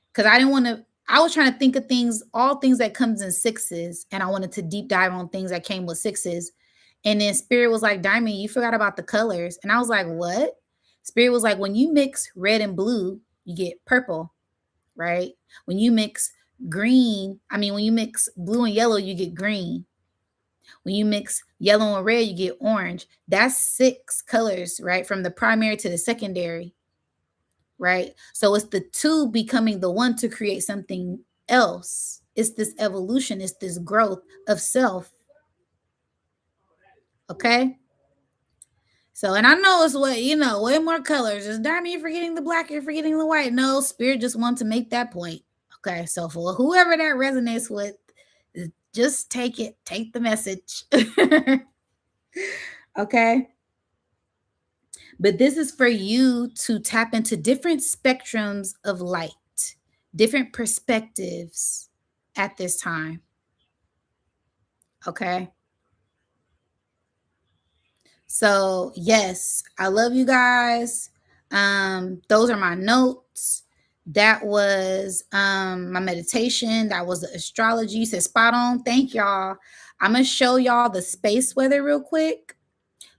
S1: Because I didn't want to, I was trying to think of things, all things that comes in sixes, and I wanted to deep dive on things that came with sixes. And then Spirit was like, Diamond, you forgot about the colors. And I was like, what? Spirit was like, when you mix red and blue, you get purple, right? When you mix when you mix blue and yellow, you get green. When you mix yellow and red, you get orange. That's 6 colors, right? From the primary to the secondary, right? So it's the two becoming the one to create something else. It's this evolution, it's this growth of self. Okay. So, and I know it's way more colors. It's Diamond, you're forgetting the black, you're forgetting the white. No, Spirit just wants to make that point. Okay. So, for whoever that resonates with, just take it, take the message. Okay. But this is for you to tap into different spectrums of light, different perspectives at this time. Okay. So, yes, I love you guys. Those are my notes. That was my meditation. That was the astrology. You said spot on. Thank y'all. I'm going to show y'all the space weather real quick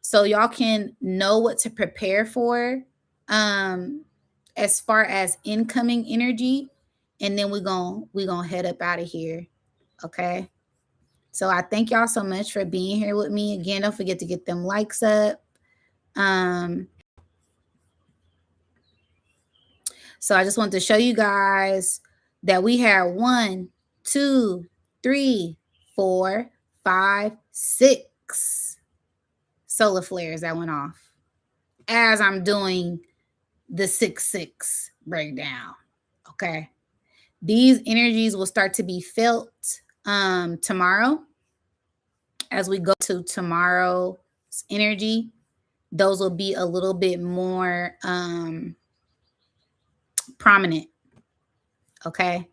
S1: so y'all can know what to prepare for as far as incoming energy. And then we're gonna head up out of here. Okay. So I thank y'all so much for being here with me. Again, don't forget to get them likes up. So I just want to show you guys that we had 1, 2, 3, 4, 5, 6 solar flares that went off as I'm doing the 6-6 breakdown. Okay. These energies will start to be felt tomorrow. As we go to tomorrow's energy, those will be a little bit more prominent. Okay.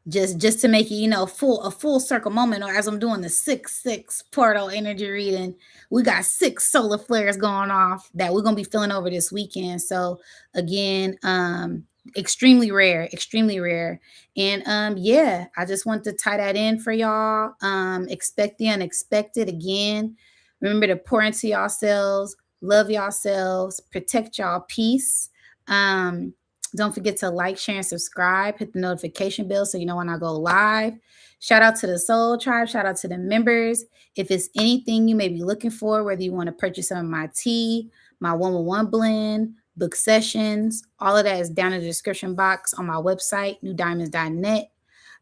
S1: Just to make it, a full circle moment, or as I'm doing the 6-6 portal energy reading, we got 6 solar flares going off that we're gonna be feeling over this weekend. So again, extremely rare. And yeah, I just want to tie that in for y'all. Expect the unexpected. Again, remember to pour into yourselves, love yourselves, protect y'all peace. Don't forget to like, share, and subscribe. Hit the notification bell so you know when I go live. Shout out to the Soul Tribe. Shout out to the members. If it's anything you may be looking for, whether you want to purchase some of my tea, my 1-on-1 blend, book sessions, all of that is down in the description box on my website, nudiamonds.net.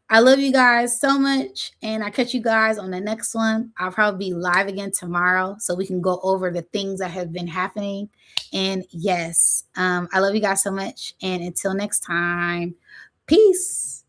S1: I love you guys so much, and I catch you guys on the next one. I'll probably be live again tomorrow so we can go over the things that have been happening. And yes, I love you guys so much, and until next time, peace.